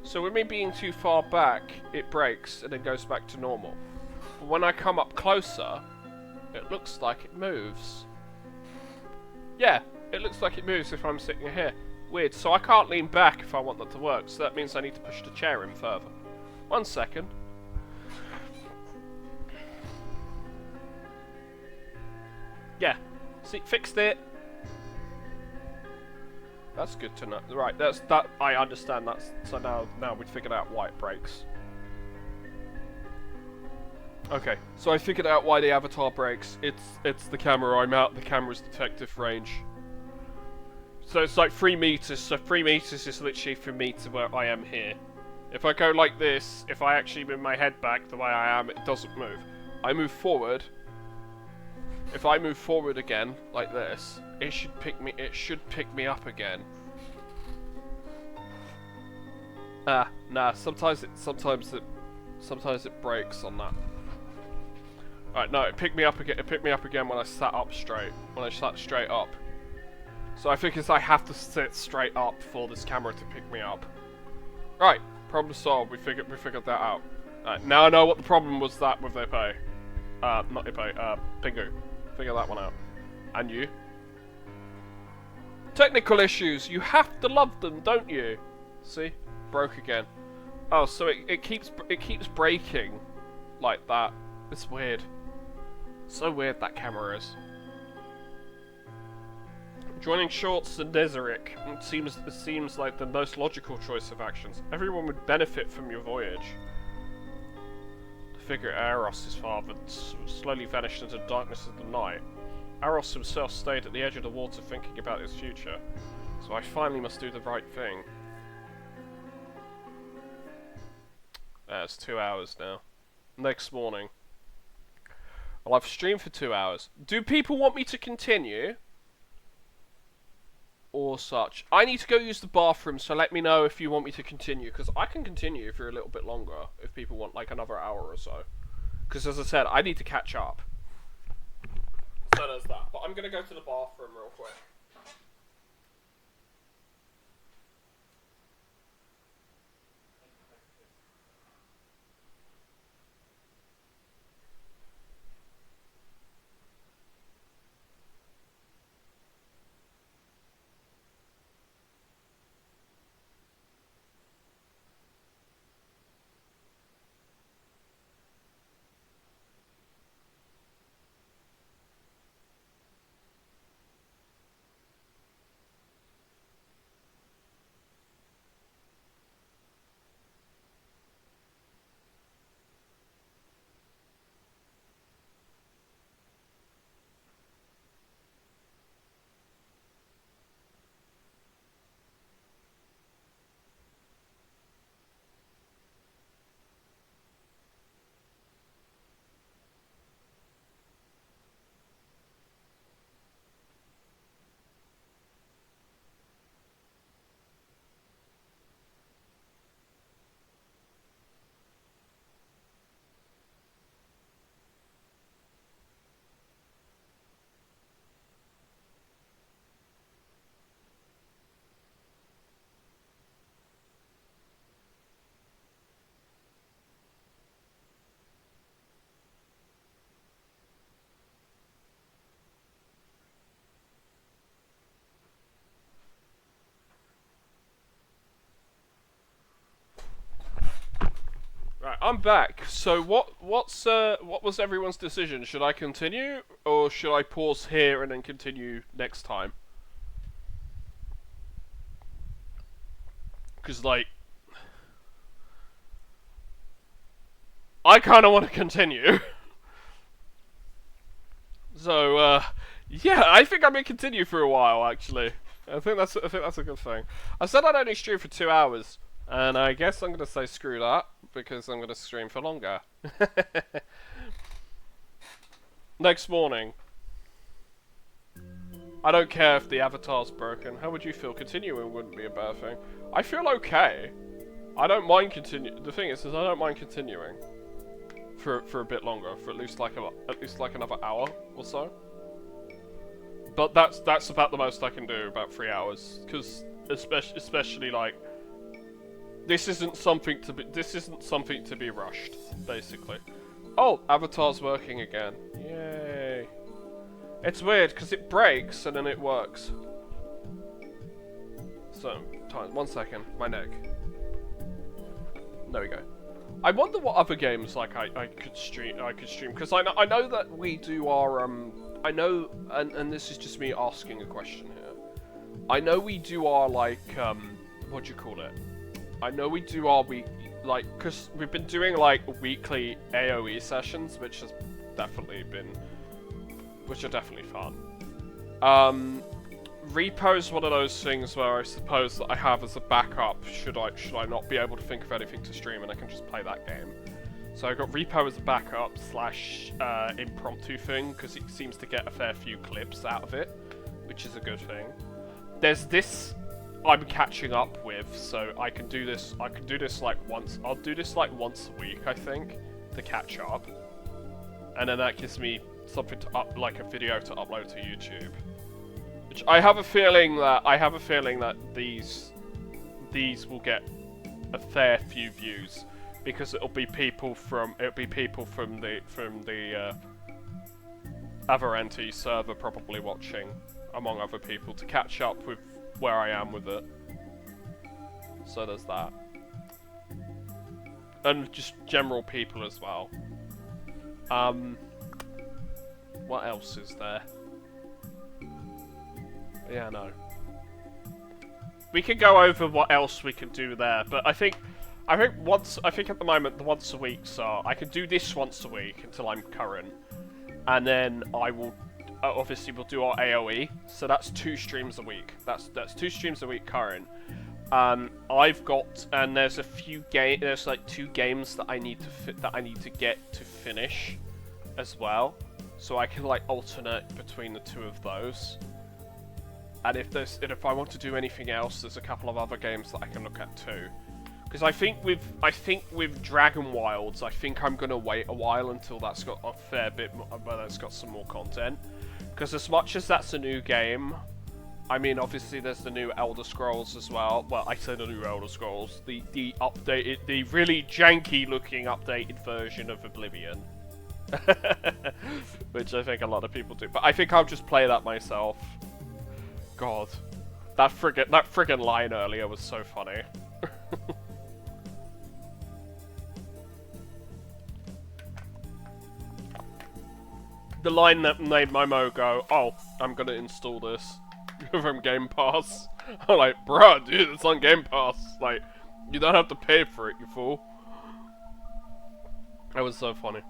So with me being too far back, it breaks and then goes back to normal. But when I come up closer, it looks like it moves. Yeah, it looks like it moves if I'm sitting here. Weird, so I can't lean back if I want that to work, so that means I need to push the chair in further. 1 second. Yeah, see, fixed it. That's good to know. Right, that. I understand that. So now we've figured out why it breaks. Okay, so I figured out why the avatar breaks. It's the camera. I'm out the camera's detective range. So it's like 3 meters. So 3 meters is literally from me to where I am here. If I go like this, if I actually move my head back the way I am, it doesn't move. I move forward. If I move forward again, like this, it should pick me up again. Nah, sometimes it breaks on that. Alright, no, it picked me up again. It picked me up again when I sat up straight. When I sat straight up. So I think I have to sit straight up for this camera to pick me up. Right, problem solved. We figured that out. Now I know what the problem was that with Ipe. Not Ipe, Pingu. Figure that one out. And you. Technical issues. You have to love them, don't you? See? Broke again. Oh, so it keeps breaking like that. It's weird. So weird that camera is. Joining Shorts and Deseric seems like the most logical choice of actions. Everyone would benefit from your voyage. The figure Aros' father slowly vanished into the darkness of the night. Aros himself stayed at the edge of the water thinking about his future. So I finally must do the right thing. It's 2 hours now. Next morning. Well, I've streamed for 2 hours. Do people want me to continue? Or such. I need to go use the bathroom, so let me know if you want me to continue, because I can continue for a little bit longer, if people want like another hour or so. Because as I said, I need to catch up. So there's that. But I'm going to go to the bathroom real quick. Right, I'm back. So what was everyone's decision? Should I continue or should I pause here and then continue next time? Cuz like I kind of want to continue. So yeah, I think I'm going to continue for a while actually. I think that's a good thing. I said I'd only stream for 2 hours. And I guess I'm going to say screw that, because I'm going to stream for longer. Next morning. I don't care if the avatar's broken. How would you feel? Continuing wouldn't be a bad thing. I feel okay. I don't mind continuing. The thing is I don't mind continuing. For a bit longer. For at least like another hour or so. But that's about the most I can do, about 3 hours. Because especially like... This isn't something to be rushed, basically. Oh, Avatar's working again. Yay. It's weird, because it breaks and then it works. So, time, 1 second, my neck. There we go. I wonder what other games like I could stream, because I know that we do our I know, and this is just me asking a question here. I know we do our like what do you call it? I know we do our because we've been doing like weekly AoE sessions, which are definitely fun. Repo is one of those things where I suppose that I have as a backup should I not be able to think of anything to stream, and I can just play that game. So I got Repo as a backup / impromptu thing, because it seems to get a fair few clips out of it, which is a good thing. There's this I'm catching up with, so I can do this like once. I'll do this like once a week, I think, to catch up, and then that gives me something to like a video to upload to YouTube. Which I have a feeling that these will get a fair few views, because it'll be people from the Avirentes server probably watching, among other people, to catch up with where I am with it. So there's that. And just general people as well. What else is there? Yeah, no. We can go over what else we can do there, but I think at the moment the once a week, so I can do this once a week until I'm current, and then I will obviously we'll do our AOE, so that's 2 streams a week. That's 2 streams a week current. I've got, and there's a few there's like 2 games that I need to get to finish as well, so I can like alternate between the 2 of those. And if I want to do anything else, there's a couple of other games that I can look at too. Because I think with Dragon Wilds, I think I'm gonna wait a while until that's got a fair bit more, well, that's got some more content. Because as much as that's a new game, I mean, obviously there's the new Elder Scrolls as well. Well, I say the new Elder Scrolls, the updated, the really janky looking updated version of Oblivion, which I think a lot of people do. But I think I'll just play that myself. God, that friggin' line earlier was so funny. The line that made my Mo go, "Oh, I'm gonna install this from Game Pass." I'm like, bruh, dude, it's on Game Pass. Like, you don't have to pay for it, you fool. That was so funny.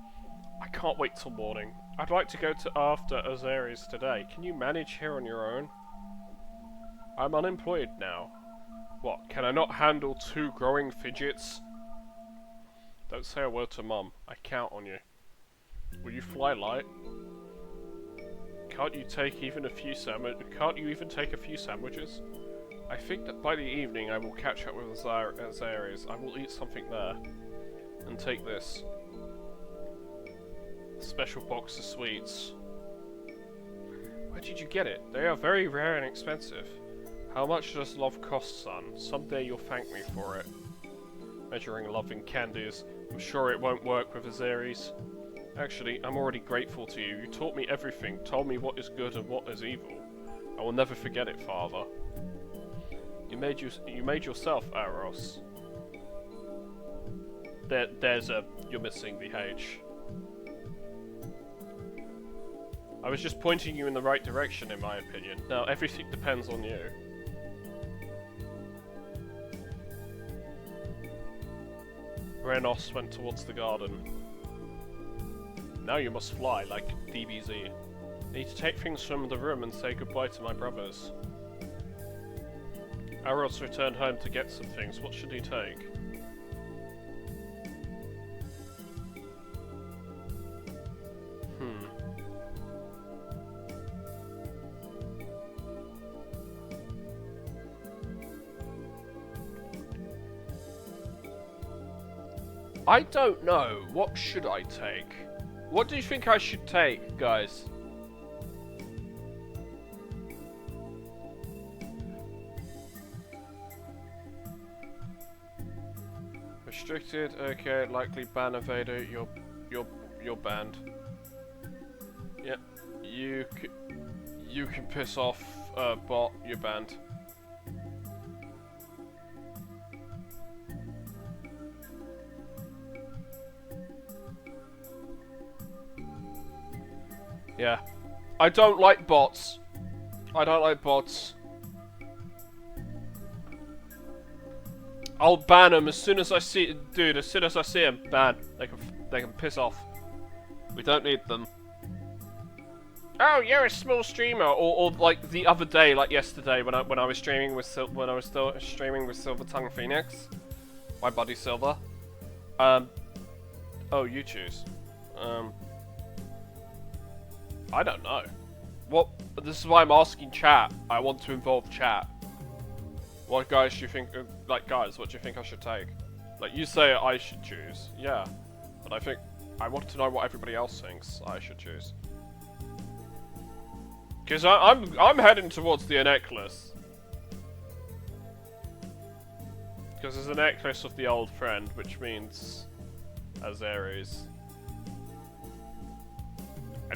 I can't wait till morning. I'd like to go to after Azaris today. Can you manage here on your own? I'm unemployed now. What, can I not handle 2 growing fidgets? Don't say a word to Mum. I count on you. Will you fly light? Can't you even take a few sandwiches? I think that by the evening I will catch up with Azaris. I will eat something there. And take this. Special box of sweets. Where did you get it? They are very rare and expensive. How much does love cost, son? Someday you'll thank me for it. Measuring love in candies. I'm sure it won't work with Azaris. Actually, I'm already grateful to you. You taught me everything, told me what is good and what is evil. I will never forget it, Father. You made yourself, Aros. You're missing the H. I was just pointing you in the right direction, in my opinion. Now, everything depends on you. Renos went towards the garden. Now you must fly, like DBZ. I need to take things from the room and say goodbye to my brothers. Aros returned home to get some things. What should he take? I don't know. What should I take? What do you think I should take, guys? Restricted. Okay. Likely ban evader. You're banned. Yep. You can piss off, bot. You're banned. Yeah. I don't like bots. I don't like bots. I'll ban them as soon as I see, dude. As soon as I see them, ban. They can piss off. We don't need them. Oh, you're a small streamer, or like the other day, like yesterday, when I was streaming with still streaming with Silver Tongue Phoenix, my buddy Silver. Oh, you choose. I don't know. What? This is why I'm asking chat. I want to involve chat. What guys do you think? Like guys, what do you think I should take? Like you say I should choose. Yeah, but I think I want to know what everybody else thinks I should choose. Because I'm heading towards the necklace. Because there's a necklace of the old friend, which means Azaris.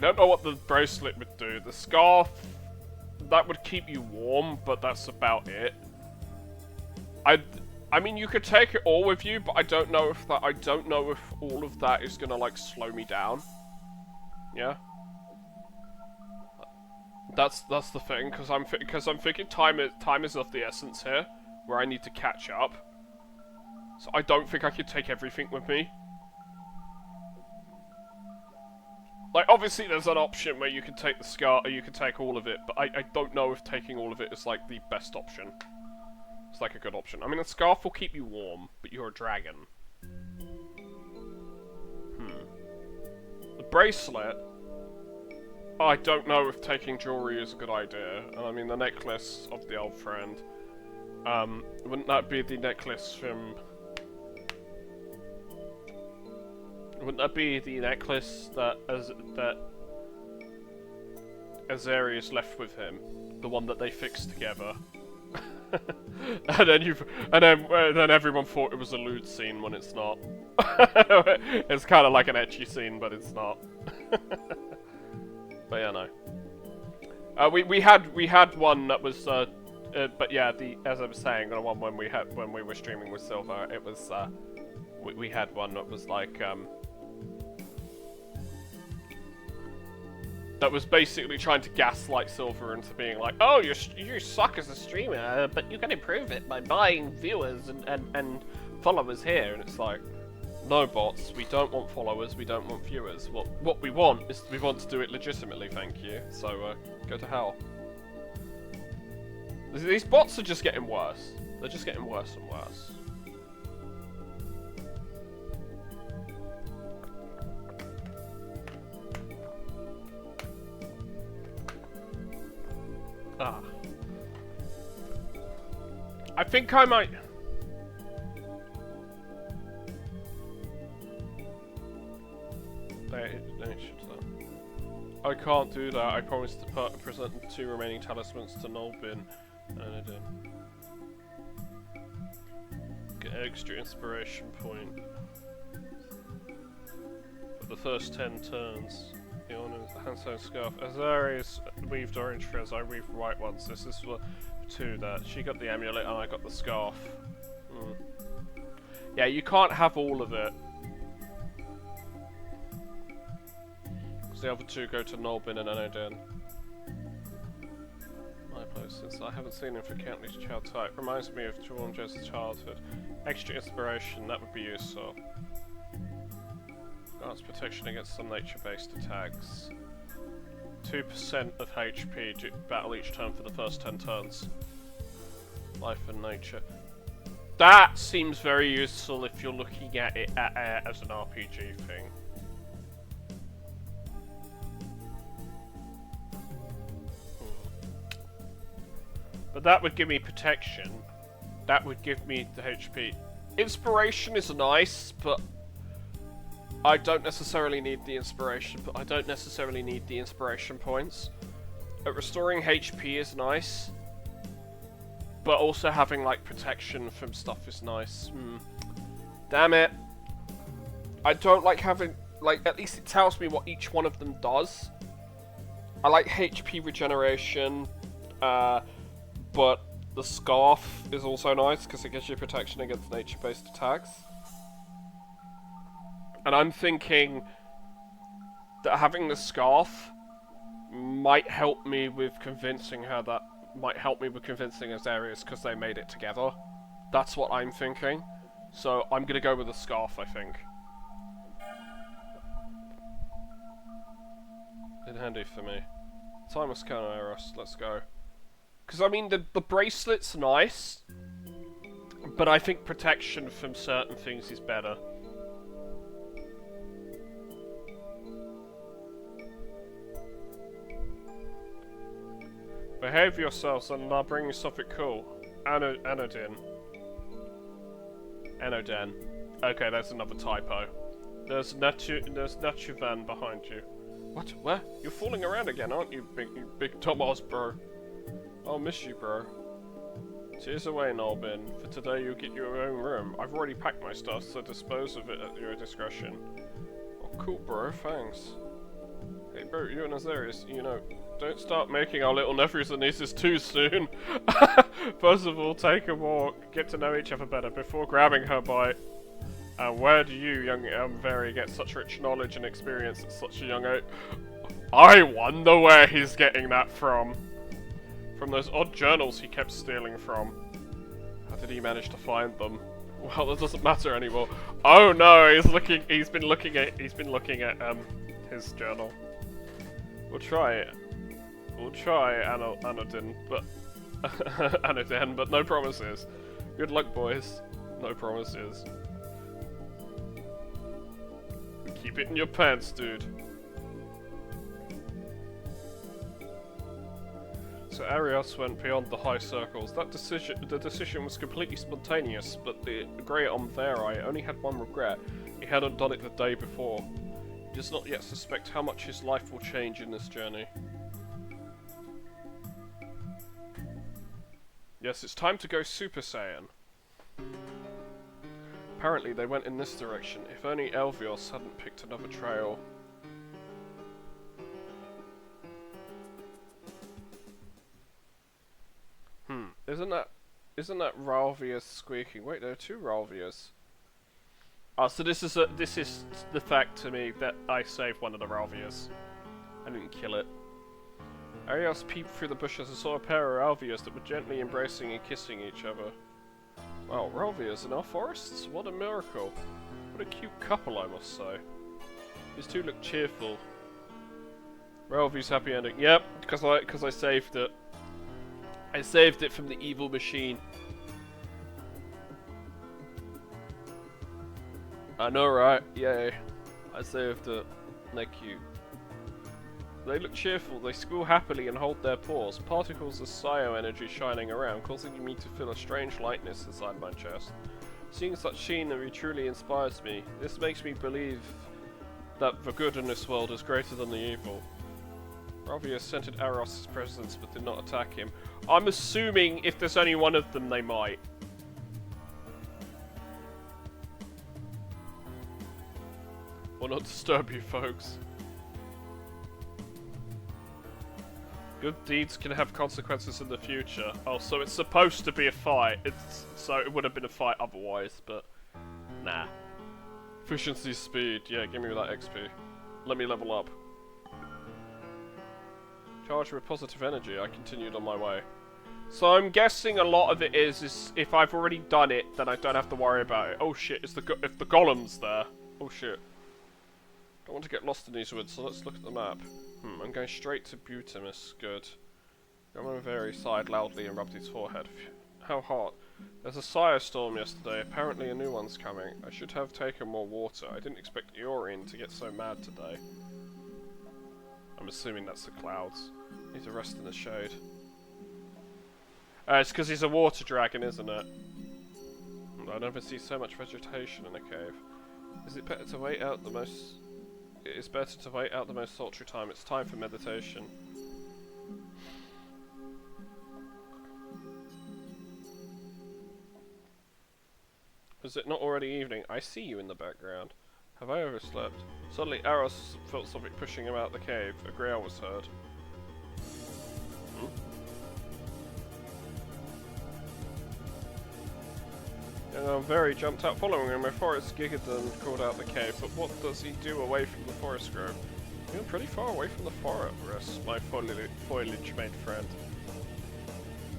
don't know what the bracelet would do. The scarf, that would keep you warm, but that's about it. I mean, you could take it all with you, but I don't know if all of that is gonna like slow me down. Yeah. That's the thing, because I'm thinking time is of the essence here, where I need to catch up. So I don't think I could take everything with me. Like, obviously there's an option where you can take the scar, or you can take all of it, but I don't know if taking all of it is, like, the best option. It's, like, a good option. I mean, a scarf will keep you warm, but you're a dragon. The bracelet... I don't know if taking jewelry is a good idea. I mean, the necklace of the old friend. Wouldn't that be the necklace from... Wouldn't that be the necklace that Azarius left with him? The one that they fixed together. and then everyone thought it was a lewd scene when it's not. It's kind of like an ecchi scene, but it's not. But yeah, no. We had one that was but yeah, as I was saying, the one when we were streaming with Silver, it was we had one that was like that was basically trying to gaslight Silver into being like, oh, you suck as a streamer, but you can improve it by buying viewers and followers here. And it's like, no, bots, we don't want followers, we don't want viewers. What we want is we want to do it legitimately, thank you. So go to hell. These bots are just getting worse. They're just getting worse and worse. Ah. I think I might... I can't do that. I promised to present the 2 remaining talismans to Nolbin, and I didn't. Get extra inspiration point for the first 10 turns. The honor hand-sewn scarf. Azarius weaved orange threads, I weaved white ones. This is for 2 that. She got the amulet and I got the scarf. Yeah, you can't have all of it. Because the other 2 go to Nolbin and Anodin. My place, since I haven't seen him for countless child type. Reminds me of Joseph's childhood. Extra inspiration, that would be useful. Grants protection against some nature-based attacks. 2% of HP battle each turn for the first 10 turns. Life and nature. That seems very useful if you're looking at it as an RPG thing. But that would give me protection. That would give me the HP. Inspiration is nice, but I don't necessarily need the inspiration, but I don't necessarily need the inspiration points. Restoring HP is nice, but also having like protection from stuff is nice. Damn it! I don't like having at least it tells me what each one of them does. I like HP regeneration, but the scarf is also nice because it gives you protection against nature-based attacks. And I'm thinking that having the scarf might help me with convincing her that... might help me with convincing Azarius because they made it together. That's what I'm thinking. So I'm gonna go with the scarf, I think. It's handy for me. Time of Eros, let's go. Because I mean, the bracelet's nice, but I think protection from certain things is better. Behave yourselves and I'll bring you something cool. Anodin. Okay, that's another typo. There's Natuvan behind you. What? Where? You're fooling around again, aren't you, big Thomas, bro? I'll miss you, bro. Tears away, Nolbin. For today, you'll get your own room. I've already packed my stuff, so dispose of it at your discretion. Oh, cool, bro. Thanks. Hey, bro, you and Azarius, you know, don't start making our little nephews and nieces too soon. First of all, take a walk, get to know each other better before grabbing her by... And where do you, young Veri, get such rich knowledge and experience at such a young age? I wonder where he's getting that from. From those odd journals he kept stealing from. How did he manage to find them? Well, that doesn't matter anymore. Oh no, he's been looking at his journal. We'll try it. We'll try Anodin, but Anodin, but no promises. Good luck, boys. No promises. Keep it in your pants, dude. So Arios went beyond the high circles. The decision was completely spontaneous, but the great Omveri only had one regret. He hadn't done it the day before. He does not yet suspect how much his life will change in this journey. Yes, it's time to go Super Saiyan. Apparently they went in this direction. If only Elvios hadn't picked another trail. Isn't that Ralvius squeaking? Wait, there are two Ralvius. Oh, so this is the fact to me that I saved one of the Ralvius. I didn't kill it. Arios peeped through the bushes and saw a pair of Ralvius that were gently embracing and kissing each other. Wow, Ralvius in our forests? What a miracle. What a cute couple, I must say. These two look cheerful. Ralvius happy ending. Yep, because I saved it. I saved it from the evil machine. I know, right? Yay. I saved it. They're cute. They look cheerful, they squeal happily and hold their paws. Particles of Sio energy shining around, causing me to feel a strange lightness inside my chest. Seeing such scenery truly inspires me. This makes me believe that the good in this world is greater than the evil. Ralvius scented Aros' presence but did not attack him. I'm assuming if there's only one of them, they might. Will not disturb you, folks. Good deeds can have consequences in the future. Oh, so it's supposed to be a fight. So it would have been a fight otherwise, but nah. Efficiency, speed. Yeah, give me that XP. Let me level up. Charged with positive energy, I continued on my way. So I'm guessing a lot of it is if I've already done it, then I don't have to worry about it. Oh shit, if the golem's there. Oh shit. Don't want to get lost in these woods, so let's look at the map. I'm going straight to Butimus. Good. Gomaveri sighed loudly and rubbed his forehead. How hot. There's a Sire storm yesterday. Apparently a new one's coming. I should have taken more water. I didn't expect Iorin to get so mad today. I'm assuming that's the clouds. Need to rest in the shade. It's because he's a water dragon, isn't it? I never see so much vegetation in a cave. Is it better to wait out the most... It is better to wait out the most sultry time. It's time for meditation. Is it not already evening? I see you in the background. Have I overslept? Suddenly Aros felt something pushing him out the cave. A growl was heard. Very jumped out following him. My forest Gigadon called out the cave, but what does he do away from the forest grove? You're pretty far away from the forest, my foliage-made friend.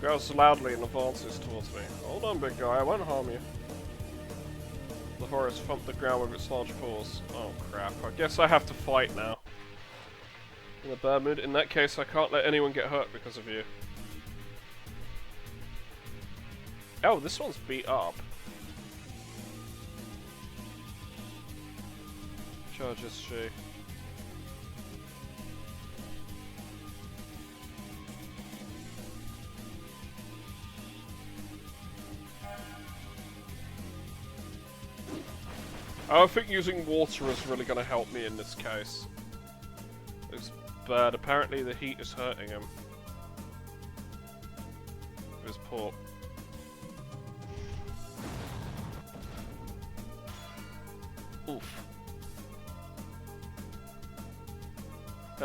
Growls loudly and advances towards me. Hold on, big guy, I won't harm you. The forest thumped the ground with its large paws. Oh crap, I guess I have to fight now. In a bad mood? In that case, I can't let anyone get hurt because of you. Oh, this one's beat up. Charges she. I think using water is really going to help me in this case. It's bad. Apparently the heat is hurting him. His paw. Oof.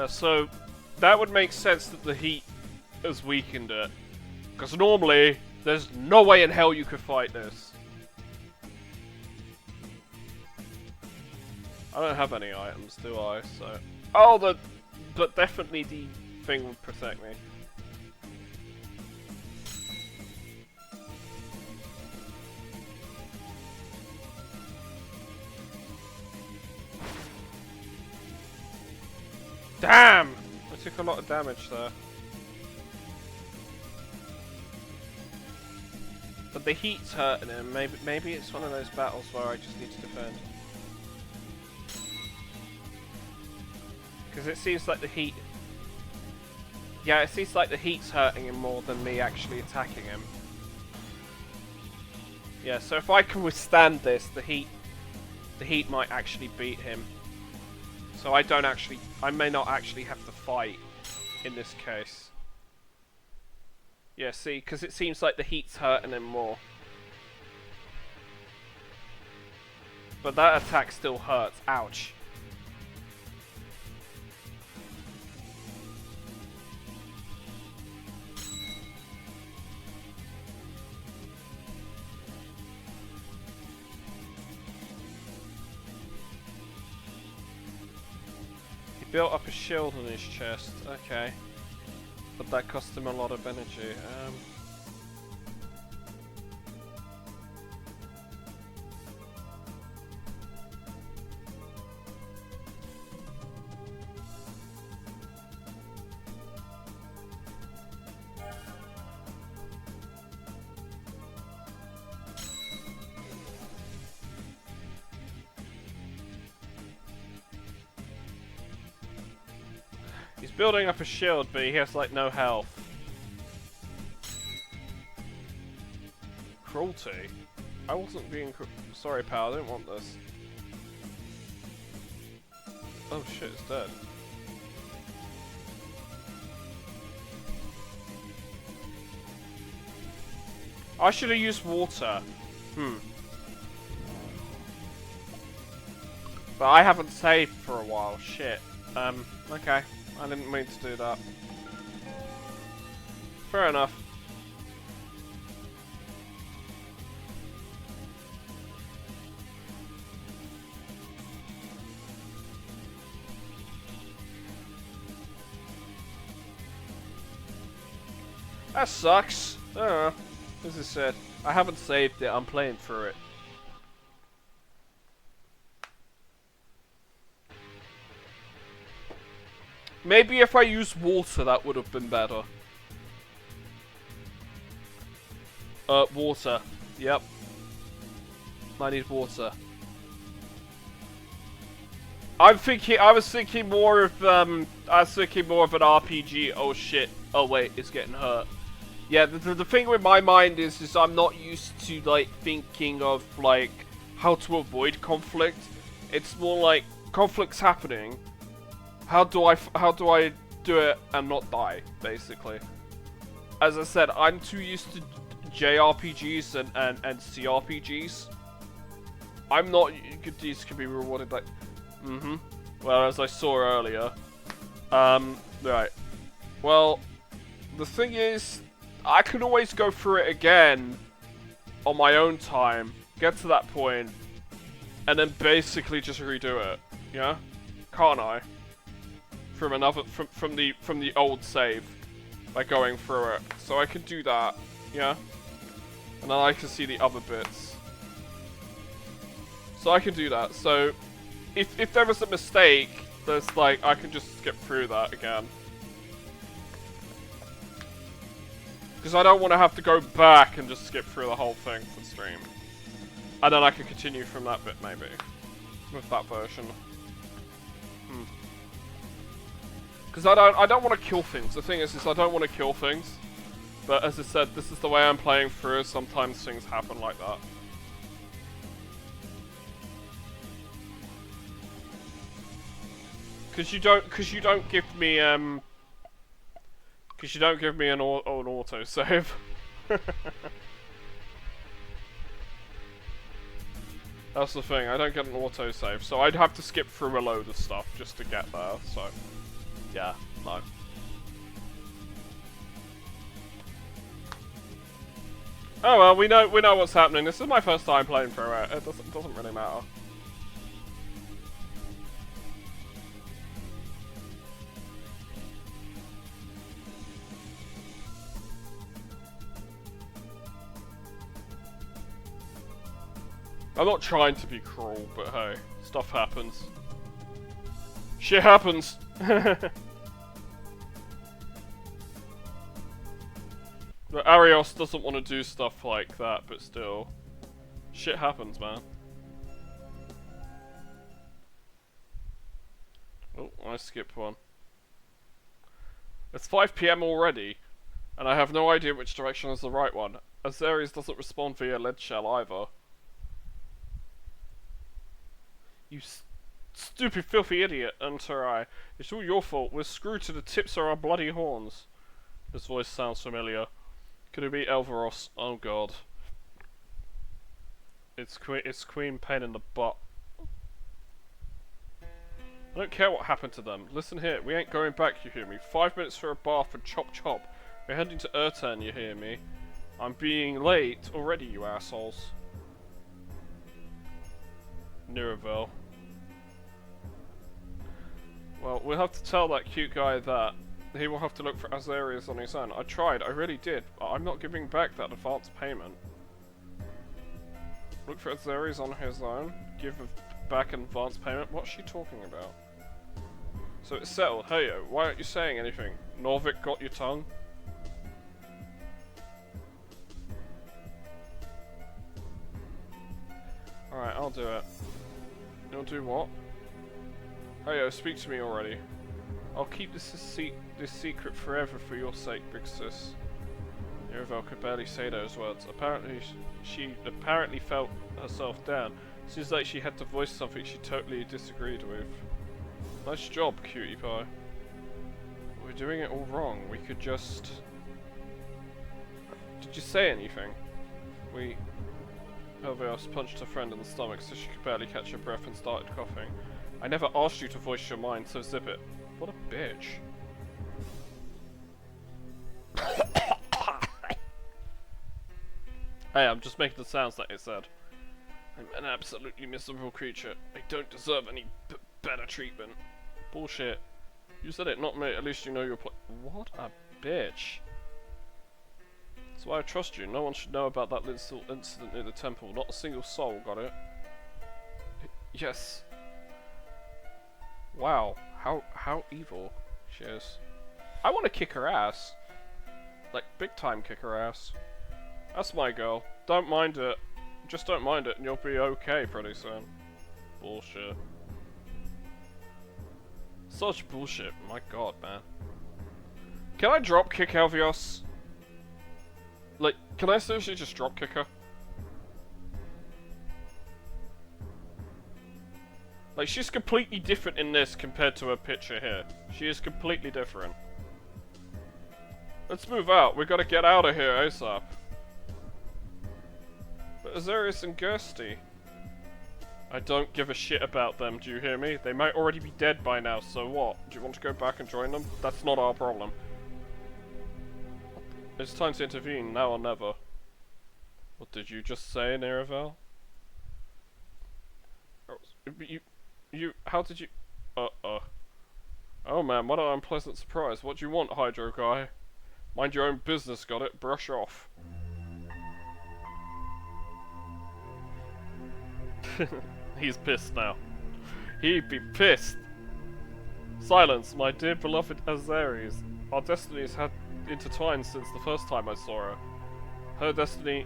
So that would make sense that the heat has weakened it. Because normally, there's no way in hell you could fight this. I don't have any items, do I? So, oh, but definitely the thing would protect me. Damn! I took a lot of damage there. But the heat's hurting him. Maybe it's one of those battles where I just need to defend. Because it seems like the heat... Yeah, it seems like the heat's hurting him more than me actually attacking him. Yeah, so if I can withstand this, the heat might actually beat him. So I may not actually have to fight in this case. Yeah, see, because it seems like the heat's hurting him more. But that attack still hurts. Ouch. Built up a shield on his chest, okay. But that cost him a lot of energy. He's building up a shield, but he has like no health. Cruelty? I wasn't being sorry, pal, I didn't want this. Oh shit, it's dead. I should have used water. But I haven't saved for a while, shit. Okay. I didn't mean to do that. Fair enough. That sucks. I don't know. As I said, I haven't saved it, I'm playing through it. Maybe if I used water, that would have been better. Water. Yep. I need water. I was thinking more of an RPG. Oh shit. Oh wait, it's getting hurt. Yeah, the thing with my mind is I'm not used to like thinking of like how to avoid conflict. It's more like conflict's happening. How do I do it and not die, basically? As I said, I'm too used to JRPGs and CRPGs. I'm not. These can be rewarded like. Well, as I saw earlier. Right. Well, the thing is, I can always go through it again on my own time, get to that point, and then basically just redo it. Yeah, can't I? From the old save by going through it. So I can do that, yeah? And then I can see the other bits. So I can do that. So if there was a mistake, there's like I can just skip through that again. Because I don't want to have to go back and just skip through the whole thing for stream. And then I can continue from that bit maybe. With that version. Because I don't want to kill things. The thing is I don't want to kill things. But as I said, this is the way I'm playing through. Sometimes things happen like that. Because you don't give me an auto save. That's the thing. I don't get an auto save, so I'd have to skip through a load of stuff just to get there. So. Yeah, no. Oh well, we know what's happening. This is my first time playing through it. It doesn't really matter. I'm not trying to be cruel, but hey, stuff happens. Shit happens. But Arios doesn't want to do stuff like that, but still. Shit happens, man. Oh, I skipped one. It's 5 PM already, and I have no idea which direction is the right one. Azeres doesn't respond via lead shell either. You stupid filthy idiot, Unterai. It's all your fault. We're screwed to the tips of our bloody horns. His voice sounds familiar. Could it be Elvaros? Oh god. It's Queen Pain in the butt. I don't care what happened to them. Listen here, we ain't going back, you hear me? 5 minutes for a bath and chop chop. We're heading to Urtan, you hear me? I'm being late already, you assholes. Niravel. Well, we'll have to tell that cute guy that. He will have to look for Azeres on his own. I tried, I really did, but I'm not giving back that advance payment. Look for Azeres on his own? Give back an advance payment? What's she talking about? So it's settled. Hey, why aren't you saying anything? Norvik got your tongue? Alright, I'll do it. You'll do what? Hey, speak to me already. I'll keep this secret forever for your sake, big sis. Niravel could barely say those words. Apparently, she felt herself down. Seems like she had to voice something she totally disagreed with. Nice job, cutie pie. We're doing it all wrong. We could just... Did you say anything? Elvios punched her friend in the stomach so she could barely catch her breath and started coughing. I never asked you to voice your mind, so zip it. What a bitch. Hey, I'm just making the sounds that it said. I'm an absolutely miserable creature. I don't deserve any better treatment. Bullshit. You said it, not me. At least you know your What a bitch. That's why I trust you. No one should know about that little incident in the temple. Not a single soul, got it? Yes. Wow. How evil she is. I want to kick her ass. Like, big time kick her ass. That's my girl. Don't mind it. Just don't mind it and you'll be okay pretty soon. Bullshit. Such bullshit. My god, man. Can I drop kick Elvios? Like, can I seriously just drop kick her? Like, she's completely different in this compared to her picture here. She is completely different. Let's move out. We gotta get out of here ASAP. But Azeres and Gersty. I don't give a shit about them, do you hear me? They might already be dead by now, so what? Do you want to go back and join them? That's not our problem. It's time to intervene, now or never. What did you just say, Niravel? How did you... Oh man, what an unpleasant surprise. What do you want, Hydro guy? Mind your own business, got it? Brush off. He's pissed now. He'd be pissed. Silence, my dear beloved Azeres. Our destinies had intertwined since the first time I saw her. Her destiny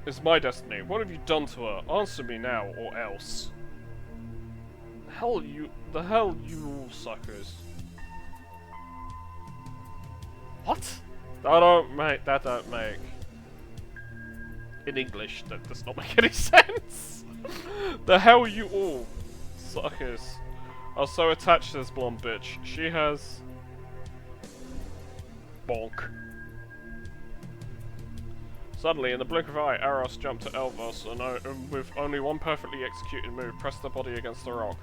is my destiny. What have you done to her? Answer me now, or else. The hell you all suckers. What? That don't make. In English, that does not make any sense. The hell you all suckers. I was so attached to this blonde bitch. She has... Bonk. Suddenly, in the blink of an eye, Aros jumped to Elvos and with only one perfectly executed move, pressed the body against the rock.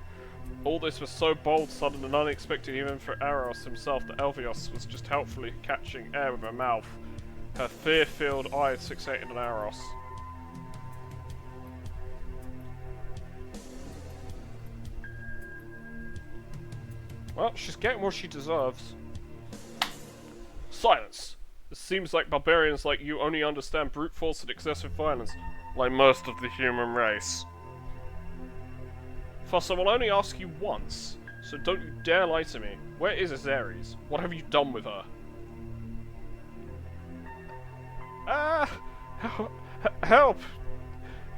All this was so bold, sudden and unexpected even for Aros himself that Elvios was just helpfully catching air with her mouth. Her fear-filled eyes fixated on Aros. Well, she's getting what she deserves. Silence! It seems like barbarians like you only understand brute force and excessive violence, like most of the human race. Fuss, I will only ask you once, so don't you dare lie to me. Where is Azeres? What have you done with her? Help!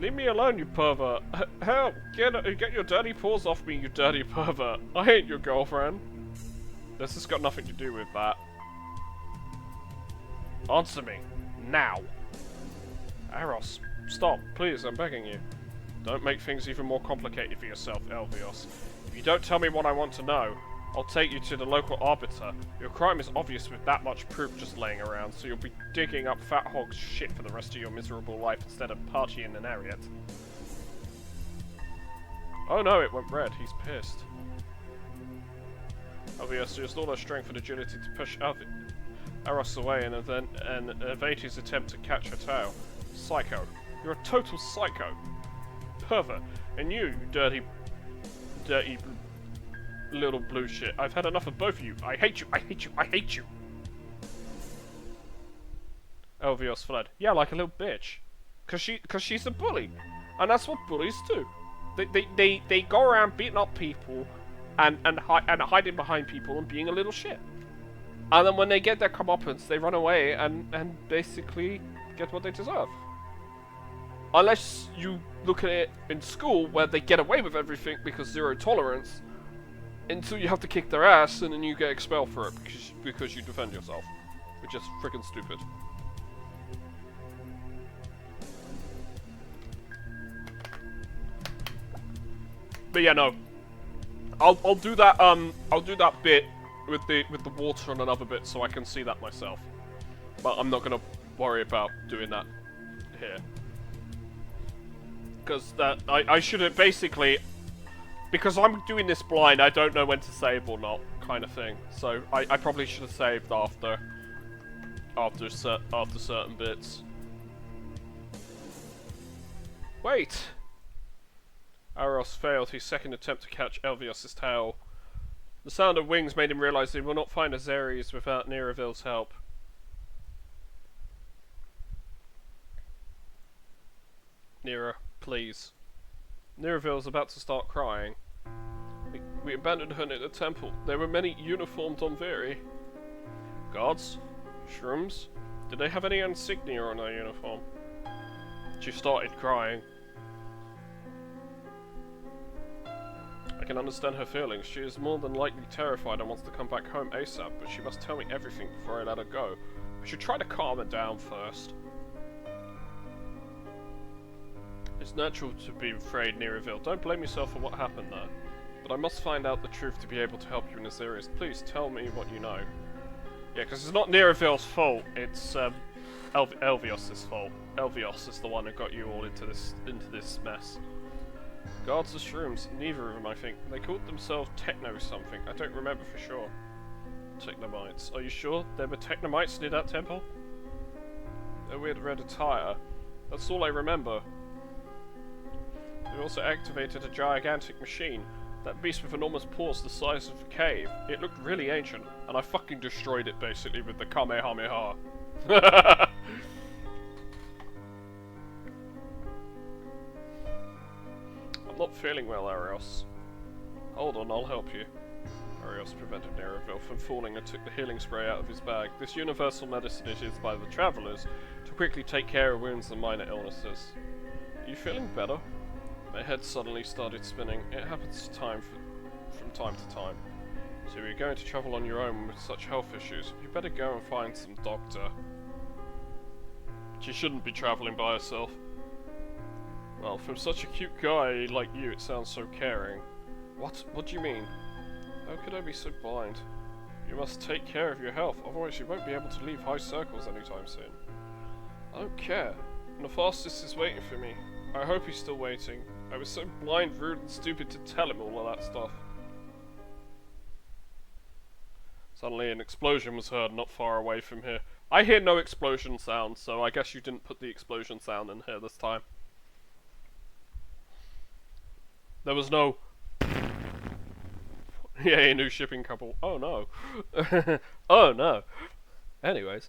Leave me alone, you pervert. Help! Get your dirty paws off me, you dirty pervert. I ain't your girlfriend. This has got nothing to do with that. Answer me. Now. Aros, stop. Please, I'm begging you. Don't make things even more complicated for yourself, Elvios. If you don't tell me what I want to know, I'll take you to the local arbiter. Your crime is obvious with that much proof just laying around, so you'll be digging up Fat Hog's shit for the rest of your miserable life instead of partying in Ariat. Oh no, it went red. He's pissed. Elvios used all her strength and agility to push Aros away and evade his attempt to catch her tail. Psycho. You're a total psycho. Pervert. And you dirty little blue shit. I've had enough of both of you. I hate you. I hate you. I hate you. Elvios fled. Yeah, like a little bitch. Cause she's a bully. And that's what bullies do. They go around beating up people and hiding behind people and being a little shit. And then when they get their comeuppance, they run away and basically get what they deserve. Unless you look at it in school where they get away with everything because zero tolerance, until you have to kick their ass and then you get expelled for it because you defend yourself. Which is freaking stupid. But yeah, no. I'll do that bit with the water and another bit so I can see that myself. But I'm not gonna worry about doing that here. Because I should have basically, because I'm doing this blind, I don't know when to save or not, kind of thing. So I probably should have saved after certain bits. Wait! Aros failed his second attempt to catch Elvios' tail. The sound of wings made him realize he will not find Azeres without Niravil's help. Nira, please. Niravil's about to start crying. We abandoned her at the temple. There were many uniformed Onviri. Guards? Shrooms? Did they have any insignia on their uniform? She started crying. I can understand her feelings. She is more than likely terrified and wants to come back home ASAP, but she must tell me everything before I let her go. I should try to calm her down first. It's natural to be afraid, Nirivil. Don't blame yourself for what happened there. But I must find out the truth to be able to help you in this area. Please tell me what you know. Yeah, because it's not Nirivil's fault, it's Elvios' fault. Elvios is the one who got you all into this mess. Guards of shrooms, neither of them I think. They called themselves Techno something, I don't remember for sure. Technomites, are you sure there were Technomites near that temple? Their weird red attire, that's all I remember. They also activated a gigantic machine, that beast with enormous paws the size of a cave. It looked really ancient, and I fucking destroyed it basically with the Kamehameha. I'm not feeling well, Arios. Hold on, I'll help you. Arios prevented Nereville from falling and took the healing spray out of his bag. This universal medicine is used by the travellers to quickly take care of wounds and minor illnesses. Are you feeling better? My head suddenly started spinning. It happens from time to time. So you're going to travel on your own with such health issues. You better go and find some doctor. She shouldn't be travelling by herself. Well, from such a cute guy like you, it sounds so caring. What? What do you mean? How could I be so blind? You must take care of your health, otherwise you won't be able to leave high circles anytime soon. I don't care. And the fastest is waiting for me. I hope he's still waiting. I was so blind, rude, and stupid to tell him all of that stuff. Suddenly an explosion was heard not far away from here. I hear no explosion sound, so I guess you didn't put the explosion sound in here this time. There was no... Yay, new shipping couple. Oh no. Oh no. Anyways.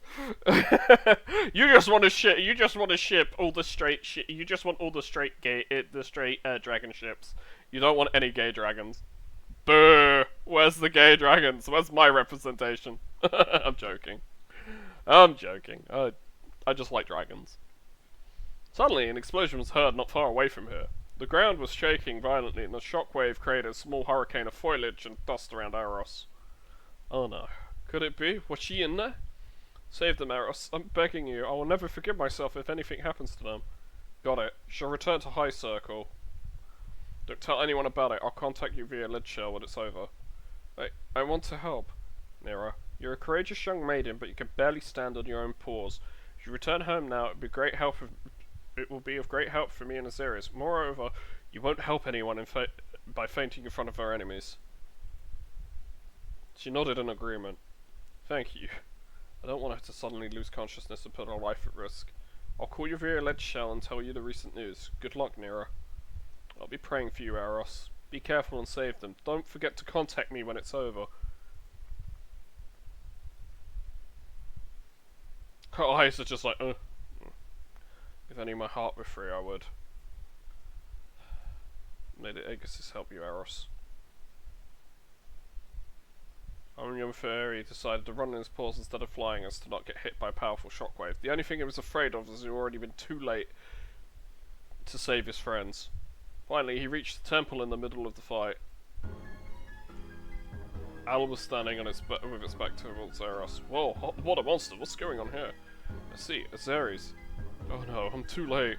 You just want to ship all the straight you just want all the straight dragon ships. You don't want any gay dragons. Boo! Where's the gay dragons? Where's my representation? I'm joking. I'm joking. I just like dragons. Suddenly, an explosion was heard not far away from here. The ground was shaking violently, and the shockwave created a small hurricane of foliage and dust around Aros. Oh no. Could it be? Was she in there? Save them, Aros. I'm begging you. I will never forgive myself if anything happens to them. Got it. Shall return to High Circle. Don't tell anyone about it. I'll contact you via lead shell when it's over. I want to help. Nira, you're a courageous young maiden, but you can barely stand on your own paws. If you return home now, it will be of great help for me and Azarius. Moreover, you won't help anyone by fainting in front of our enemies. She nodded in agreement. Thank you. I don't want her to suddenly lose consciousness and put her life at risk. I'll call you via lead shell and tell you the recent news. Good luck, Nira. I'll be praying for you, Aros. Be careful and save them. Don't forget to contact me when it's over. Her eyes are just like, If only my heart were free, I would. May the Agassiz help you, Aros. Our young fairy decided to run in his paws instead of flying as to not get hit by a powerful shockwave. The only thing he was afraid of was he had already been too late to save his friends. Finally, he reached the temple in the middle of the fight. Al was standing on with its back towards Aros. Whoa, what a monster! What's going on here? I see, Azaris. Oh no, I'm too late.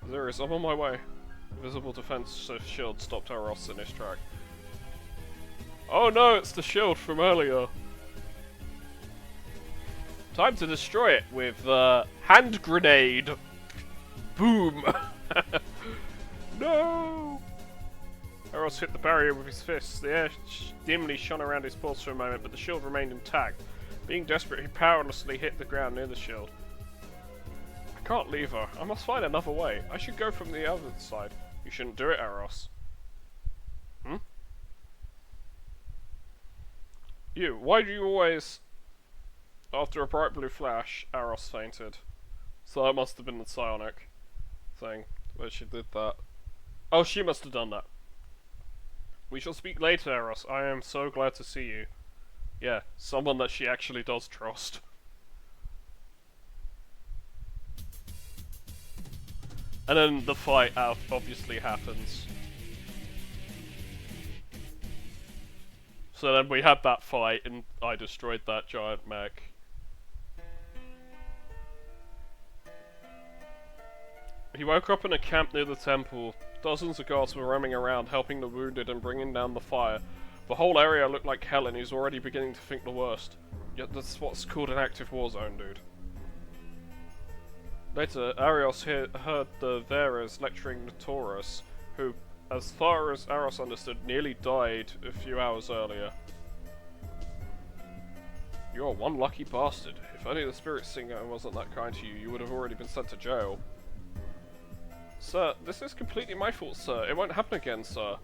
Azaris, I'm on my way. Visible defensive shield stopped Aros in his track. Oh no, it's the shield from earlier. Time to destroy it with hand grenade. Boom. No! Heralds hit the barrier with his fists. The air dimly shone around his paws for a moment, but the shield remained intact. Being desperate, he powerlessly hit the ground near the shield. I can't leave her. I must find another way. I should go from the other side. You shouldn't do it, Aros. Hmm? You, why do you always... After a bright blue flash, Aros fainted. So that must have been the psionic thing, where she did that. Oh, she must have done that. We shall speak later, Aros. I am so glad to see you. Yeah, someone that she actually does trust. And then the fight obviously happens. So then we had that fight and I destroyed that giant mech. He woke up in a camp near the temple. Dozens of guards were roaming around, helping the wounded and bringing down the fire. The whole area looked like hell and he was already beginning to think the worst. Yet that's what's called an active war zone, dude. Later, Arios heard the Veras lecturing Notorus, who, as far as Aros understood, nearly died a few hours earlier. You're one lucky bastard. If only the Spirit Singer wasn't that kind to you, you would have already been sent to jail. Sir, this is completely my fault, sir. It won't happen again, sir.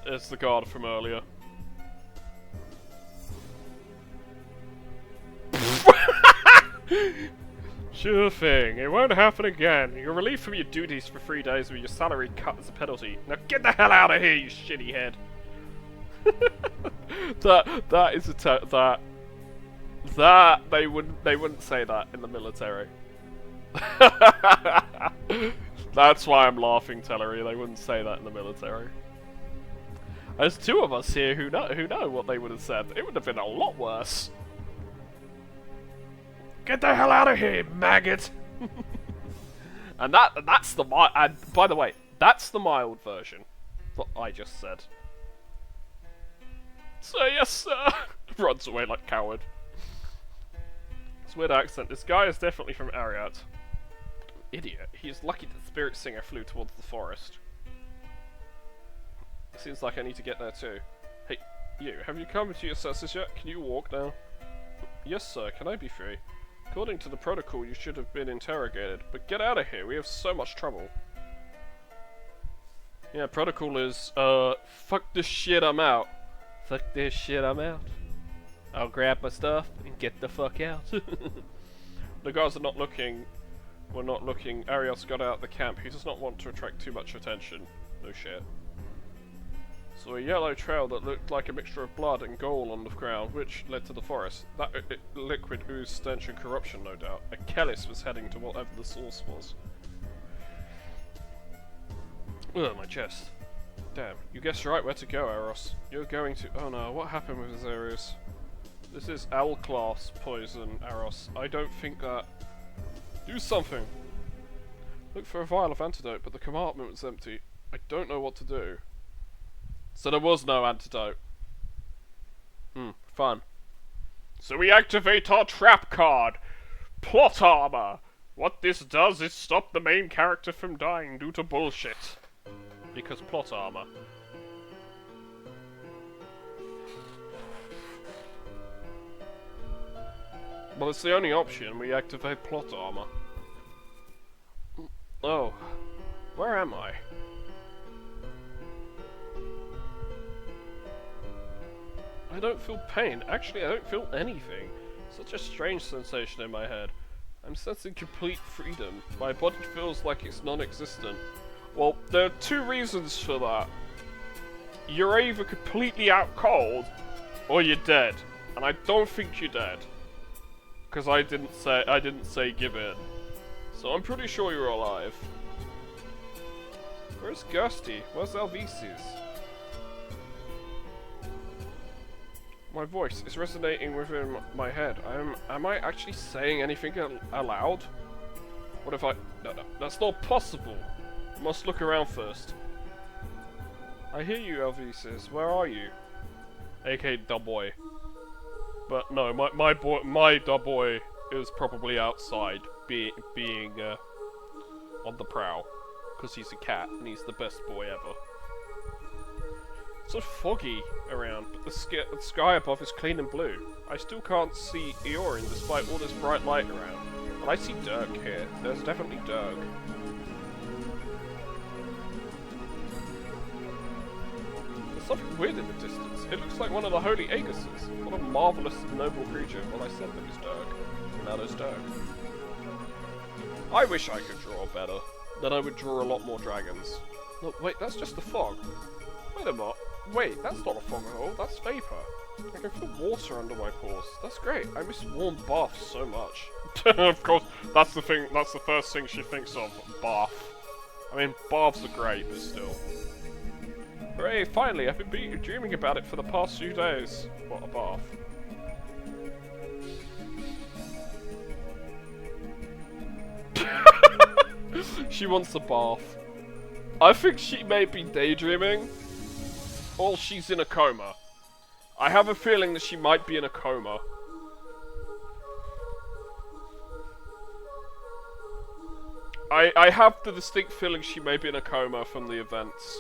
It's the guard from earlier. Sure thing, it won't happen again. You're relieved from your duties for 3 days with your salary cut as a penalty. Now get the hell out of here, you shitty head. that is they wouldn't say that in the military. That's why I'm laughing, Tellery. They wouldn't say that in the military. There's two of us here who know what they would have said. It would have been a lot worse. Get the hell out of here, maggot! And that's the mild. And by the way, that's the mild version. What I just said. So yes, sir. Runs away like a coward. It's a weird accent. This guy is definitely from Ariat. idiot. He is lucky that the Spirit Singer flew towards the forest. Seems like I need to get there too. Hey, you, have you come to your senses yet? Can you walk now? Yes, sir. Can I be free? According to the protocol, you should have been interrogated. But get out of here. We have so much trouble. Yeah, protocol is, fuck this shit, I'm out. Fuck this shit, I'm out. I'll grab my stuff and get the fuck out. The guards are not looking. We're not looking. Arios got out of the camp. He does not want to attract too much attention. No shit. So a yellow trail that looked like a mixture of blood and gall on the ground, which led to the forest. That liquid oozed stench and corruption, no doubt. A Kellis was heading to whatever the source was. Ugh, my chest. Damn, you guessed right where to go, Aros. You're going to... Oh no, what happened with Azarius? This is L-class poison, Aros. I don't think that... Do something! Look for a vial of antidote, but the compartment was empty. I don't know what to do. So there was no antidote. Fun. So we activate our trap card! Plot armor! What this does is stop the main character from dying due to bullshit. Because plot armor. Well, it's the only option. We activate plot armor. Oh. Where am I? I don't feel pain. Actually, I don't feel anything. Such a strange sensation in my head. I'm sensing complete freedom. My body feels like it's non-existent. Well, there are two reasons for that. You're either completely out cold, or you're dead. And I don't think you're dead. Because I didn't say give in. So I'm pretty sure you're alive. Where's Gusty? Where's Alvises? My voice is resonating within my head. Am I actually saying anything aloud? What if I... No, that's not possible. I must look around first. I hear you, Alvises. Where are you? AK Dubboy. But no, my Dubboy is probably outside, being on the prowl. Because he's a cat, and he's the best boy ever. It's so foggy around, but the sky above is clean and blue. I still can't see Eorin despite all this bright light around. But I see Dirk here. There's definitely Dirk. There's something weird in the distance. It looks like one of the holy Aegises. What a marvelous and noble creature. Well, I said that he's Dirk. And now there's Dirk. I wish I could draw better. Then I would draw a lot more dragons. Look, wait, that's just the fog. Wait a minute. Wait, that's not a fog at all, that's vapor. I can feel water under my pores. That's great. I miss warm baths so much. Of course, that's the first thing she thinks of. Bath. I mean, baths are great, but still. Hooray, finally, I've been dreaming about it for the past few days. What, a bath? She wants a bath. I think she may be daydreaming. Or she's in a coma. I have a feeling that she might be in a coma. I have the distinct feeling she may be in a coma from the events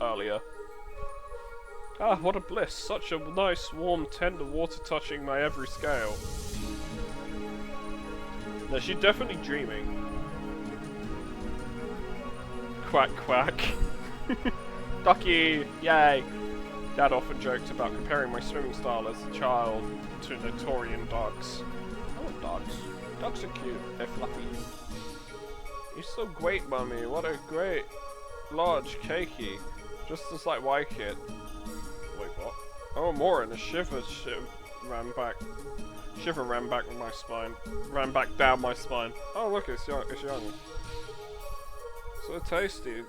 earlier. Ah, what a bliss. Such a nice, warm, tender water touching my every scale. No, she's definitely dreaming. Quack, quack. Ducky! Yay! Dad often joked about comparing my swimming style as a child to Notorian dogs. I want dogs. Dogs are cute. They're fluffy. You're so great, Mummy. What a great, large cakey. Just as like Wykit. Wait, what? Oh, more, and a shiver ran back. Shiver ran back with my spine. Ran back down my spine. Oh, look, it's young. It's young. So tasty.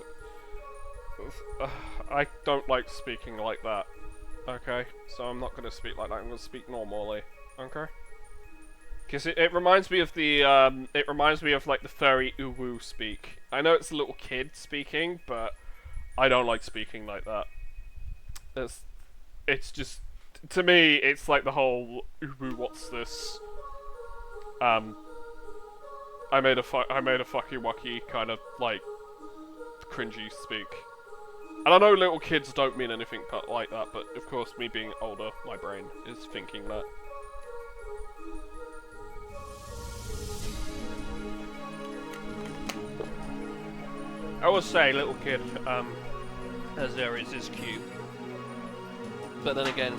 I don't like speaking like that. Okay, so I'm not going to speak like that. I'm going to speak normally. Okay. Because it reminds me of the like the furry uwu speak. I know it's a little kid speaking, but I don't like speaking like that. It's just, to me, it's like the whole uwu what's this I made a fucky wucky kind of like cringy speak. And I know little kids don't mean anything but like that, but of course me being older, my brain is thinking that. I would say little kid, as there is cute. But then again,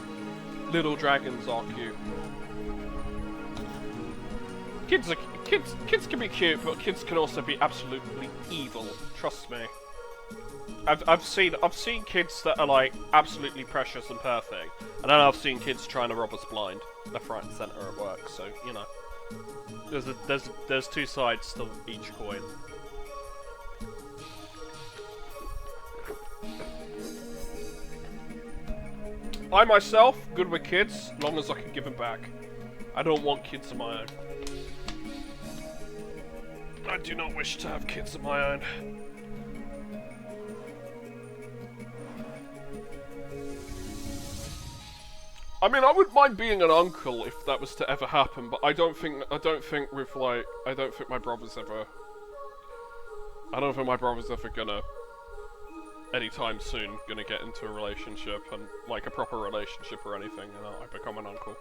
little dragons are cute. Kids can be cute, but kids can also be absolutely evil. Trust me. I've seen kids that are like absolutely precious and perfect, and then I've seen kids trying to rob us blind, left, right, and centre at work. So you know, there's two sides to each coin. I myself, good with kids, long as I can give them back. I don't want kids of my own. I do not wish to have kids of my own. I mean, I wouldn't mind being an uncle if that was to ever happen, but I don't think my brother's ever gonna, anytime soon, gonna get into a relationship, and like a proper relationship or anything, and I become an uncle.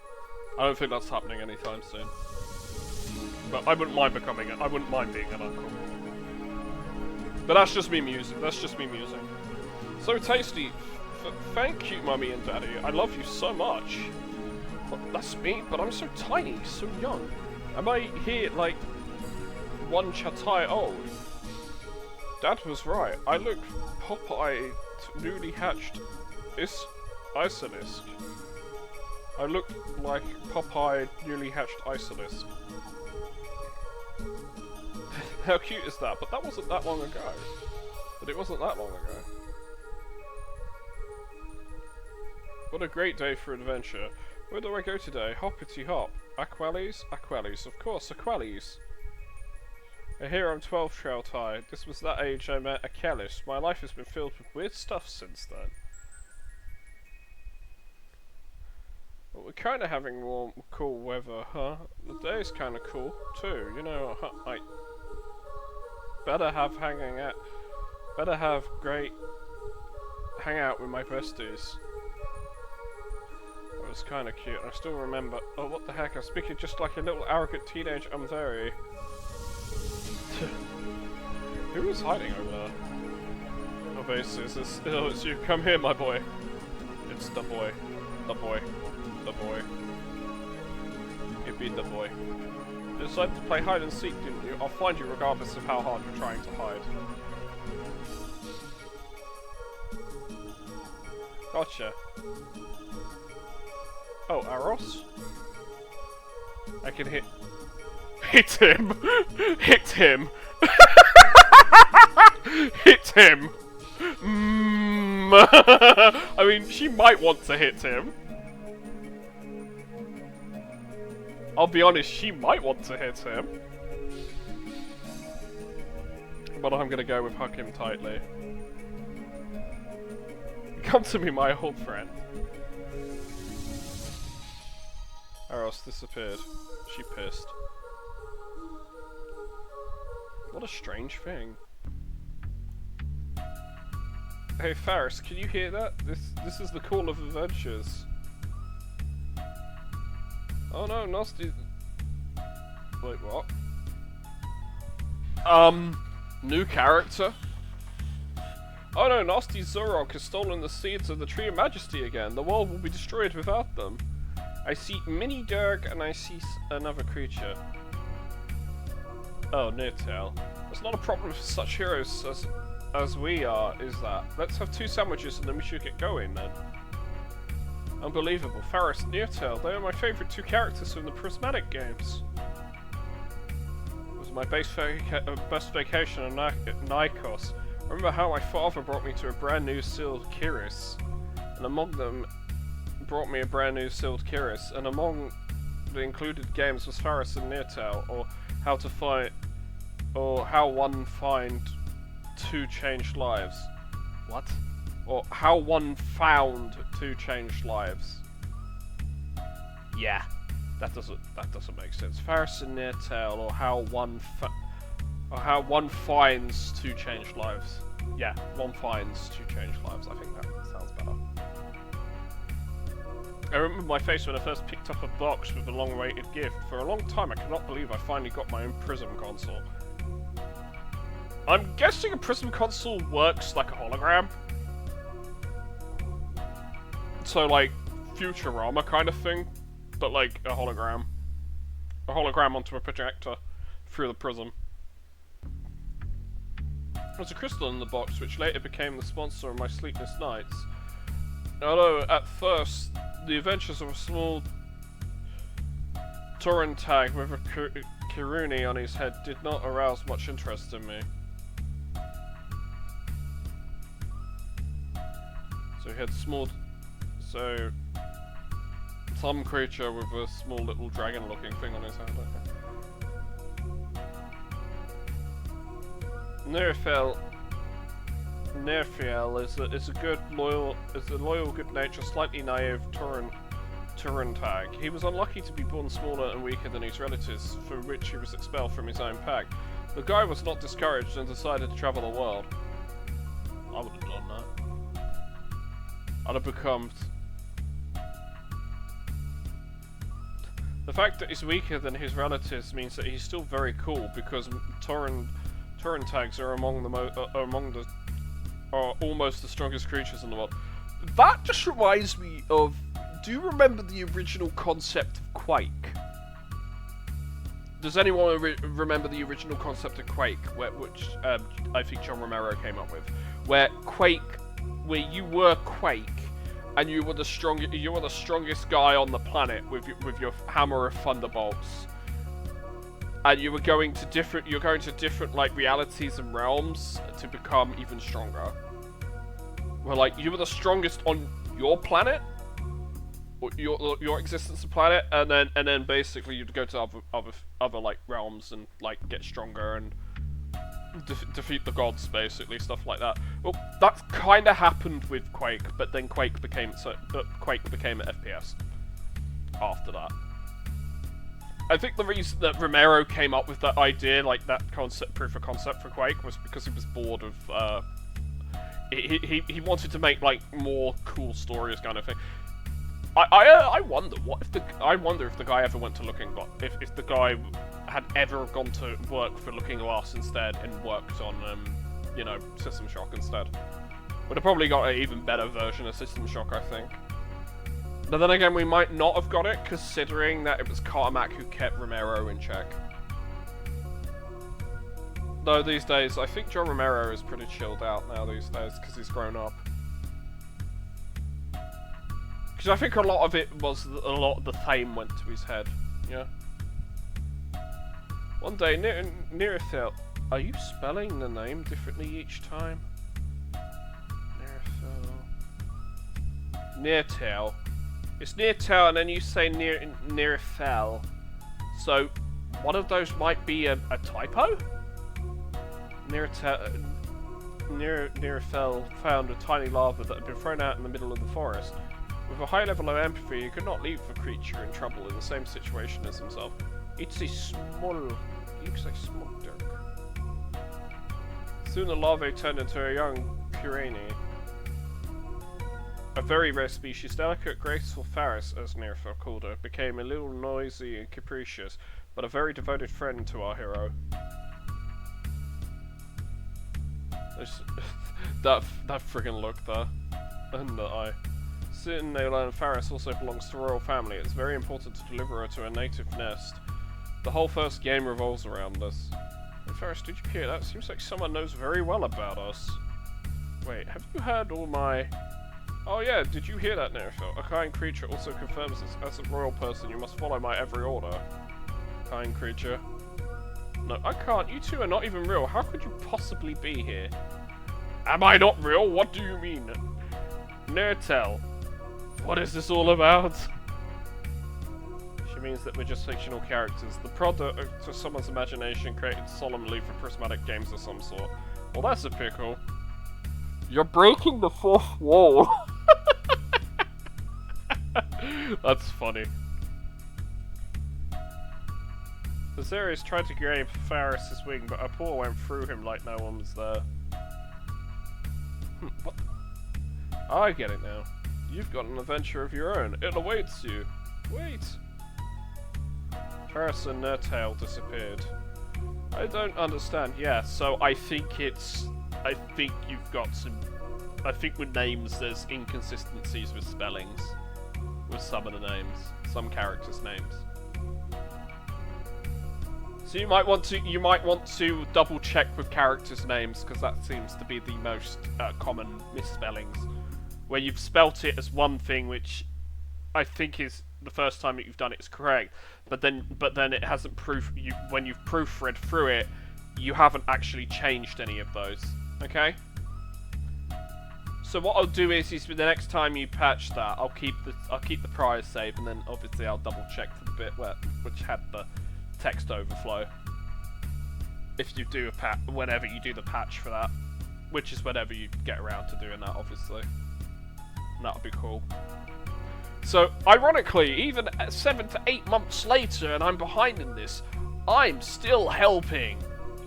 I don't think that's happening anytime soon. But I wouldn't mind being an uncle. But that's just me musing. So tasty. Thank you, Mummy and Daddy. I love you so much. Well, that's me, but I'm so tiny, so young. Am I here like one chatai old? Dad was right. I look Popeye newly hatched isolisk. I look like Popeye newly hatched isolisk. How cute is that? But that wasn't that long ago. What a great day for adventure. Where do I go today? Hoppity hop. Aquelles? Aquelles, of course, Aquelles. I hear I'm 12 trail tired. This was that age I met Achilles. My life has been filled with weird stuff since then. Well, we're kind of having warm, cool weather, huh? The day's kind of cool, too. You know, I better have great hangout with my besties. It was kind of cute. I still remember. Oh, what the heck? I'm speaking just like a little arrogant teenage Umtheri. Who is hiding over there? Oh, basically, it's you. Come here, my boy. It's the boy. The boy. The boy. You beat the boy. You decided to play hide and seek, didn't you? I'll find you regardless of how hard you're trying to hide. Gotcha. Oh, Aros? I can hit him! Hit him! Hit him! I mean, she might want to hit him. I'll be honest, she might want to hit him. But I'm gonna go with hug him tightly. Come to me, my old friend. Eros disappeared. She pissed. What a strange thing. Hey Faris, can you hear that? This is the call of adventures. Oh no, Nasty. Wait, what? New character? Oh no, Nasty Zorok has stolen the seeds of the Tree of Majesty again. The world will be destroyed without them. I see Mini Durg and I see another creature. Oh, Nirtel. It's not a problem for such heroes as we are, is that? Let's have 2 sandwiches and then we should get going then. Unbelievable. Faris, Nirtel, they are my favourite 2 characters from the Prismatic games. It was my best vacation in Nikos. I remember how my father brought me to a brand new sealed Kiris, and among them brought me a brand new sealed Kiris, and among the included games was Faris and Nirtel, or how to find, or how one find 2 changed lives. What? Or how one found 2 changed lives. Yeah, That doesn't make sense. Faris and Neartail, or how one finds to change lives. Yeah, one finds to change lives. I think that sounds better. I remember my face when I first picked up a box with a long-awaited gift. For a long time, I cannot believe I finally got my own Prism console. I'm guessing a Prism console works like a hologram. So, like, Futurama kind of thing, but like a hologram. A hologram onto a projector through the prism. There was a crystal in the box, which later became the sponsor of my sleepless nights. Although, at first, the adventures of a small Sarentales with a Kiruni on his head did not arouse much interest in me. So he had some creature with a small little dragon-looking thing on his head. Nerfiel is a loyal, good-natured, slightly naive Turantag. He was unlucky to be born smaller and weaker than his relatives, for which he was expelled from his own pack. The guy was not discouraged and decided to travel the world. I would have done that. I'd have become... The fact that he's weaker than his relatives means that he's still very cool, because Tarantags are are almost the strongest creatures in the world. That just reminds me of... Do you remember the original concept of Quake? Does anyone remember the original concept of Quake, which I think John Romero came up with? Where you were Quake, and you were the strongest guy on the planet with your hammer of thunderbolts, and you're going to different like realities and realms to become even stronger. Well, like you were the strongest on your planet, or your existence of planet, and then basically you'd go to other like realms and like get stronger and defeat the gods, basically, stuff like that. Well, that kind of happened with Quake, but then Quake became an FPS after that. I think the reason that Romero came up with that idea, like that proof of concept for Quake, was because he was bored of. He wanted to make like more cool stories, kind of thing. I wonder if the guy ever went to Looking Glass, if the guy had ever gone to work for Looking Glass instead and worked on you know, System Shock instead. Would have probably got an even better version of System Shock, I think. But then again, we might not have got it, considering that it was Carmack who kept Romero in check. Though these days, I think John Romero is pretty chilled out now these days, because he's grown up. Because I think a lot of the fame went to his head, yeah? One day, Neartail, are you spelling the name differently each time? Neartail. It's Neartail, and then you say Nearfell. So, one of those might be a typo? Nearfell found a tiny larva that had been thrown out in the middle of the forest. With a high level of empathy, he could not leave the creature in trouble in the same situation as himself. It's a small... looks like small dirk. Soon the larvae turned into a young Purani. A very rare species, delicate, graceful Faris, as Nearfell called her, became a little noisy and capricious, but a very devoted friend to our hero. that friggin' look there. And the eye. Sarentales and Faris also belongs to the royal family. It's very important to deliver her to a native nest. The whole first game revolves around this. And Faris, did you hear that? Seems like someone knows very well about us. Wait, have you heard all my... Oh yeah, did you hear that, Nearfell? A kind creature also confirms this. As a royal person, you must follow my every order. Kind creature. No, I can't. You two are not even real. How could you possibly be here? Am I not real? What do you mean? Neartail, what is this all about? She means that we're just fictional characters. The product of someone's imagination created solemnly for prismatic games of some sort. Well, that's a pickle. You're breaking the fourth wall. That's funny. Viserys tried to grab Varys' wing, but a paw went through him like no one was there. What? I get it now. You've got an adventure of your own. It awaits you. Wait. Varys and Nertail disappeared. I don't understand. Yeah, so I think it's... I think you've got some... I think with names there's inconsistencies with spellings. With some of the names. Some characters' names. So you might want to double check with characters' names, because that seems to be the most common misspellings. Where you've spelt it as one thing, which I think is the first time that you've done it is correct, but then it hasn't when you've proofread through it, you haven't actually changed any of those. Okay. So what I'll do is the next time you patch that, I'll keep the prior save, and then obviously I'll double check for the bit which had the text overflow. If you do whenever you do the patch for that, which is whenever you get around to doing that, obviously. And that'll be cool. So, ironically, even 7 to 8 months later, and I'm behind in this, I'm still helping.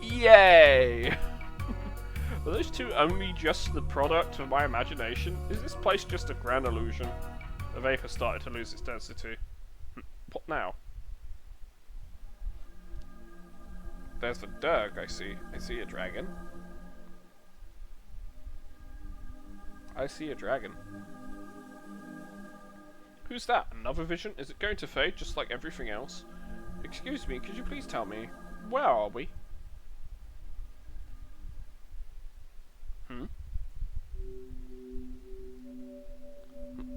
Yay! Are those two only just the product of my imagination? Is this place just a grand illusion? The vapor started to lose its density. What now? There's the Dirk, I see. I see a dragon. I see a dragon. Who's that? Another vision? Is it going to fade just like everything else? Excuse me, could you please tell me, where are we?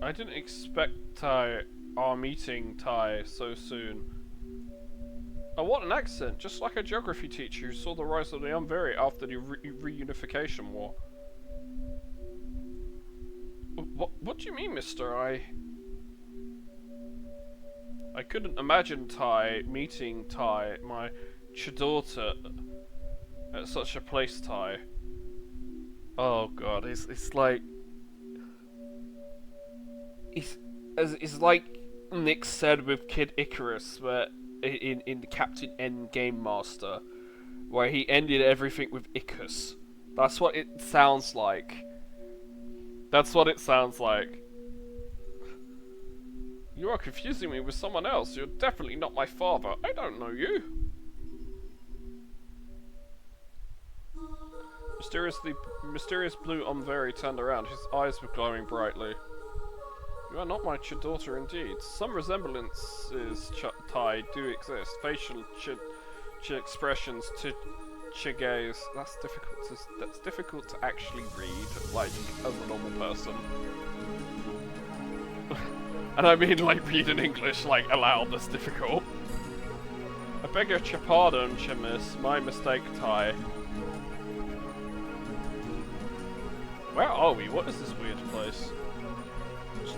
I didn't expect our meeting, Ty, so soon. Oh, what an accent! Just like a geography teacher who saw the rise of the Avirentes after the reunification war. What do you mean, mister? I couldn't imagine meeting my daughter, at such a place, Ty. Oh god, it's like... It's like Nick said with Kid Icarus, where in the Captain N Game Master, where he ended everything with Icus. That's what it sounds like. That's what it sounds like. You are confusing me with someone else. You're definitely not my father. I don't know you. Mysterious blue Avirentes turned around. His eyes were glowing brightly. You are not my daughter indeed. Some resemblances, Ty, do exist. Facial expressions to gaze. That's difficult to actually read, like, as a normal person. And I mean, like, read in English, like, aloud, that's difficult. I beg your pardon, miss. My mistake, Ty. Where are we? What is this weird place?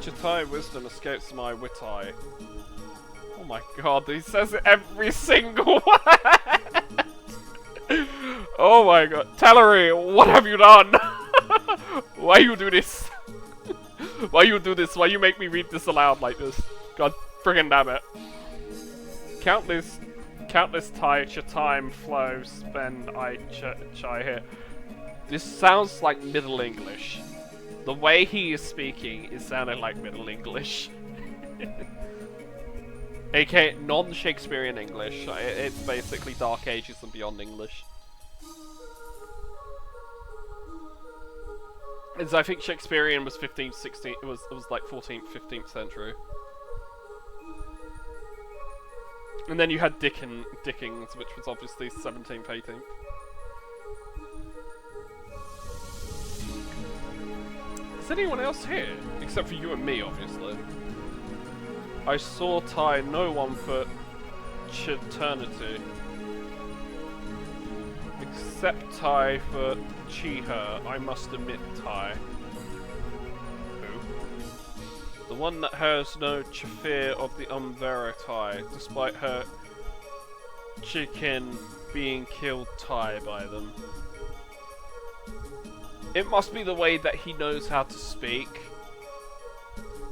Chitai wisdom escapes my wit eye. Oh my god, he says it every single word! Oh my god. Tellery, what have you done? Why you do this? Why you do this? Why you make me read this aloud like this? God friggin' damn it. Countless time flow spend I chai here. This sounds like Middle English. The way he is speaking is sounding like Middle English. AKA non-Shakespearean English. It's basically Dark Ages and beyond English. As I think Shakespearean was 15th, 16th, it was like 14th, 15th century. And then you had Dickens, which was obviously 17th, 18th. Is anyone else here? Except for you and me, obviously. I saw Ty no one for eternity. Except Ty for Chiha, I must admit, Ty. Who? The one that has no fear of the Avirentes, despite her chicken being killed Ty by them. It must be the way that he knows how to speak.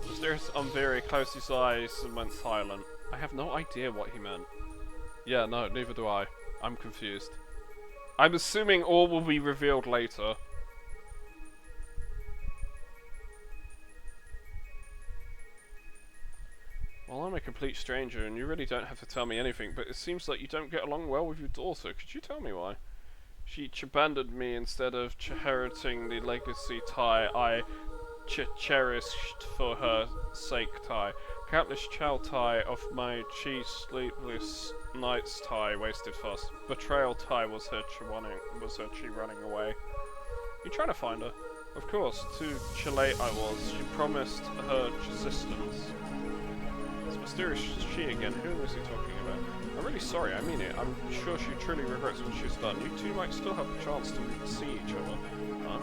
Mysterious Avirentes closed his eyes and went silent. I have no idea what he meant. Yeah, no, neither do I. I'm confused. I'm assuming all will be revealed later. Well, I'm a complete stranger, and you really don't have to tell me anything, but it seems like you don't get along well with your daughter. Could you tell me why? She abandoned me instead of inheriting the legacy tie I cherished for her sake tie. Countless child tie of my sleepless nights tie wasted fast. Betrayal tie was her chi running away. You trying to find her? Of course, too late I was. She promised her resistance. It's mysterious she again. Who is he talking about? I'm really sorry, I mean it. I'm sure she truly regrets what she's done. You two might still have a chance to see each other. Huh?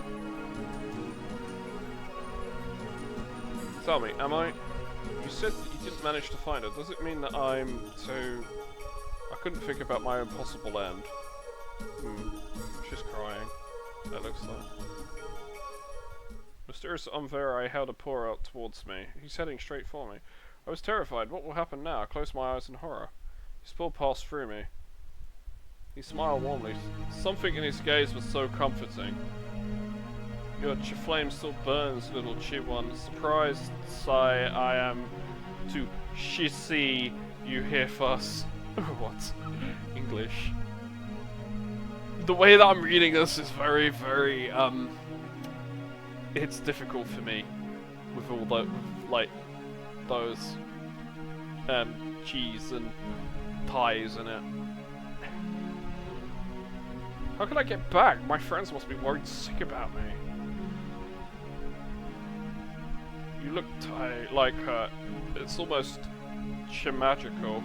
Tell me, am I... You said that you didn't manage to find her. Does it mean that I'm so... I couldn't think about my own possible end. She's crying. That looks like... Mysterious Umvera held a paw out towards me. He's heading straight for me. I was terrified. What will happen now? I closed my eyes in horror. His paw passed through me. He smiled warmly. Something in his gaze was so comforting. Your flame still burns, little cheap one. Surprised, sigh, I am to see you here first. What? English. The way that I'm reading this is very, very, it's difficult for me with all the, like, those, cheese and ties in it. How can I get back? My friends must be worried sick about me. You look like her. It's almost magical.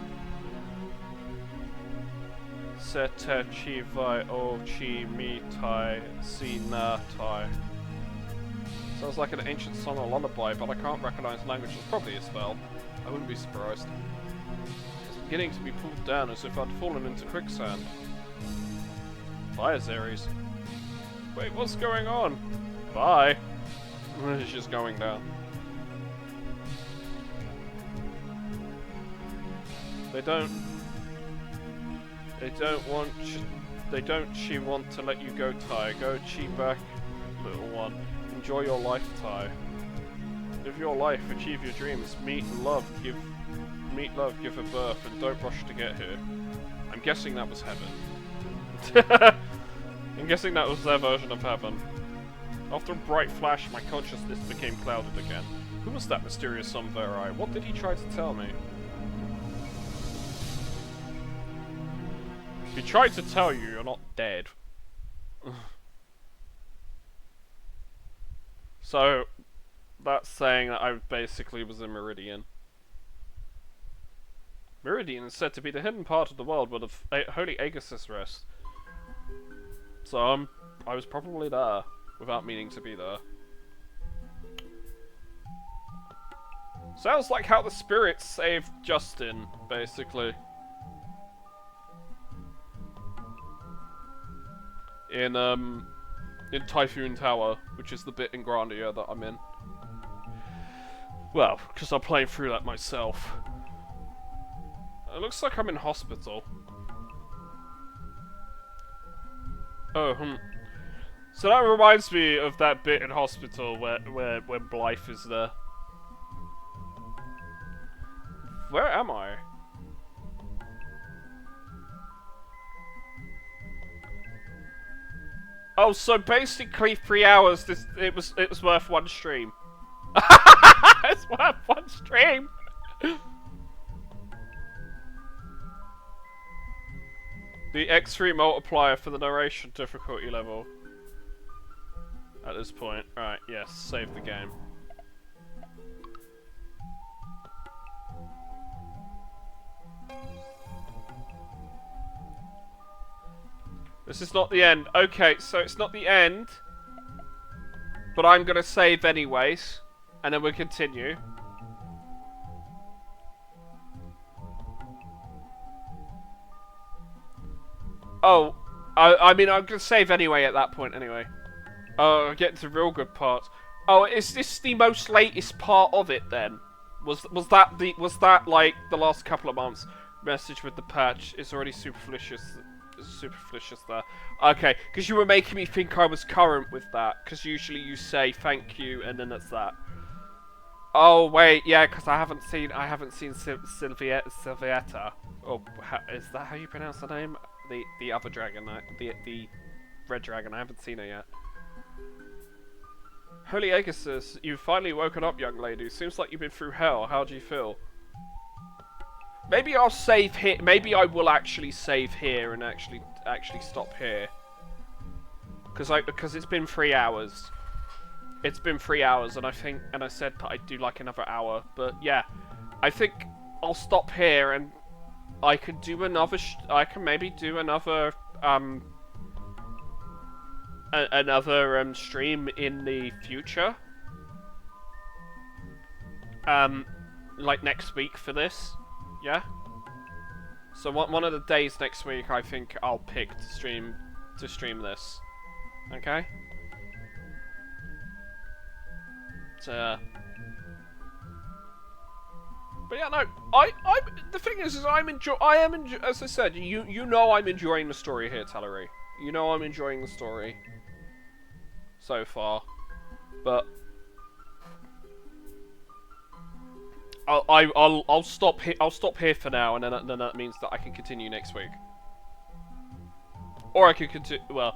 Sete chi vai o chi mi tai si na tai. Sounds like an ancient song or lullaby, but I can't recognize the language. It's probably a spell. I wouldn't be surprised. It's beginning to be pulled down as if I'd fallen into quicksand. Fire Aries. Wait, what's going on? Bye. It's just going down. They don't she want to let you go, Tai. Go chi back, little one. Enjoy your life, Tai. Live your life, achieve your dreams, meet love, give her birth, and don't rush to get here. I'm guessing that was heaven. I'm guessing that was their version of heaven. After a bright flash, my consciousness became clouded again. Who was that mysterious Umvera? What did he try to tell me? He tried to tell you you're not dead. So, that's saying that I basically was in Meridian. Meridian is said to be the hidden part of the world where the Holy Agassiz rests. So, I was probably there, without meaning to be there. Sounds like how the spirits saved Justin, basically. In Typhoon Tower, which is the bit in Grandia that I'm in. Well, because I'm playing through that myself. It looks like I'm in hospital. Oh, So that reminds me of that bit in hospital where Blythe is there. Where am I? Oh, so basically 3 hours. It was worth one stream. It's worth one stream. The X3 multiplier for the narration difficulty level. At this point, alright, yes, save the game. This is not the end. Okay, so it's not the end. But I'm gonna save anyways. And then we'll continue. Oh, I mean, I'm gonna save anyway at that point anyway. Oh, I'll get to the real good parts. Oh, is this the most latest part of it then? Was that like the last couple of months? Message with the patch is already superfluous. Superfluous there. Okay, because you were making me think I was current with that. Because usually you say thank you and then it's that. Oh wait, yeah, because I haven't seen Sylvietta. Oh, is that how you pronounce the name? The other dragon, the red dragon. I haven't seen her yet. Holy Agassiz, you've finally woken up, young lady. Seems like you've been through hell. How do you feel? Maybe I'll save here. Maybe I will actually save here and actually stop here. Because it's been 3 hours. It's been 3 hours, and I said that I'd do like another hour. But yeah, I think I'll stop here, and I could do another. I can maybe do another stream in the future. Like next week for this. Yeah. So one of the days next week, I think I'll pick to stream this. Okay. But yeah, no. The thing is I am as I said, you know I'm enjoying the story here, Tellery. You know I'm enjoying the story so far, but I'll stop here. I'll stop here for now, and then that means that I can continue next week, or I could continue. Well,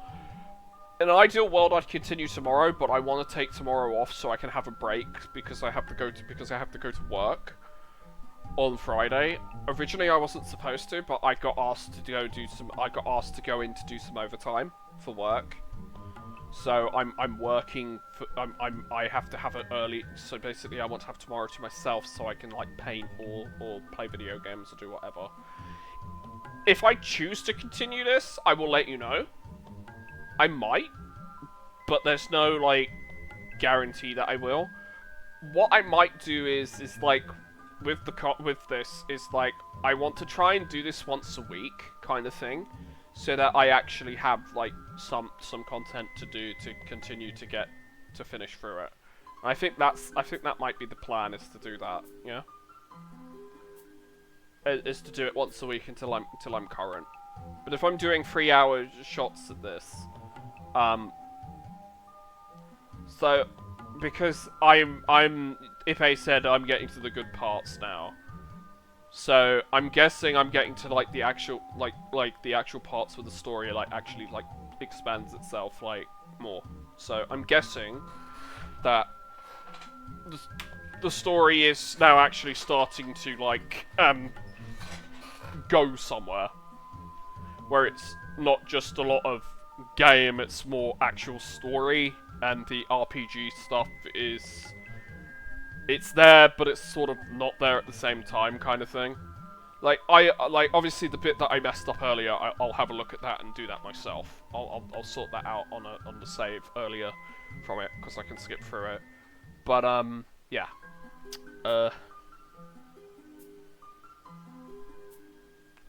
in an ideal world, I'd continue tomorrow, but I want to take tomorrow off so I can have a break because I have to go to work on Friday. Originally, I wasn't supposed to, but I got asked to go do some. I got asked to go in to do some overtime for work. So I'm working. I have to have it early. So basically, I want to have tomorrow to myself, so I can like paint or play video games or do whatever. If I choose to continue this, I will let you know. I might, but there's no like guarantee that I will. What I might do is like with this is like I want to try and do this once a week kind of thing. So that I actually have like some content to do to continue to finish through it. I think that might be the plan, is to do that. Yeah. Is to do it once a week until I'm current. But if I'm doing 3-hour shots at this, so because if I said I'm getting to the good parts now. So I'm guessing I'm getting to like the actual the actual parts where the story actually expands itself more. So I'm guessing that the story is now actually starting to go somewhere where it's not just a lot of game, it's more actual story, and the RPG stuff it's there, but it's sort of not there at the same time, kind of thing. Obviously the bit that I messed up earlier, I'll have a look at that and do that myself. I'll sort that out on the save earlier from it, because I can skip through it. But yeah.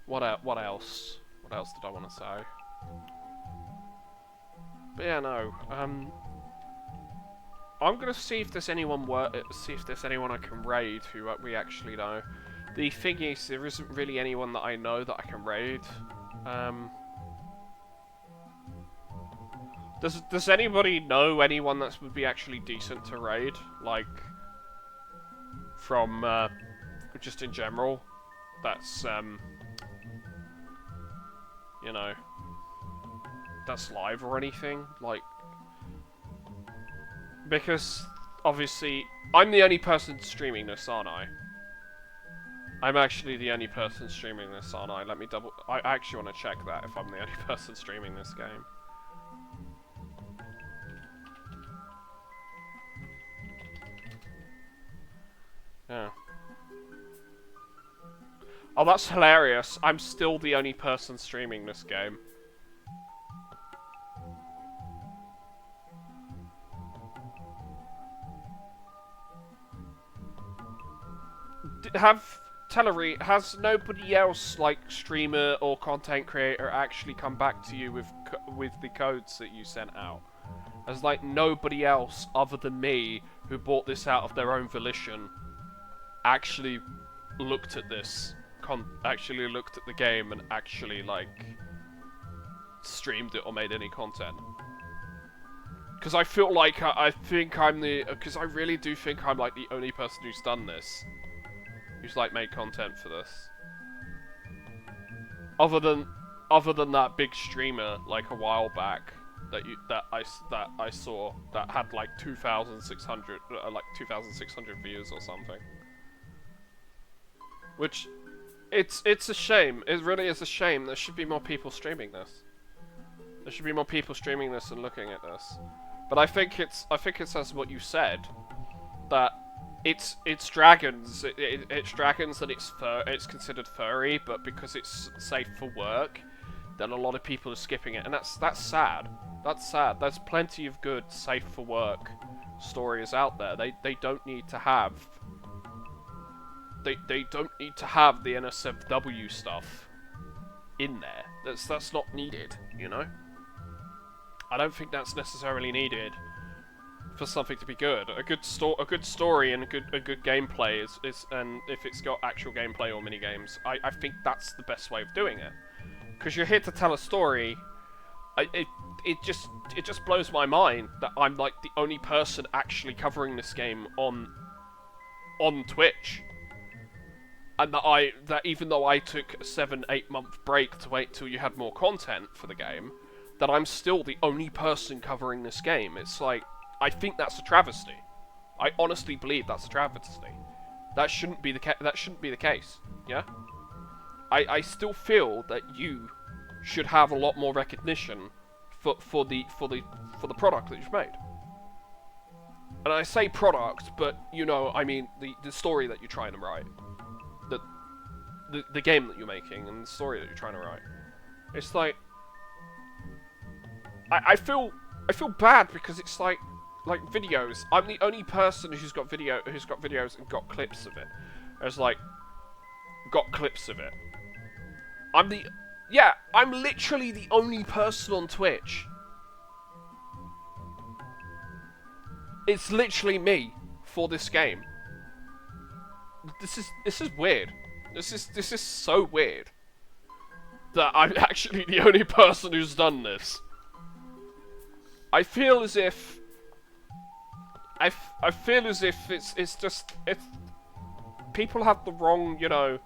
What else? What else did I want to say? But yeah, no. I'm gonna see if there's anyone I can raid who we actually know. The thing is, there isn't really anyone that I know that I can raid. Does anybody know anyone that would be actually decent to raid? Like, from just in general, that's you know, that's live or anything like. Because, obviously, I'm the only person streaming this, aren't I? I'm actually the only person streaming this, aren't I? Let me double... I actually want to check that, if I'm the only person streaming this game. Yeah. Oh, that's hilarious. I'm still the only person streaming this game. Has nobody else, like streamer or content creator, actually come back to you with the codes that you sent out? Has like nobody else other than me, who bought this out of their own volition, actually looked at this actually looked at the game and actually like streamed it or made any content. Because I feel like I think I'm because I really do think I'm like the only person who's done this, who's like made content for this. Other than that big streamer like a while back that I saw that had like 2,600 views or something. Which it's a shame. It really is a shame. There should be more people streaming this. There should be more people streaming this and looking at this. But I think it's as what you said, that it's dragons. It's dragons and it's considered furry, but because it's safe for work, then a lot of people are skipping it, and that's sad. That's sad. There's plenty of good safe for work stories out there. They don't need to have. They don't need to have the NSFW stuff in there. That's not needed, you know? I don't think that's necessarily needed for something to be good. A good story and a good gameplay is and if it's got actual gameplay or mini games, I think that's the best way of doing it. Because you're here to tell a story. It just blows my mind that I'm like the only person actually covering this game on Twitch. And that even though I took a 7-8 month break to wait till you had more content for the game, that I'm still the only person covering this game. It's like, I think that's a travesty. I honestly believe that's a travesty. That shouldn't be the case. Yeah. I still feel that you should have a lot more recognition for the product that you've made. And I say product, but you know, I mean the story that you're trying to write. The game that you're making and the story that you're trying to write. It's like I feel bad because it's like videos. I'm the only person who's got videos and got clips of it. Got clips of it. I'm literally the only person on Twitch. It's literally me for this game. This is weird. This is so weird that I'm actually the only person who's done this. I feel as if it's people have the wrong, you know,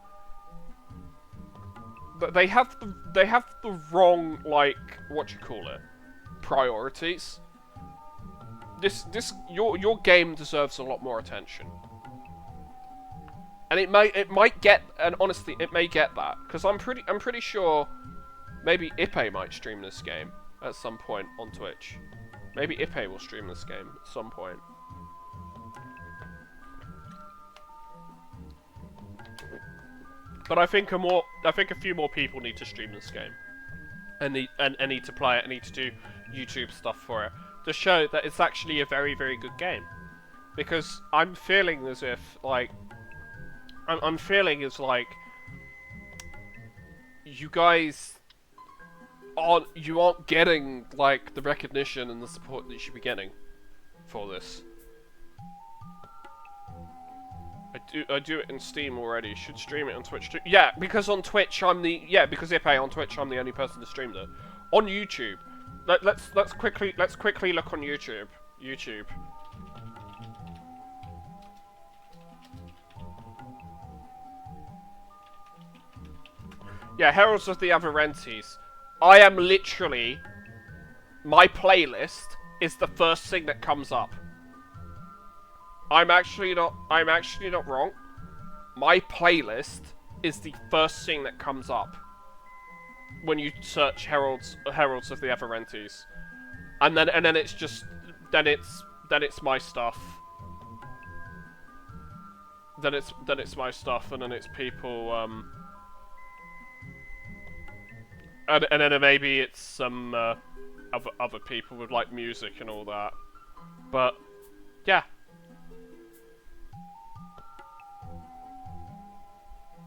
they have the wrong, like, what you call it, priorities. Your game deserves a lot more attention. And it might get, and honestly, it may get that, because I'm pretty sure maybe Ipe might stream this game at some point on Twitch. Maybe Ipe will stream this game at some point. But I think a few more people need to stream this game, and need to play it, and need to do YouTube stuff for it to show that it's actually a very, very good game. Because I'm feeling as if like. I'm feeling as like you guys aren't getting like the recognition and the support that you should be getting for this. I do it in Steam already. Should stream it on Twitch too. Yeah, because on Twitch because Ipe on Twitch I'm the only person to stream it. On YouTube, let's quickly look on YouTube. Yeah, Heralds of the Avirentes. I am literally... My playlist is the first thing that comes up. I'm actually not wrong. My playlist is the first thing that comes up when you search Heralds of the Avirentes. And then it's just... Then it's my stuff. Then it's my stuff, and then it's people, And then maybe it's some other people with like music and all that, but yeah.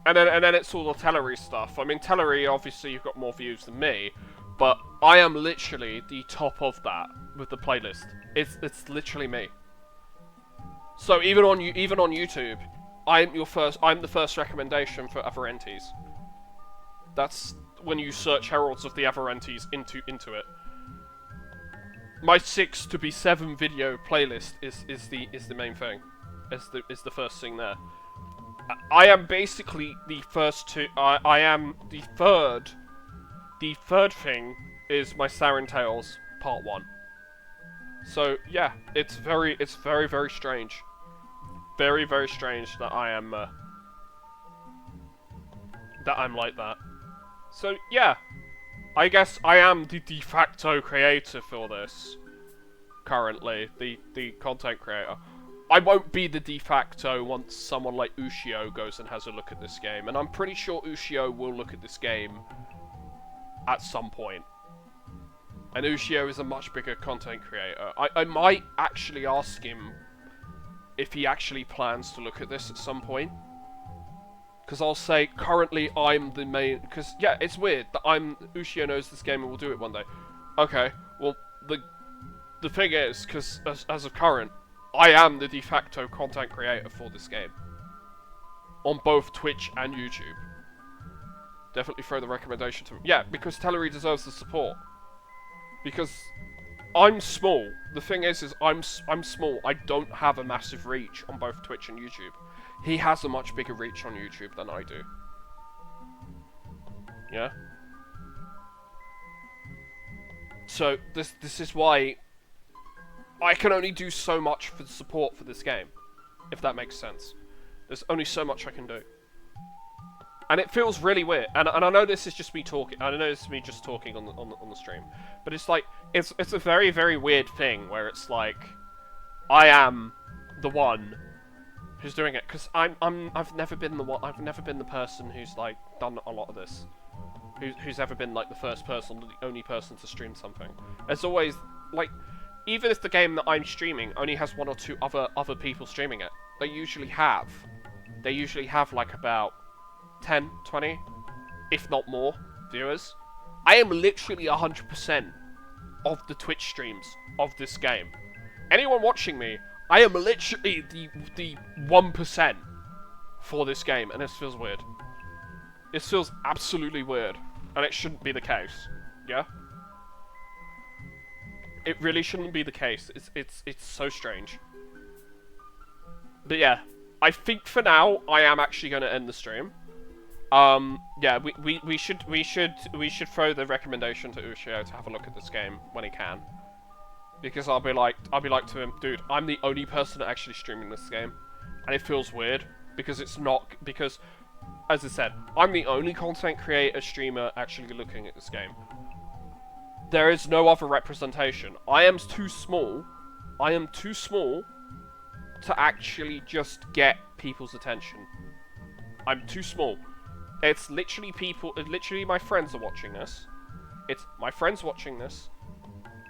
And then it's all the Tellery stuff. I mean, Tellery, obviously you've got more views than me, but I am literally the top of that with the playlist. It's literally me. So even on YouTube, I'm the first recommendation for Avirentes. That's when you search Heralds of the Avirentes into it. My 6 to be 7 video playlist is the main thing. Is the first thing there. I am basically the first two. I am the third. The third thing is my Sarentales Part 1. So yeah, it's very strange. Very strange that I'm like that. So yeah, I guess I am the de facto creator for this. Currently, the content creator. I won't be the de facto once someone like Ushio goes and has a look at this game, and I'm pretty sure Ushio will look at this game at some point. And Ushio is a much bigger content creator. I might actually ask him if he actually plans to look at this at some point. Because I'll say, currently I'm the main... Because, yeah, it's weird that Ushio knows this game and will do it one day. Okay, well, the thing is, because as of current, I am the de facto content creator for this game. On both Twitch and YouTube. Definitely throw the recommendation to him. Yeah, because Tellery deserves the support. Because I'm small. The thing is I'm small. I don't have a massive reach on both Twitch and YouTube. He has a much bigger reach on YouTube than I do. Yeah? So, this is why I can only do so much for the support for this game. If that makes sense. There's only so much I can do. And it feels really weird. And I know this is just me talking. I know this is me just talking on the stream. But it's like, it's a very weird thing where it's like, I am the one who's doing it, because I've never been the person who's like done a lot of this, who's ever been like the first person, the only person to stream something. It's always like, even if the game that I'm streaming only has 1 or 2 other people streaming it, they usually have like about 10, 20, if not more, viewers. I am literally 100% of the Twitch streams of this game. Anyone watching me, I am literally the 1% for this game, and this feels weird. This feels absolutely weird, and it shouldn't be the case. Yeah? It really shouldn't be the case. It's so strange. But yeah, I think for now I am actually going to end the stream. Yeah, we should throw the recommendation to Ushio to have a look at this game when he can. Because I'll be like to him, dude, I'm the only person actually streaming this game, and it feels weird because it's not, because as I said, I'm the only content creator streamer actually looking at this game. There is no other representation. I am too small to actually just get people's attention. I'm too small. It's literally literally my friends are watching this. It's my friends watching this,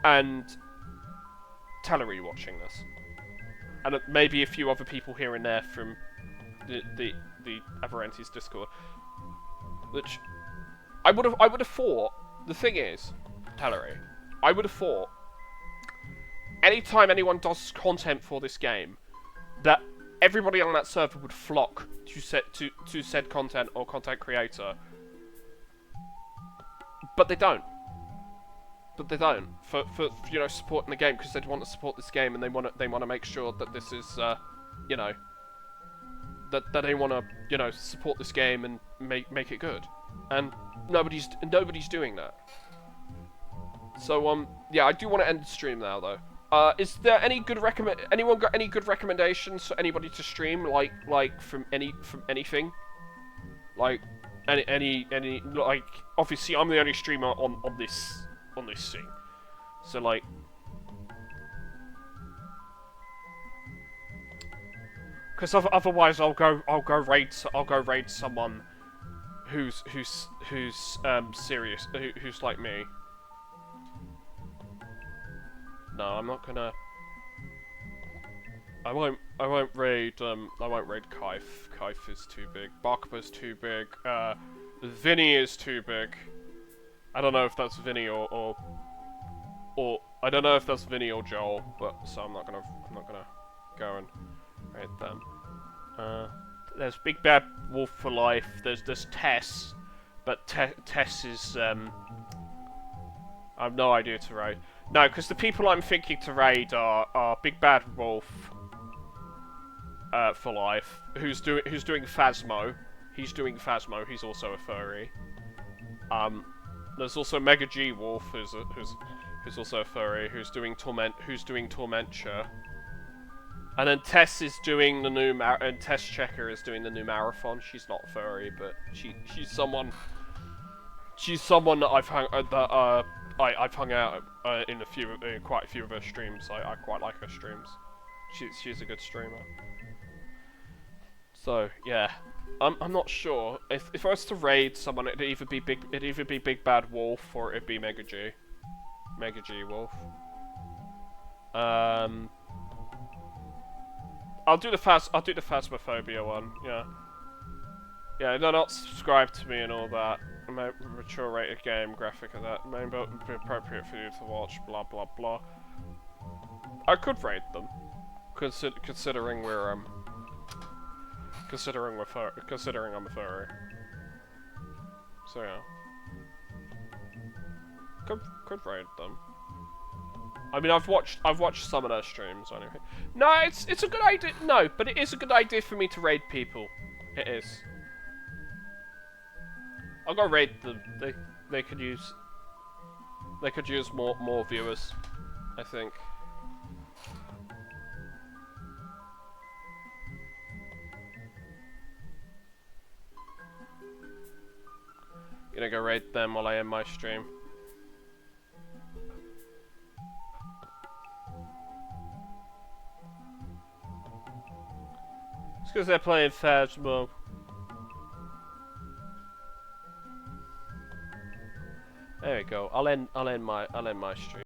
and Tellery watching this, and maybe a few other people here and there from the Avirentes Discord. Which I would have thought. The thing is, Tellery, I would have thought anytime anyone does content for this game, that everybody on that server would flock to said content or content creator, but they don't. But they don't for you know, supporting the game, because they want to support this game, and they want to make sure that this is you know, that they want to, you know, support this game and make it good, and nobody's doing that. So yeah, I do want to end the stream now though. Is there any good anyone got any good recommendations for anybody to stream, like from anything, like any like, obviously I'm the only streamer on this thing, so like, because otherwise I'll go raid someone who's serious, who's like me. No, I'm not gonna. I won't raid Kaif. Kaif is too big. Bakuba's too big. Vinny is too big. I don't know if that's Vinny or I don't know if that's Vinny or Joel, but so I'm not gonna go and raid them. There's Big Bad Wolf for life. There's Tess, but Tess is I have no idea to raid. No, because the people I'm thinking to raid are Big Bad Wolf for life, who's doing Phasmo. He's doing Phasmo. He's also a furry. There's also Mega G Wolf, who's also a furry, who's doing Tormenture. And then Tess is doing the new and Tess Checker is doing the new marathon. She's not furry, but she's someone that I've hung out in quite a few of her streams. I quite like her streams. She's a good streamer. So yeah, I'm not sure if I was to raid someone, it'd either be Big Bad Wolf or it'd be Mega G Wolf. I'll do the Phasmophobia one. Yeah. Yeah, they're not subscribed to me and all that. Mature rated game, graphic of that. May be appropriate for you to watch. Blah blah blah. I could raid them, considering I'm a furry. So yeah, could raid them. I mean, I've watched some of their streams or anything. No, it's a good idea. No, but it is a good idea for me to raid people. It is. I'll go raid them. They could use more viewers, I think. Gonna go raid them while I end my stream. It's because they're playing Phasmo. There we go. I'll end my stream.